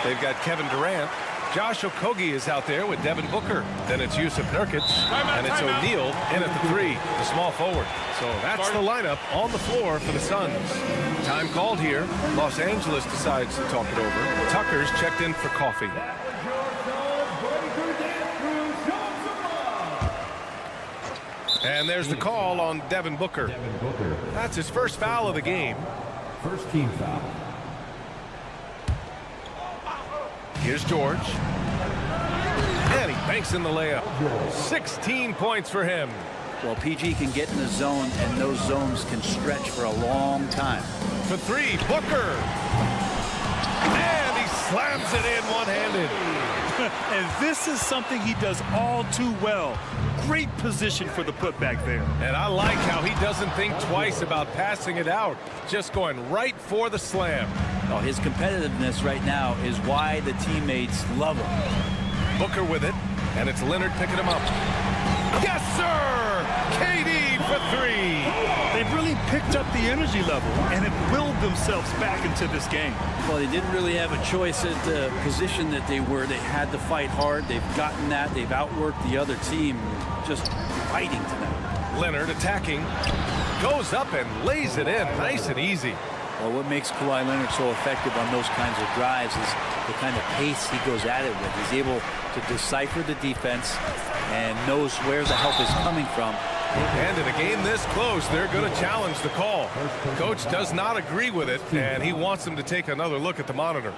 They've got Kevin Durant. Josh Okogie is out there with Devin Booker. Then it's Yusuf Nurkic, and it's O'Neal in at the 3, the small forward. So that's the lineup on the floor for the Suns. Time called here. Los Angeles decides to talk it over. Tucker's checked in for coffee. And there's the call on Devin Booker. That's his first foul of the game. First team foul. Here's George. And he banks in the layup. 16 points for him. Well, PG can get in the zone, and those zones can stretch for a long time. For 3, Booker. And he slams it in one-handed. And this is something he does all too well. Great position for the putback there. And I like how he doesn't think twice about passing it out. Just going right for the slam. Oh, his competitiveness right now is why the teammates love him. Booker with it, and it's Leonard picking him up. Yes, sir! KD for 3. They've really picked up the energy level and have willed themselves back into this game. Well, they didn't really have a choice at the position that they were. They had to fight hard. They've gotten that. They've outworked the other team, just fighting tonight. Leonard attacking, goes up and lays it in, nice and easy. Well, what makes Kawhi Leonard so effective on those kinds of drives is the kind of pace he goes at it with. He's able to decipher the defense and knows where the help is coming from. And in a game this close, they're going to challenge the call. Coach does not agree with it, and he wants them to take another look at the monitor.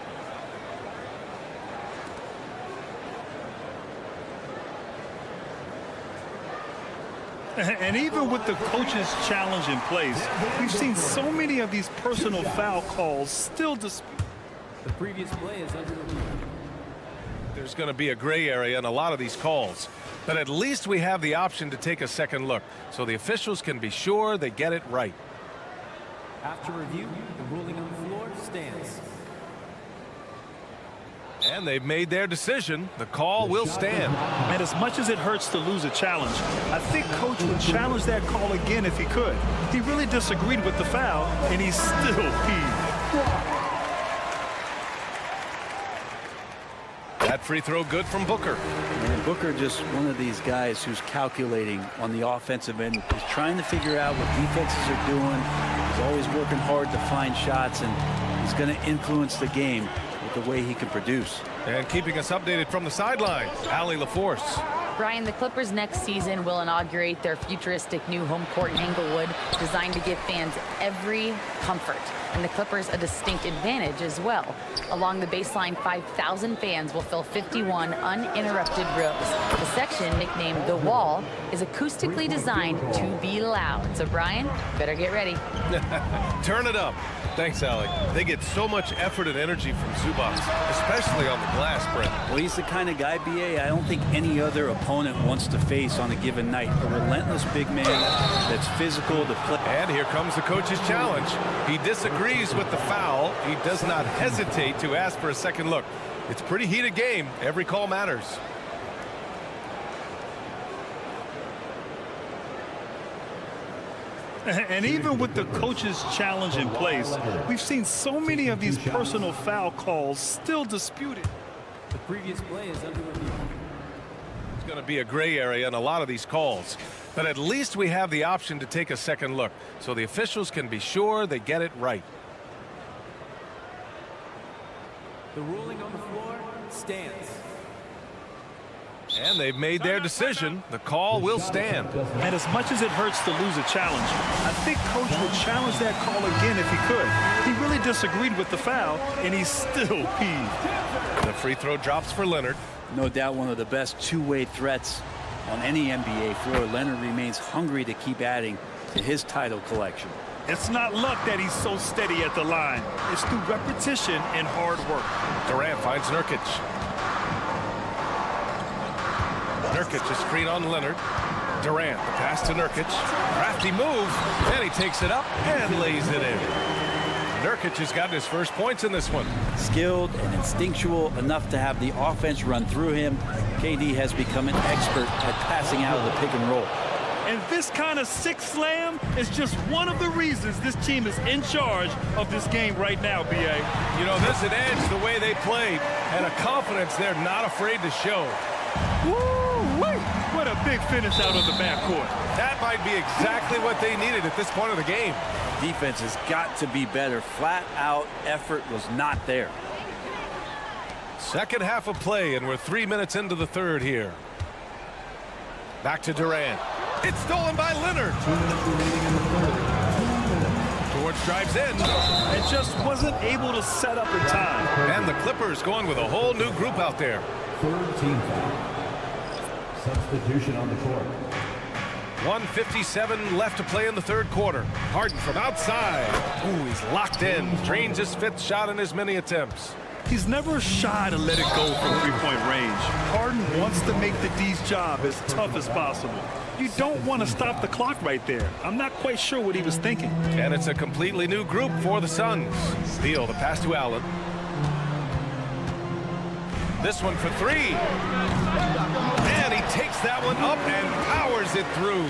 And even with the coach's challenge in place, we've seen so many of these personal foul calls still disputed. The previous play is under review. There's going to be a gray area in a lot of these calls, but at least we have the option to take a second look, so the officials can be sure they get it right. After review, the ruling on the floor stands. And they've made their decision. The call will stand. And as much as it hurts to lose a challenge, I think Coach would challenge that call again if he could. He really disagreed with the foul, and he's still peeved. That free throw good from Booker. And Booker just one of these guys who's calculating on the offensive end. He's trying to figure out what defenses are doing. He's always working hard to find shots, and he's going to influence the game with the way he can produce. And keeping us updated from the sideline, Allie LaForce. Brian, the Clippers next season will inaugurate their futuristic new home court in Inglewood, designed to give fans every comfort, and the Clippers a distinct advantage as well. Along the baseline, 5,000 fans will fill 51 uninterrupted rows. The section, nicknamed The Wall, is acoustically designed to be loud. So, Brian, better get ready. Turn it up. Thanks, Allie. They get so much effort and energy from Zubac, especially on the glass, Brent. Well, he's the kind of guy, B.A., I don't think any other opponent wants to face on a given night. A relentless big man that's physical to play. And here comes the coach's challenge. He disagrees with the foul. He does not hesitate to ask for a second look. It's a pretty heated game. Every call matters. And even with the coach's challenge in place, we've seen so many of these personal foul calls still disputed. The previous play is under review. It's going to be a gray area in a lot of these calls. But at least we have the option to take a second look, so the officials can be sure they get it right. The ruling on the floor stands. And they've made their decision. The call will stand. And as much as it hurts to lose a challenge, I think Coach would challenge that call again if he could. He really disagreed with the foul, and he's still peeved. The free throw drops for Leonard. No doubt one of the best two-way threats on any NBA floor. Leonard remains hungry to keep adding to his title collection. It's not luck that he's so steady at the line. It's through repetition and hard work. Durant finds Nurkic. Nurkic, a screen on Leonard. Durant, the pass to Nurkic. Crafty move, and he takes it up and lays it in. Nurkic has gotten his first points in this one. Skilled and instinctual enough to have the offense run through him. KD has become an expert at passing out of the pick and roll. And this kind of sick slam is just one of the reasons this team is in charge of this game right now, B.A. You know, there's an edge the way they played and a confidence they're not afraid to show. Woo-wee! What a big finish out of the backcourt. That might be exactly what they needed at this point of the game. Defense has got to be better. Flat out effort was not there. Second half of play, and we're 3 minutes into the third here. Back to Durant. It's stolen by Leonard. George drives in. And just wasn't able to set up in time. And the Clippers going with a whole new group out there. Third team foul. Substitution on the court. 1:57 left to play in the third quarter. Harden from outside. Ooh, he's locked in. Drains his fifth shot in his many attempts. He's never shy to let it go from three-point range. Harden wants to make the D's job as tough as possible. You don't want to stop the clock right there. I'm not quite sure what he was thinking. And it's a completely new group for the Suns. Steele, the pass to Allen. This one for three. And he takes that one up and powers it through.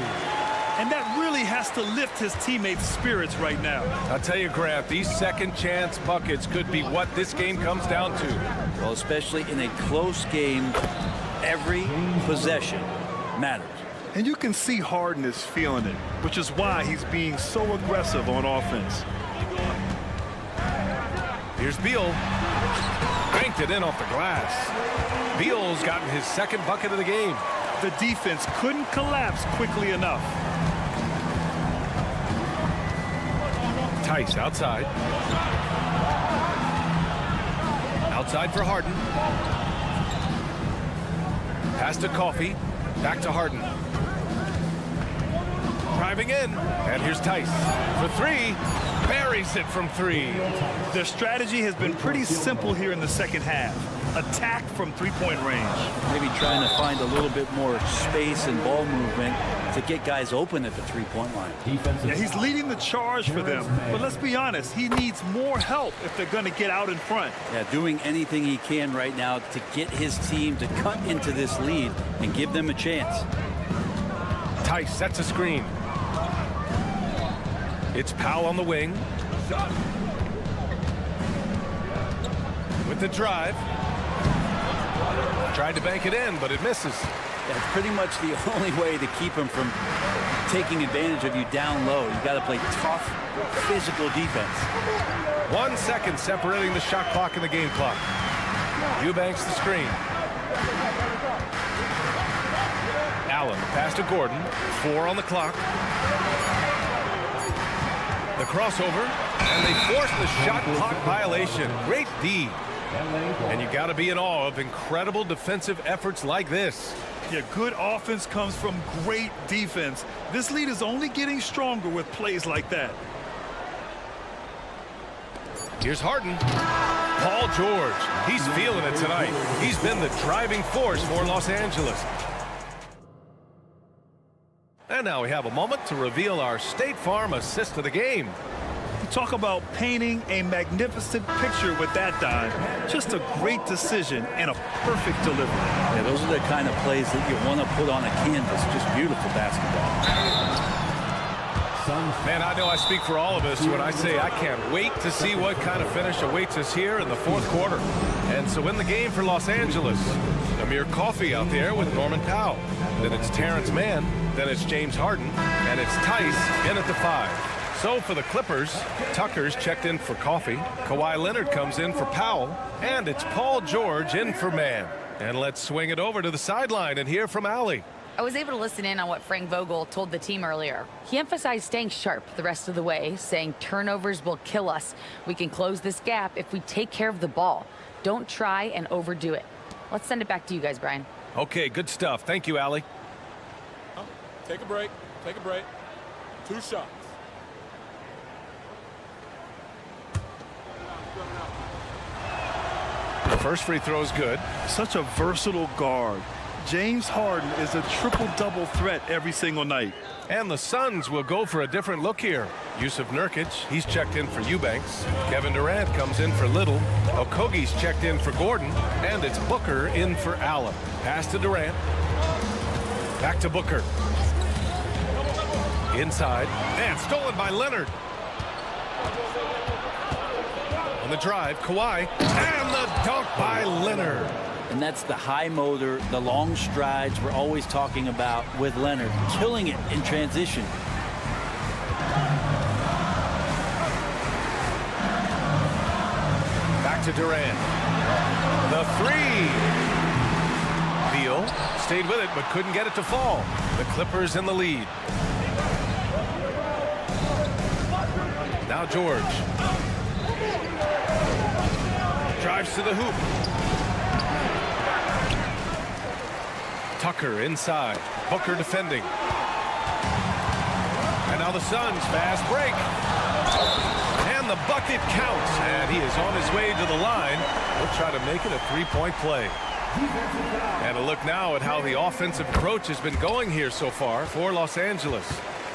And that really has to lift his teammates' spirits right now. I'll tell you, Grant, these second chance buckets could be what this game comes down to. Well, especially in a close game, every possession matters. And you can see Harden is feeling it, which is why he's being so aggressive on offense. Here's Beal. Banked it in off the glass. Beal's gotten his second bucket of the game. The defense couldn't collapse quickly enough. Tice outside. Outside for Harden. Pass to Coffey. Back to Harden. Driving in. And here's Tice for three. Buries it from three. Their strategy has been pretty simple here in the second half. attack from three-point range. Maybe trying to find a little bit more space and ball movement to get guys open at the three-point line. Yeah, he's leading the charge for them, but let's be honest, he needs more help if they're going to get out in front. Yeah, doing anything he can right now to get his team to cut into this lead and give them a chance. Tice sets a screen. It's Powell on the wing. With the drive. Tried to bank it in, but it misses. That's pretty much the only way to keep him from taking advantage of you down low. You got to play tough, physical defense. 1 second separating the shot clock and the game clock. Eubanks the screen. Allen pass to Gordon. 4 on the clock. The crossover, and they force the shot clock violation. Great D. And you got to be in awe of incredible defensive efforts like this. Yeah, good offense comes from great defense. This lead is only getting stronger with plays like that. Here's Harden. Paul George. He's feeling it tonight. He's been the driving force for Los Angeles. And now we have a moment to reveal our State Farm assist of the game. Talk about painting a magnificent picture with that dive. Just a great decision and a perfect delivery. Yeah, those are the kind of plays that you want to put on a canvas. Just beautiful basketball. Man, I know I speak for all of us when I say I can't wait to see what kind of finish awaits us here in the fourth quarter. And so in the game for Los Angeles, Amir Coffey out there with Norman Powell. Then it's Terrence Mann. Then it's James Harden. And it's Tice in at the 5. So for the Clippers, Tucker's checked in for Coffey. Kawhi Leonard comes in for Powell. And it's Paul George in for Mann. And let's swing it over to the sideline and hear from Allie. I was able to listen in on what Frank Vogel told the team earlier. He emphasized staying sharp the rest of the way, saying turnovers will kill us. We can close this gap if we take care of the ball. Don't try and overdo it. Let's send it back to you guys, Brian. Okay, good stuff. Thank you, Allie. Take a break. Take a break. 2 shots. The first free throw is good. Such a versatile guard. James Harden is a triple-double threat every single night. And the Suns will go for a different look here. Yusuf Nurkic, he's checked in for Eubanks. Kevin Durant comes in for Little. Okogie's checked in for Gordon. And it's Booker in for Allen. Pass to Durant. Back to Booker. Inside. And stolen by Leonard. On the drive, Kawhi. And the dunk by Leonard. And that's the high motor, the long strides we're always talking about with Leonard. Killing it in transition. Back to Durant. The 3. Beal stayed with it but couldn't get it to fall. The Clippers in the lead. Now George. Drives to the hoop. Tucker inside. Booker defending. And now the Suns fast break. And the bucket counts. And he is on his way to the line. He'll try to make it a 3-point play. And a look now at how the offensive approach has been going here so far for Los Angeles.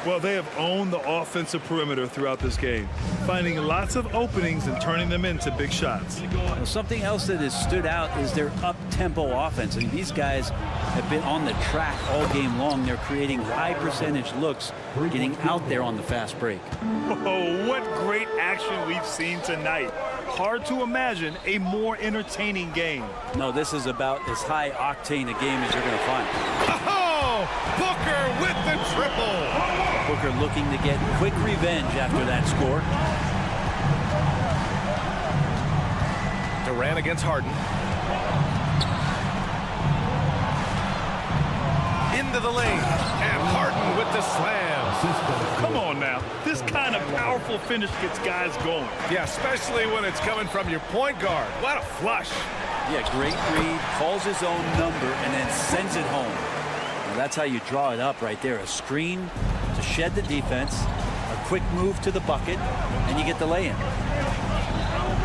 Well, they have owned the offensive perimeter throughout this game, finding lots of openings and turning them into big shots. Well, something else that has stood out is their up-tempo offense. I mean, these guys have been on the track all game long. They're creating high-percentage looks, getting out there on the fast break. Oh, what great action we've seen tonight. Hard to imagine a more entertaining game. No, this is about as high-octane a game as you're going to find. Oh, Booker with the triple. Booker looking to get quick revenge after that score. Durant against Harden. Into the lane. And Harden with the slam. Come on now. This kind of powerful finish gets guys going. Yeah, especially when it's coming from your point guard. What a flush. Yeah, great read. Calls his own number and then sends it home. Now that's how you draw it up right there. A screen to shed the defense, a quick move to the bucket, and you get the lay-in.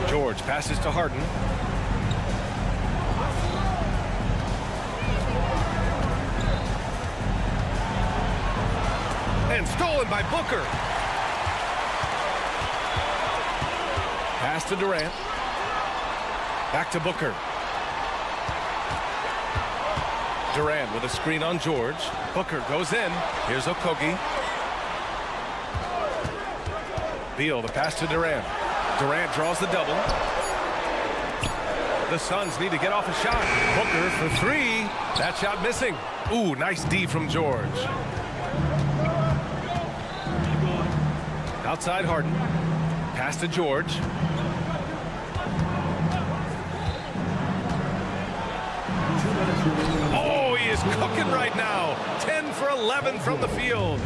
George passes to Harden. Stolen by Booker. Pass to Durant. Back to Booker. Durant with a screen on George. Booker goes in. Here's Okogie. Beal, the pass to Durant. Durant draws the double. The Suns need to get off a shot. Booker for three. That shot missing. Ooh, nice D from George. Outside Harden. Pass to George. Oh, he is cooking right now. 10 for 11 from the field.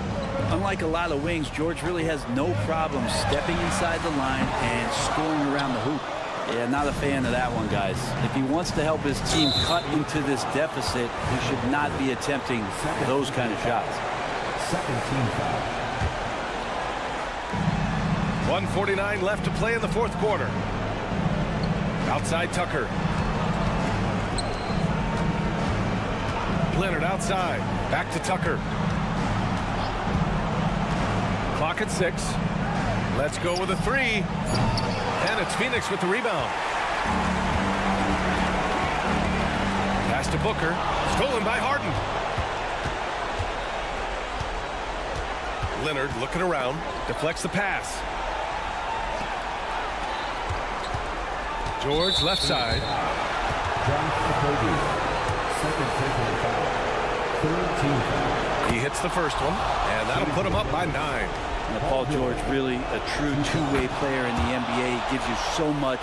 Unlike a lot of wings, George really has no problem stepping inside the line and scoring around the hoop. Yeah, not a fan of that one, guys. If he wants to help his team cut into this deficit, he should not be attempting those kind of shots. Second team foul. 1:49 left to play in the fourth quarter. Outside Tucker. Leonard outside. Back to Tucker. Clock at 6. Let's go with a three. And it's Phoenix with the rebound. Pass to Booker. Stolen by Harden. Leonard looking around. Deflects the pass. George left side. Second technical foul. Third team foul. He hits the first one, and that'll put him up by 9. Now, Paul George, really a true two-way player in the NBA. He gives you so much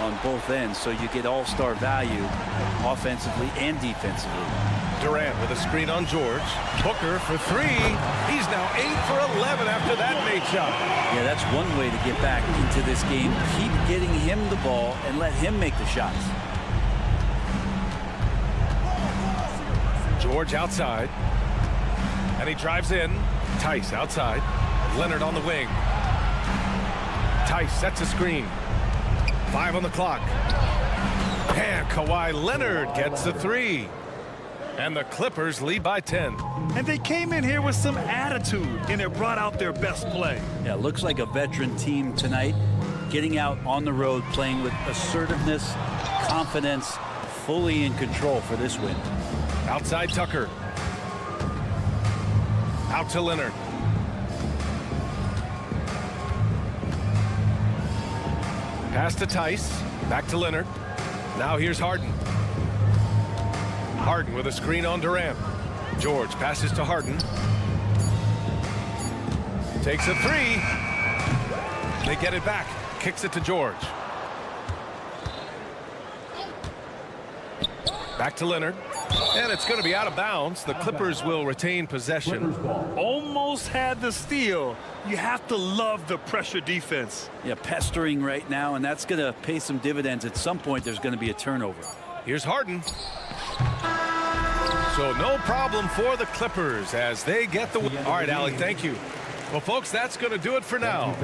on both ends, so you get all-star value offensively and defensively. Durant with a screen on George. Booker for three. He's now 8 for 11 after that made shot. Yeah, that's one way to get back into this game. Keep getting him the ball and let him make the shots. George outside. And he drives in. Tice outside. Leonard on the wing. Tice sets a screen. 5 on the clock. And Kawhi Leonard gets the three. And the Clippers lead by 10. And they came in here with some attitude, and it brought out their best play. Yeah, looks like a veteran team tonight, getting out on the road, playing with assertiveness, confidence, fully in control for this win. Outside Tucker. Out to Leonard. Pass to Tice. Back to Leonard. Now here's Harden. Harden with a screen on Durant. George passes to Harden. Takes a three. They get it back. Kicks it to George. Back to Leonard. And it's going to be out of bounds. The Clippers will retain possession. Almost had the steal. You have to love the pressure defense. Yeah, pestering right now, and that's going to pay some dividends. At some point, there's going to be a turnover. Here's Harden. So no problem for the Clippers as they get the win. All right, Allie, thank you. Well, folks, that's going to do it for now.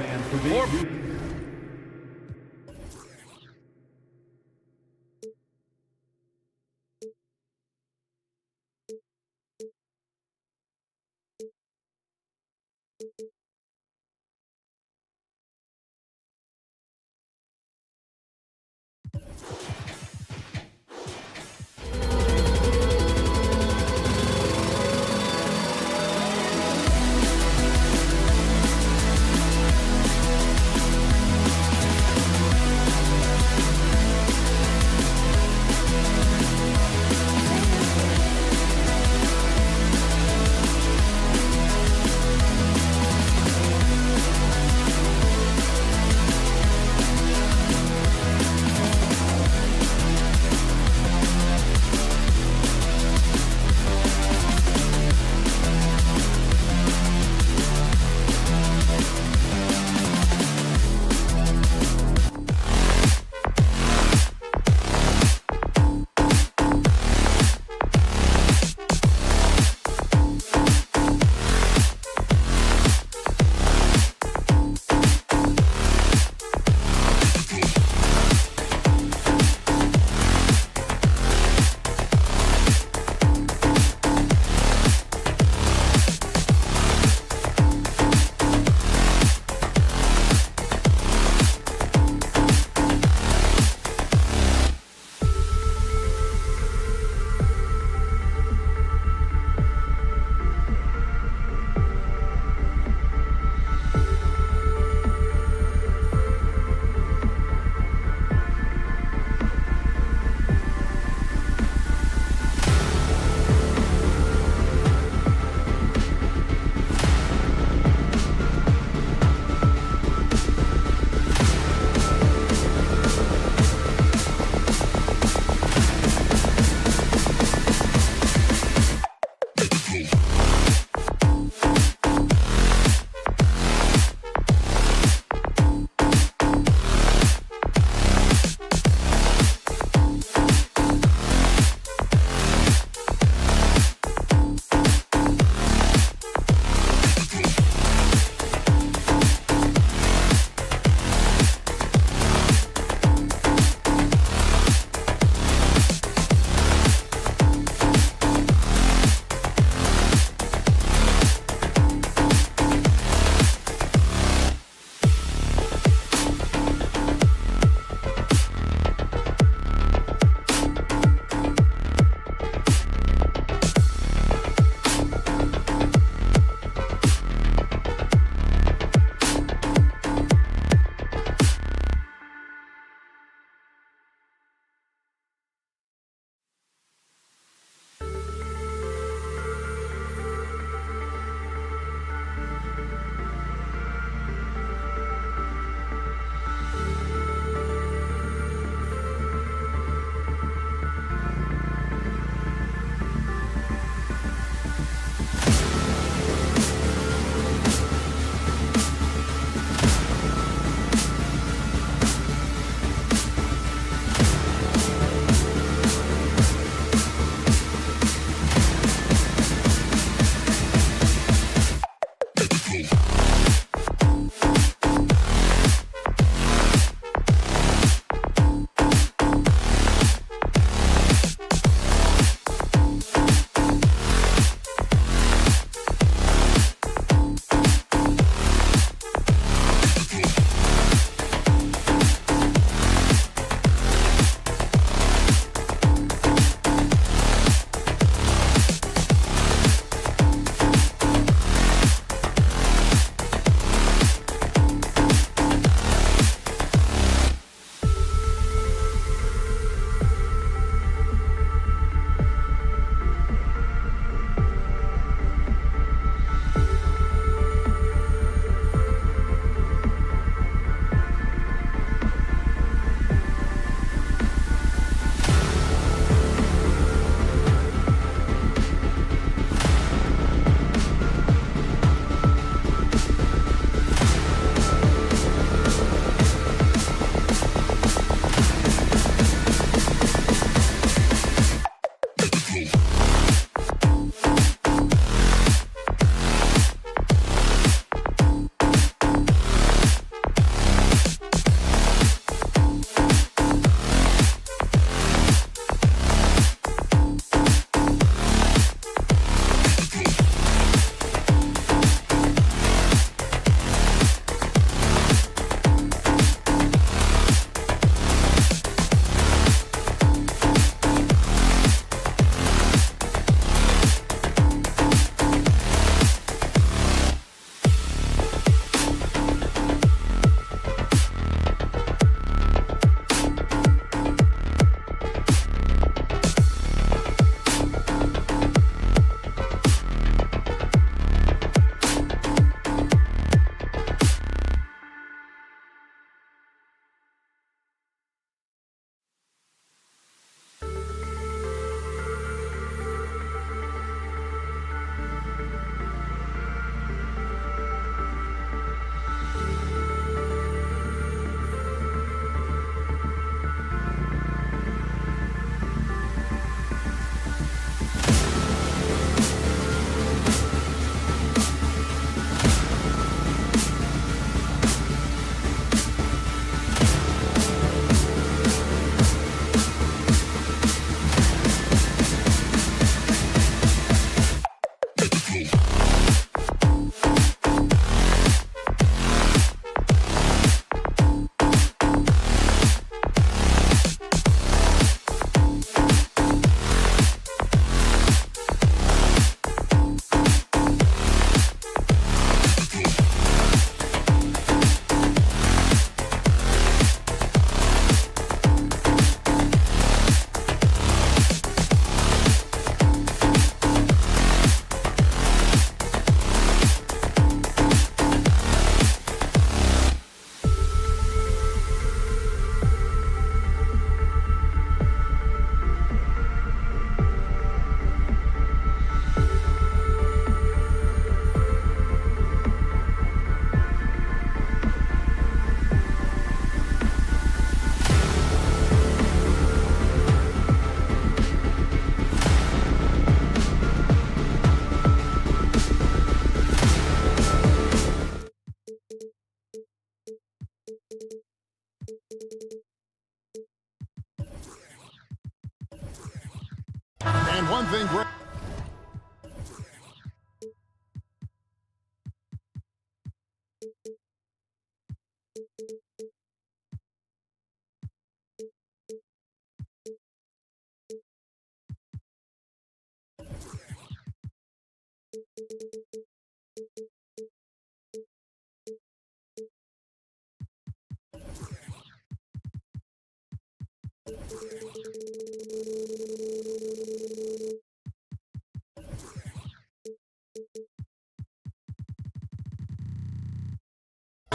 think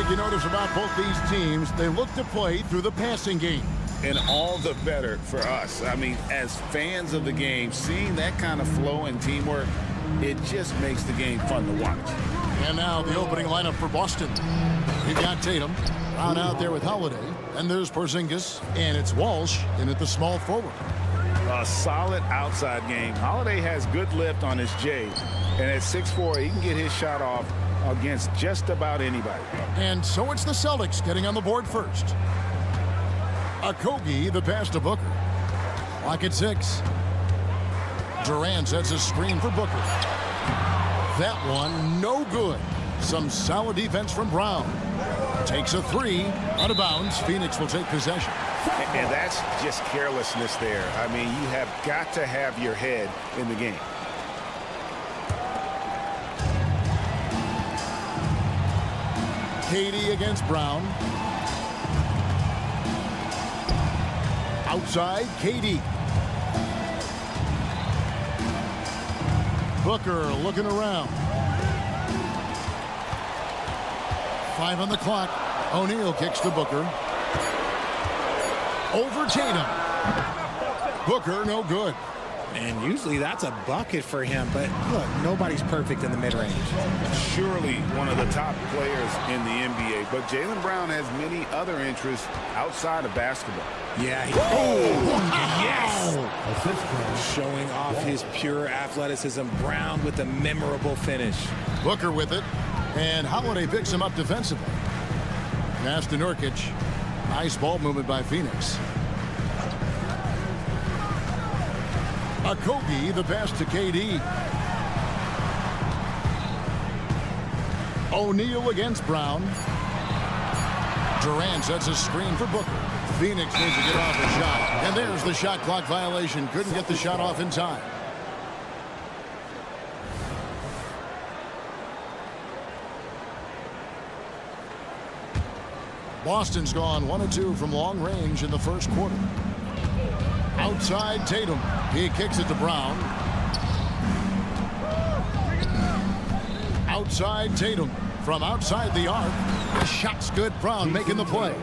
you notice about both these teams, they look to play through the passing game. And all the better for us. I mean, as fans of the game, seeing that kind of flow and teamwork, it just makes the game fun to watch. And now the opening lineup for Boston. We've got Tatum, Brown out there with Holiday, and there's Porzingis, and it's Walsh in at the small forward. A solid outside game. Holiday has good lift on his J, and at 6'4", he can get his shot off against just about anybody. And so it's the Celtics getting on the board first. Okogie, the pass to Booker. Clock at 6. Durant sets a screen for Booker. That one, no good. Some solid defense from Brown. Takes a 3, out of bounds. Phoenix will take possession. And that's just carelessness there. I mean, you have got to have your head in the game. KD against Brown. Outside, KD. Booker looking around. 5 on the clock. O'Neal kicks to Booker. Over Tatum. Booker, no good. And usually that's a bucket for him, but look, nobody's perfect in the mid-range. Surely one of the top players in the NBA, but Jaylen Brown has many other interests outside of basketball. Yeah. Yes! Showing off his pure athleticism. Brown with a memorable finish. Booker with it, and Holiday picks him up defensively. Pass to Nurkic. Nice ball movement by Phoenix. Okogie, the pass to KD. O'Neal against Brown. Durant sets a screen for Booker. Phoenix needs to get off a shot. And there's the shot clock violation. Couldn't get the shot off in time. Boston's gone 1 of 2 from long range in the first quarter. Outside Tatum. He kicks it to Brown. Outside Tatum. From outside the arc. The shot's good. Brown making the play.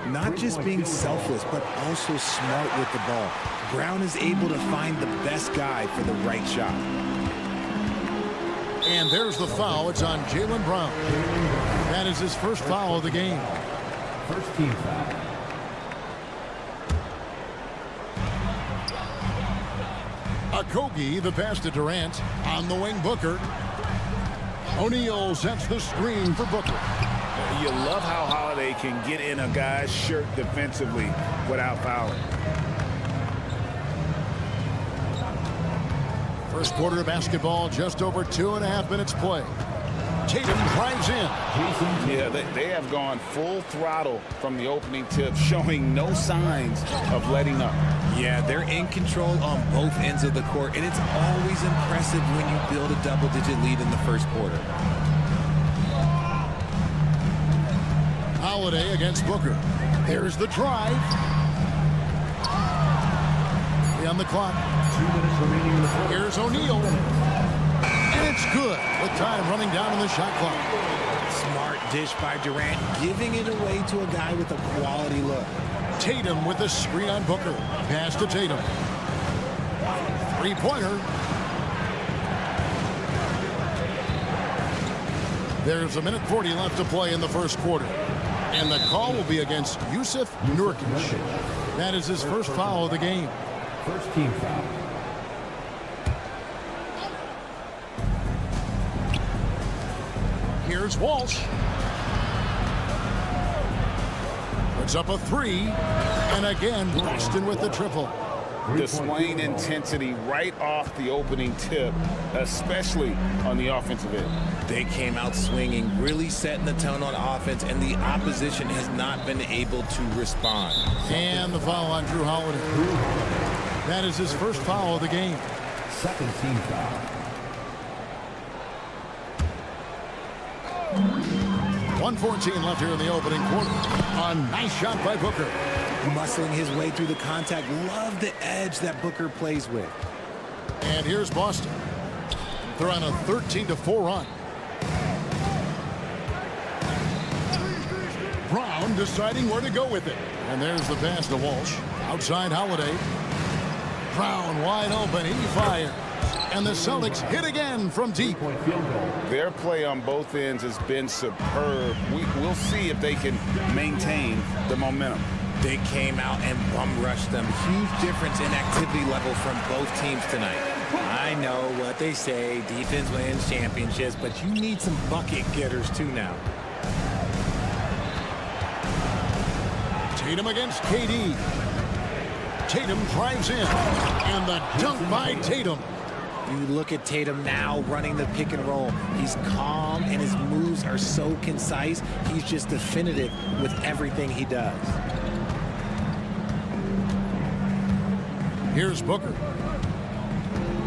Not just being selfless, but also smart with the ball. Brown is able to find the best guy for the right shot. And there's the foul. It's on Jaylen Brown. That is his first foul of the game. First team foul. Okogie, the pass to Durant. On the wing, Booker. O'Neal sets the screen for Booker. You love how Holiday can get in a guy's shirt defensively without fouling. First quarter of basketball, just over 2.5 minutes play. Tatum drives in. Yeah, they have gone full throttle from the opening tip, showing no signs of letting up. Yeah, they're in control on both ends of the court, and it's always impressive when you build a double-digit lead in the first quarter. Holiday against Booker. There's the drive. 3 on the clock. 2 minutes remaining in the quarter. Here's O'Neal. And it's good with time running down on the shot clock. Smart dish by Durant, giving it away to a guy with a quality look. Tatum with the screen on Booker. Pass to Tatum. 3-pointer. There's 1:40 left to play in the first quarter. And the call will be against Yusuf Nurkic. That is his first foul of the game. First team foul. Here's Walsh. Puts up a 3. And again, Boston with the triple. displaying intensity right off the opening tip, especially on the offensive end. They came out swinging, really setting the tone on offense, and the opposition has not been able to respond. And the foul on Drew Holiday. That is his first foul of the game. Second team foul. 1:14 left here in the opening quarter. A nice shot by Booker. Muscling his way through the contact. Love the edge that Booker plays with. And here's Boston. They're on a 13-4 run. Brown deciding where to go with it. And there's the pass to Walsh. Outside Holiday. Brown wide open. He fires. And the Celtics hit again from deep. Their play on both ends has been superb. We'll see if they can maintain the momentum. They came out and bum rushed them. Huge difference in activity level from both teams tonight. I know what they say, defense wins championships, but you need some bucket getters too now. Tatum against KD. Tatum drives in. And the dunk by Tatum. You look at Tatum now running the pick and roll. He's calm and his moves are so concise. He's just definitive with everything he does. Here's Booker.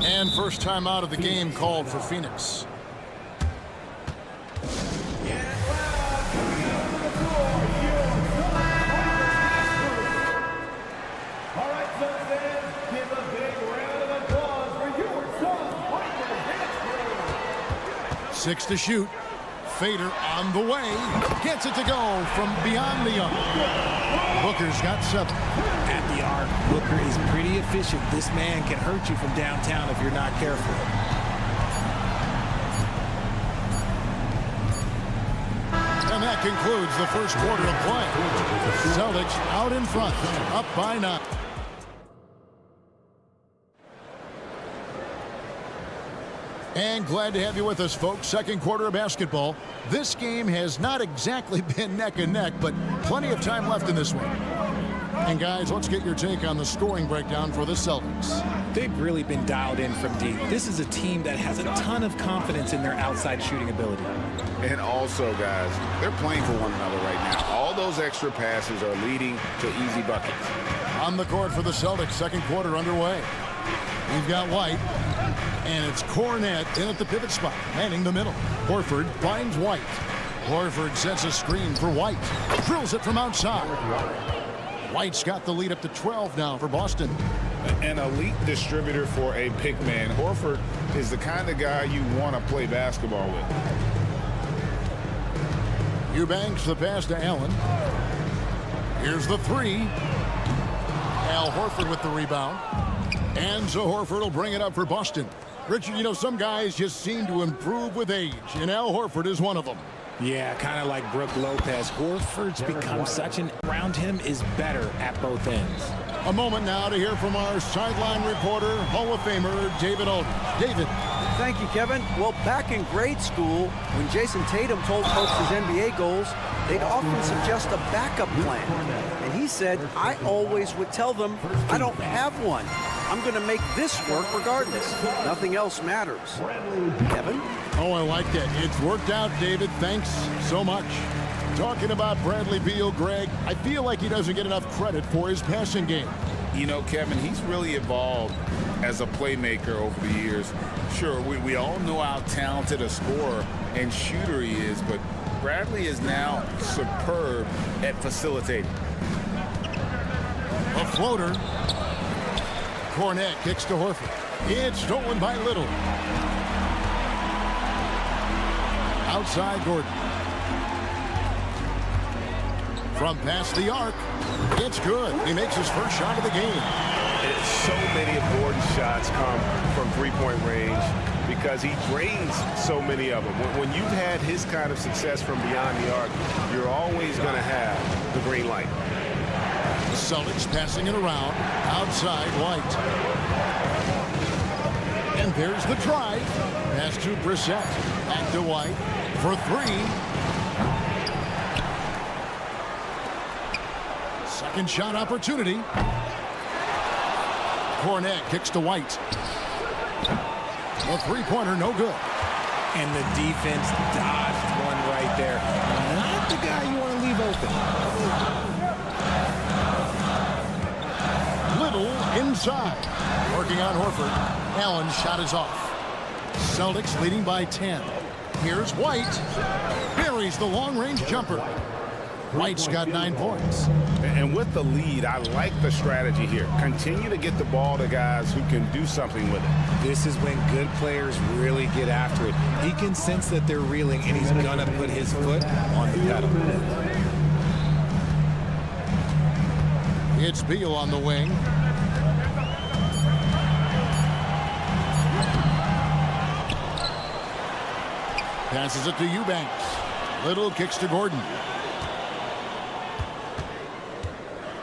And first time out of the game called for Phoenix. All right, Suns fans, give a big round of applause for your Suns Michael Dance Crew. 6 to shoot. Fader on the way. Gets it to go from beyond the arc. Booker's got 7. At the arc, Booker is pretty efficient. This man can hurt you from downtown if you're not careful. And that concludes the first quarter of play. Celtics out in front, up by 9. And glad to have you with us, folks. Second quarter of basketball. This game has not exactly been neck and neck, but plenty of time left in this one. And guys, let's get your take on the scoring breakdown for the Celtics. They've really been dialed in from deep. This is a team that has a ton of confidence in their outside shooting ability. And also, guys, they're playing for one another right now. All those extra passes are leading to easy buckets. On the court for the Celtics, second quarter underway. We've got White. And it's Cornette in at the pivot spot, manning the middle. Horford finds White. Horford sets a screen for White. Drills it from outside. White's got the lead up to 12 now for Boston. An elite distributor for a pick man. Horford is the kind of guy you want to play basketball with. Eubanks the pass to Allen. Here's the 3. Al Horford with the rebound. And so Horford will bring it up for Boston. Richard, you know, some guys just seem to improve with age, and Al Horford is one of them. Yeah, kind of like Brook Lopez. Horford's become such an around him is better at both ends. A moment now to hear from our sideline reporter, Hall of Famer David Aldridge. David. Thank you, Kevin. Well, back in grade school, when Jason Tatum told folks his NBA goals, they'd often suggest a backup plan. And he said, I always would tell them, I don't have one. I'm going to make this work regardless. Nothing else matters. Kevin? Oh, I like that. It's worked out, David. Thanks so much. Talking about Bradley Beal, Greg, I feel like he doesn't get enough credit for his passing game. You know, Kevin, he's really evolved as a playmaker over the years. Sure, we all know how talented a scorer and shooter he is, but Bradley is now superb at facilitating. A floater. Cornette kicks to Horford. It's stolen by Little. Outside Gordon. From past the arc. It's good. He makes his first shot of the game. So many of Gordon's shots come from three-point range because he drains so many of them. When you've had his kind of success from beyond the arc, you're always going to have the green light. The Celtics passing it around. Outside White. And there's the drive. Pass to Brissett. Back to White for 3. Second shot opportunity. Cornet kicks to White. A three-pointer, no good. And the defense dodged one right there. Not the guy you want to leave open. Little inside. Working on Horford. Allen's shot is off. Celtics leading by 10. Here's White. Buries the long-range jumper. White's got 9 points. And with the lead, I like the strategy here. Continue to get the ball to guys who can do something with it. This is when good players really get after it. He can sense that they're reeling, and he's going to put his foot on the pedal. It's Beal on the wing. Passes it to Eubanks. Little kicks to Gordon.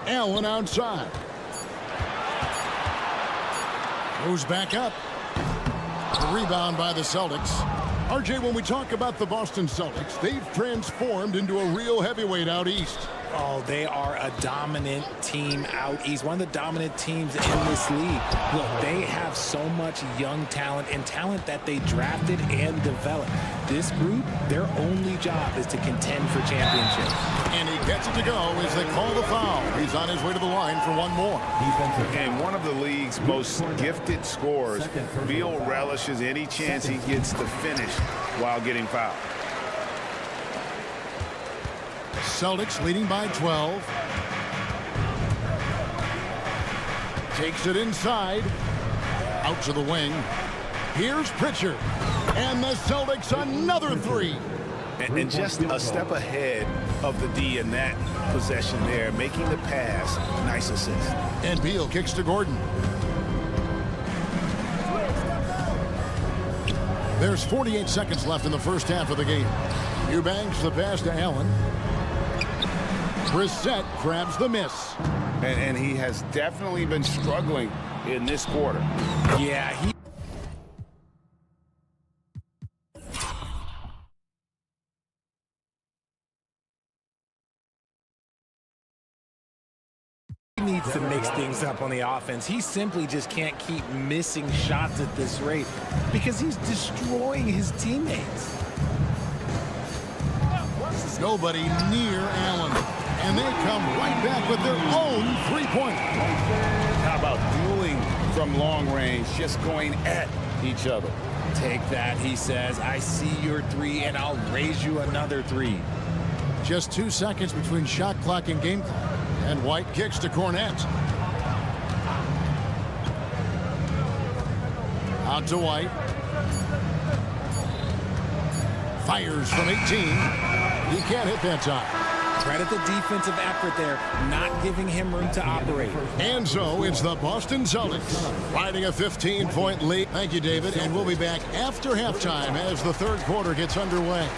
Allen outside. Goes back up. The rebound by the Celtics. RJ, when we talk about the Boston Celtics, they've transformed into a real heavyweight out east. Oh, they are a dominant team out east. One of the dominant teams in this league. Look, they have so much young talent and talent that they drafted and developed. This group, their only job is to contend for championships. And he gets it to go as they call the foul. He's on his way to the line for one more. And one of the league's most gifted scorers, Beal relishes any chance he gets to finish while getting fouled. Celtics leading by 12. Takes it inside. Out to the wing. Here's Pritchard. And the Celtics another three. And just a step ahead of the D in that possession there, making the pass. Nice assist. And Beal kicks to Gordon. There's 48 seconds left in the first half of the game. Eubanks the pass to Allen. Brissett grabs the miss. And he has definitely been struggling in this quarter. Yeah, he needs to mix things up on the offense. He simply just can't keep missing shots at this rate because he's destroying his teammates. Nobody near Allen. And they come right back with their own three-pointer. How about dueling from long range, just going at each other? Take that, he says. I see your three, and I'll raise you another three. Just 2 seconds between shot clock and game clock. And White kicks to Cornet. Out to White. Fires from 18. He can't hit that time. Credit the defensive effort there, not giving him room to operate. And so it's the Boston Celtics riding a 15-point lead. Thank you, David. And we'll be back after halftime as the third quarter gets underway.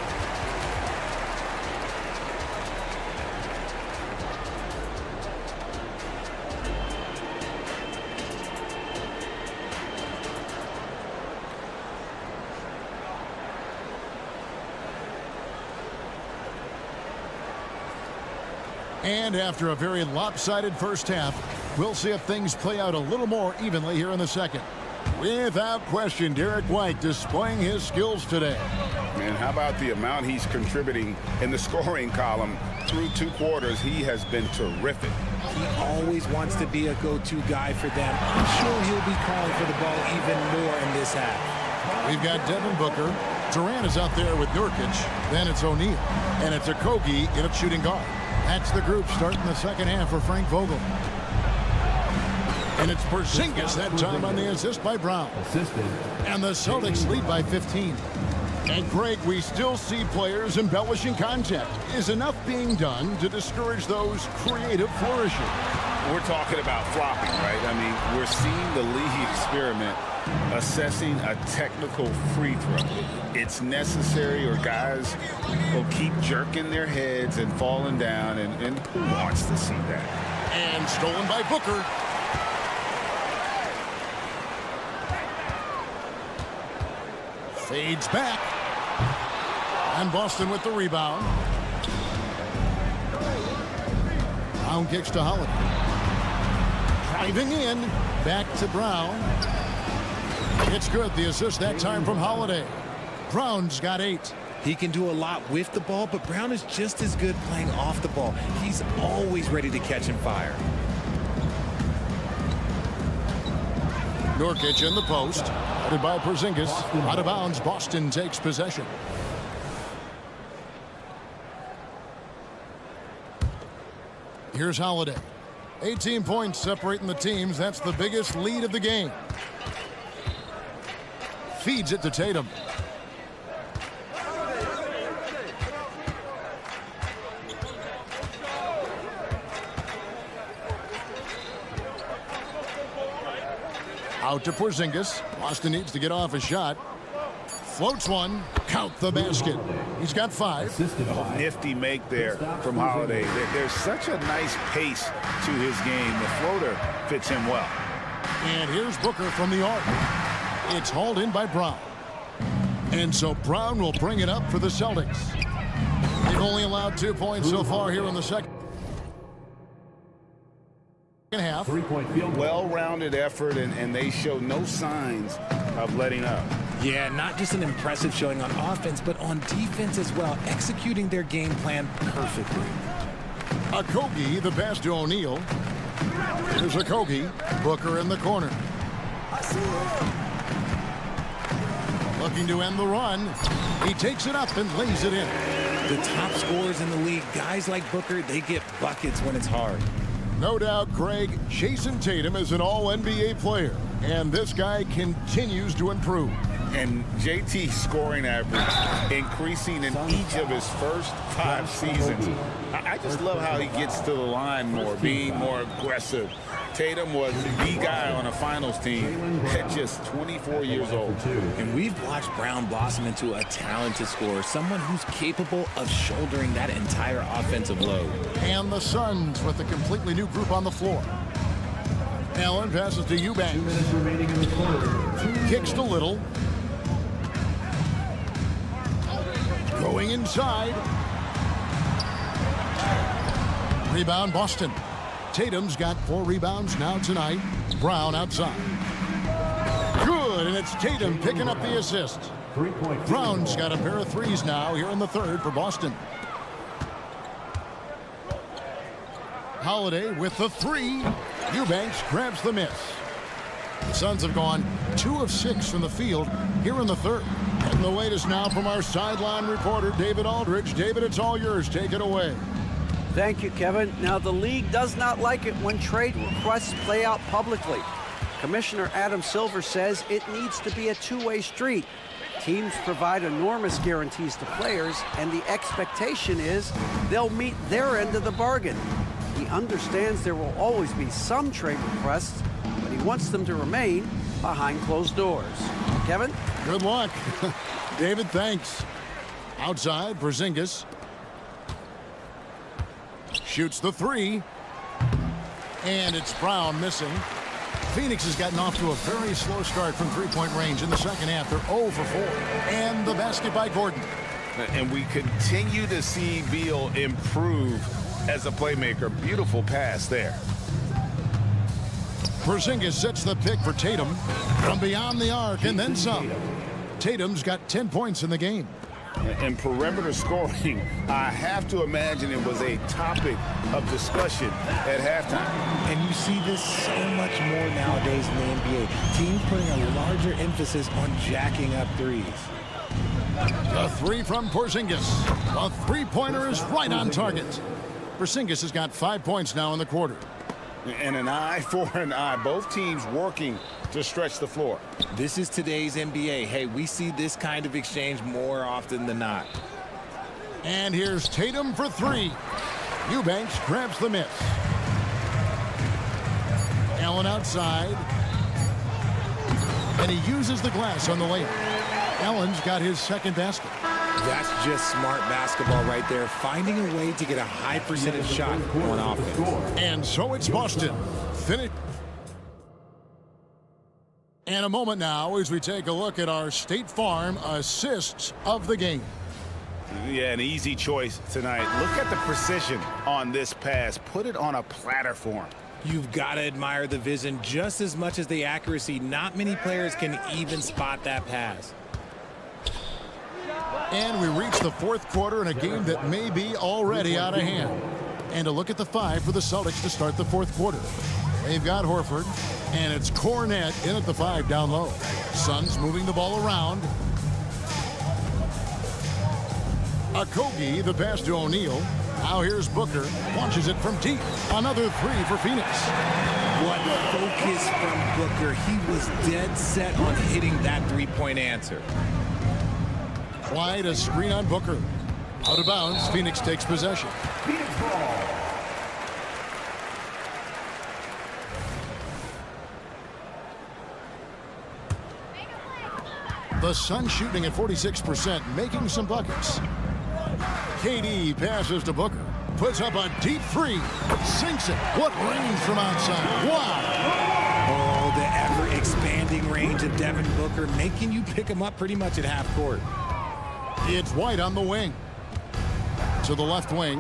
And after a very lopsided first half, we'll see if things play out a little more evenly here in the second. Without question, Derek White displaying his skills today. Man, how about the amount he's contributing in the scoring column through 2 quarters? He has been terrific. He always wants to be a go-to guy for them. I'm sure he'll be calling for the ball even more in this half. We've got Devin Booker. Durant is out there with Nurkic. Then it's O'Neal. And it's Okogie in a shooting guard. That's the group starting the second half for Frank Vogel. And it's Porzingis that time on the assist by Brown. And the Celtics lead by 15. And Greg, we still see players embellishing contact. Is enough being done to discourage those creative flourishes? We're talking about flopping, right? I mean, we're seeing the league experiment assessing a technical free throw. It's necessary or guys will keep jerking their heads and falling down, and who wants to see that? And stolen by Booker. Fades back. And Boston with the rebound. Brown kicks to Holiday. Driving in. Back to Brown. It's good. The assist that time from Holiday. Brown's got 8. He can do a lot with the ball, but Brown is just as good playing off the ball. He's always ready to catch and fire. Nurkic in the post. Headed by Porzingis. Out of bounds. Boston takes possession. Here's Holiday. 18 points separating the teams. That's the biggest lead of the game. Feeds it to Tatum. Out to Porzingis. Boston needs to get off a shot. Floats one. Count the basket. He's got 5. Nifty make there from Holiday. There's such a nice pace to his game. The floater fits him well. And here's Booker from the arc. It's hauled in by Brown. And so Brown will bring it up for the Celtics. They've only allowed 2 points so far here in the second half. Well-rounded effort, and they show no signs of letting up. Yeah, not just an impressive showing on offense, but on defense as well, executing their game plan perfectly. Okogie, the pass to O'Neal. Here's Okogie. Booker in the corner. Looking to end the run. He takes it up and lays it in. The top scorers in the league, guys like Booker, they get buckets when it's hard. No doubt, Craig, Jason Tatum is an all-NBA player, and this guy continues to improve. And JT's scoring average increasing in each of his first 5 seasons. I just love how he gets to the line more, being more aggressive. Tatum was the guy on a finals team at just 24 years old. And we've watched Brown blossom into a talented scorer, someone who's capable of shouldering that entire offensive load. And the Suns with a completely new group on the floor. Allen passes to Eubanks. Kicks to Little. Going inside. Rebound Boston. Tatum's got 4 rebounds now tonight. Brown outside. Good, and it's Tatum picking up the assist. Brown's got a pair of 3s now here in the 3rd for Boston. Holiday with the 3. Eubanks grabs the miss. The Suns have gone 2 of 6 from the field here in the 3rd. And the latest now from our sideline reporter, David Aldridge. David, it's all yours. Take it away. Thank you, Kevin. Now, the league does not like it when trade requests play out publicly. Commissioner Adam Silver says it needs to be a two-way street. Teams provide enormous guarantees to players, and the expectation is they'll meet their end of the bargain. He understands there will always be some trade requests, but he wants them to remain behind closed doors. Kevin? Good luck. David, thanks. Outside, Porzingis. Shoots the 3. And it's Brown missing. Phoenix has gotten off to a very slow start from 3-point range in the second half. They're 0 for 4. And the basket by Gordon. And we continue to see Beal improve as a playmaker. Beautiful pass there. Porzingis sets the pick for Tatum from beyond the arc and then some. Tatum's got 10 points in the game. And perimeter scoring, I have to imagine it was a topic of discussion at halftime. And you see this so much more nowadays in the NBA. Teams putting a larger emphasis on jacking up 3s. The 3 from Porzingis. The 3-pointer is right on target. Porzingis has got 5 points now in the quarter. And an eye for an eye. Both teams working to stretch the floor. This is today's NBA. Hey, we see this kind of exchange more often than not. And here's Tatum for 3. Eubanks grabs the miss. Allen outside. And he uses the glass on the layup. Allen's got his second basket. That's just smart basketball right there, finding a way to get a high percentage shot on offense. And so it's Boston. Finish. And a moment now as we take a look at our State Farm assists of the game. Yeah, an easy choice tonight. Look at the precision on this pass. Put it on a platter for him. You've got to admire the vision just as much as the accuracy. Not many players can even spot that pass. And we reach the fourth quarter in a game that may be already out of hand. And a look at the 5 for the Celtics to start the fourth quarter. They've got Horford, and it's Cornet in at the 5 down low. Suns moving the ball around. Okogie, the pass to O'Neal. Now here's Booker. Launches it from deep. Another 3 for Phoenix. What focus from Booker. He was dead set on hitting that three-point answer. Wide, a screen on Booker. Out of bounds, Phoenix takes possession. The Suns shooting at 46%, making some buckets. KD passes to Booker. Puts up a deep 3. Sinks it. What range from outside. Wow. Oh, the ever-expanding range of Devin Booker, making you pick him up pretty much at half court. It's White on the wing. To the left wing.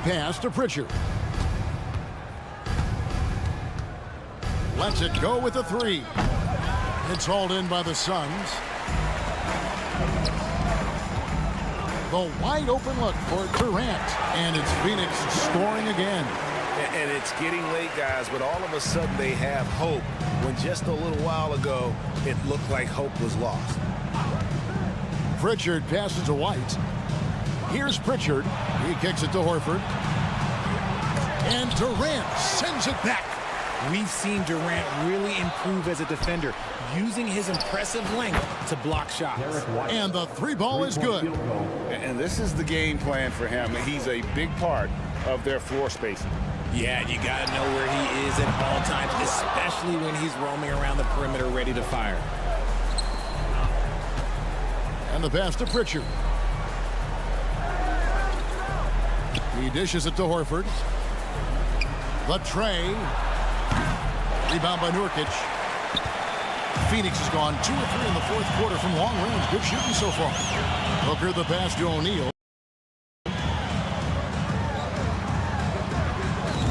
Pass to Pritchard. Lets it go with a 3. It's hauled in by the Suns. The wide open look for Durant. And it's Phoenix scoring again. And it's getting late, guys, but all of a sudden they have hope when just a little while ago it looked like hope was lost. Pritchard passes to White. Here's Pritchard. He kicks it to Horford. And Durant sends it back. We've seen Durant really improve as a defender, using his impressive length to block shots. And the 3 ball is good. And this is the game plan for him. He's a big part of their floor spacing. Yeah, you got to know where he is at all times, especially when he's roaming around the perimeter ready to fire. And the pass to Pritchard. He dishes it to Horford. The tray. Rebound by Nurkic. Phoenix has gone 2 of 3 in the fourth quarter from long range. Good shooting so far. Booker the pass to O'Neal.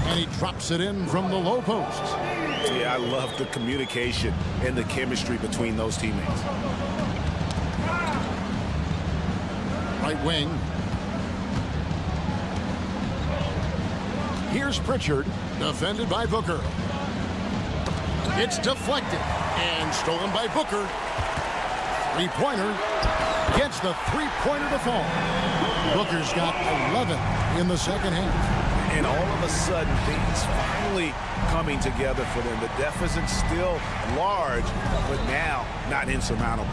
And he drops it in from the low post. Yeah, I love the communication and the chemistry between those teammates. Right wing. Here's Pritchard, defended by Booker. It's deflected and stolen by Booker. Three-pointer gets the three-pointer to fall. Booker's got 11 in the second half. And all of a sudden, things finally coming together for them. The deficit's still large, but now not insurmountable.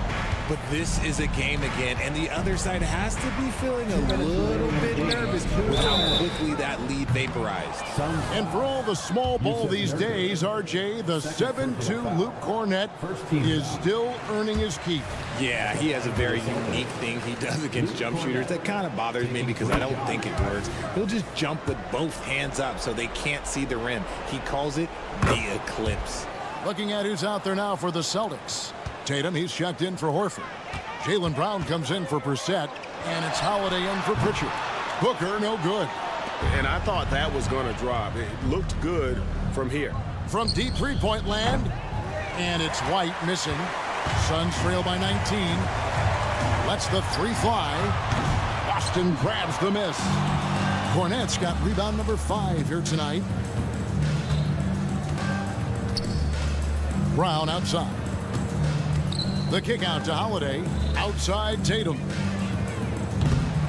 But this is a game again, and the other side has to be feeling a little bit nervous with how quickly that lead vaporized. And for all the small ball these days, RJ, the 7'2" Luke Cornet is still earning his keep. Yeah, he has a very unique thing he does against jump shooters that kind of bothers me because I don't think it works. He'll just jump with both hands up so they can't see the rim. He calls it the eclipse. Looking at who's out there now for the Celtics. Tatum, he's checked in for Horford. Jaylen Brown comes in for Brissett, and it's Holiday in for Pritchard. Booker, no good. And I thought that was going to drop. It looked good from here. From deep three-point land, and it's White missing. Suns trail by 19. Lets the 3 fly. Boston grabs the miss. Cornet's got rebound number 5 here tonight. Brown outside. The kick out to Holiday. Outside Tatum.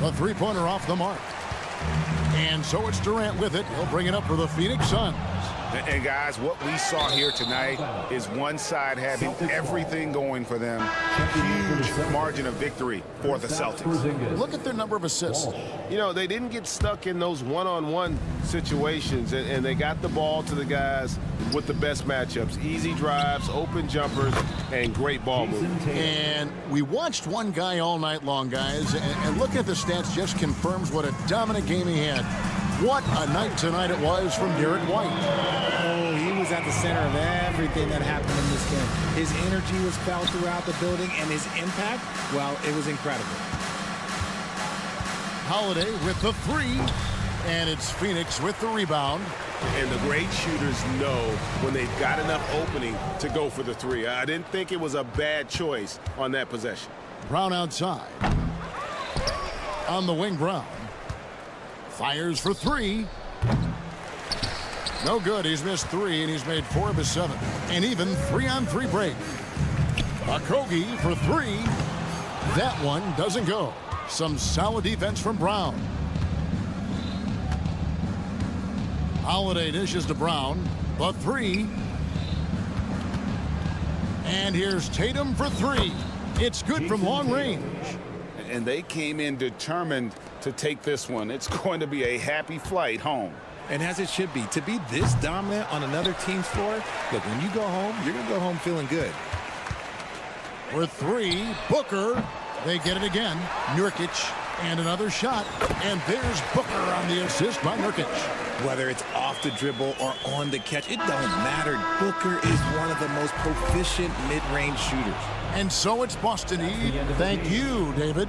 The three-pointer off the mark. And so it's Durant with it. He'll bring it up for the Phoenix Suns. And guys, what we saw here tonight is one side having everything going for them. Huge margin of victory for the Celtics. Look at their number of assists. You know, they didn't get stuck in those one-on-one situations, and they got the ball to the guys with the best matchups. Easy drives, open jumpers, and great ball movement. And we watched one guy all night long, guys, and look at the stats, just confirms what a dominant game he had. What a night tonight it was from Derek White. Oh, he was at the center of everything that happened in this game. His energy was felt throughout the building, and his impact, well, it was incredible. Holiday with the 3, and it's Phoenix with the rebound. And the great shooters know when they've got enough opening to go for the three. I didn't think it was a bad choice on that possession. Brown outside. On the wing, Brown. Fires for three. No good. He's missed three, and he's made 4 of his 7. And even 3-on-3 break. Okogie for three. That one doesn't go. Some solid defense from Brown. Holiday dishes to Brown. The three. And here's Tatum for three. It's good from long range. And they came in determined to take this one. It's going to be a happy flight home. And as it should be. To be this dominant on another team's floor, look, when you go home, you're going to go home feeling good. For three, Booker. They get it again. Nurkic, and another shot. And there's Booker on the assist by Nurkic. Whether it's off the dribble or on the catch, it don't matter. Booker is one of the most proficient mid-range shooters. And so it's Boston Eve. Thank you, David.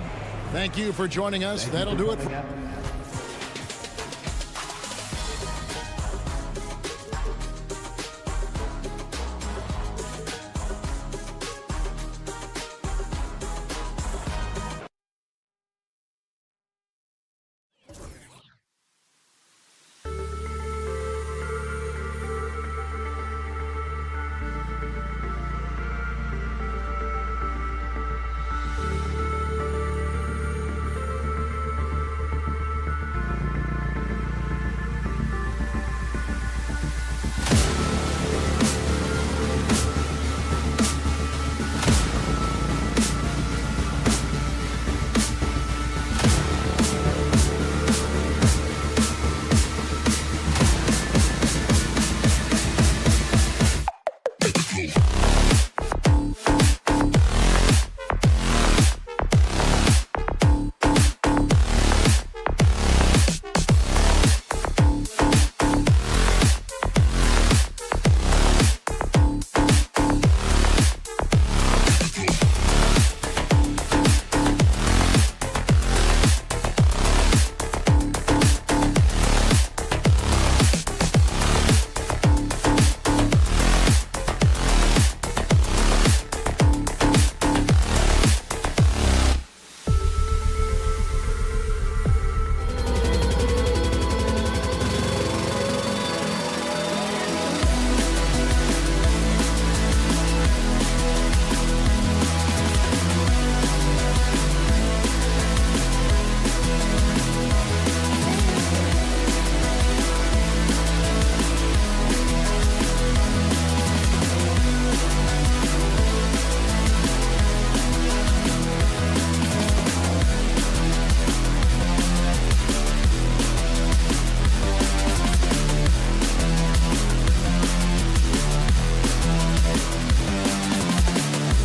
Thank you for joining us. That'll do it.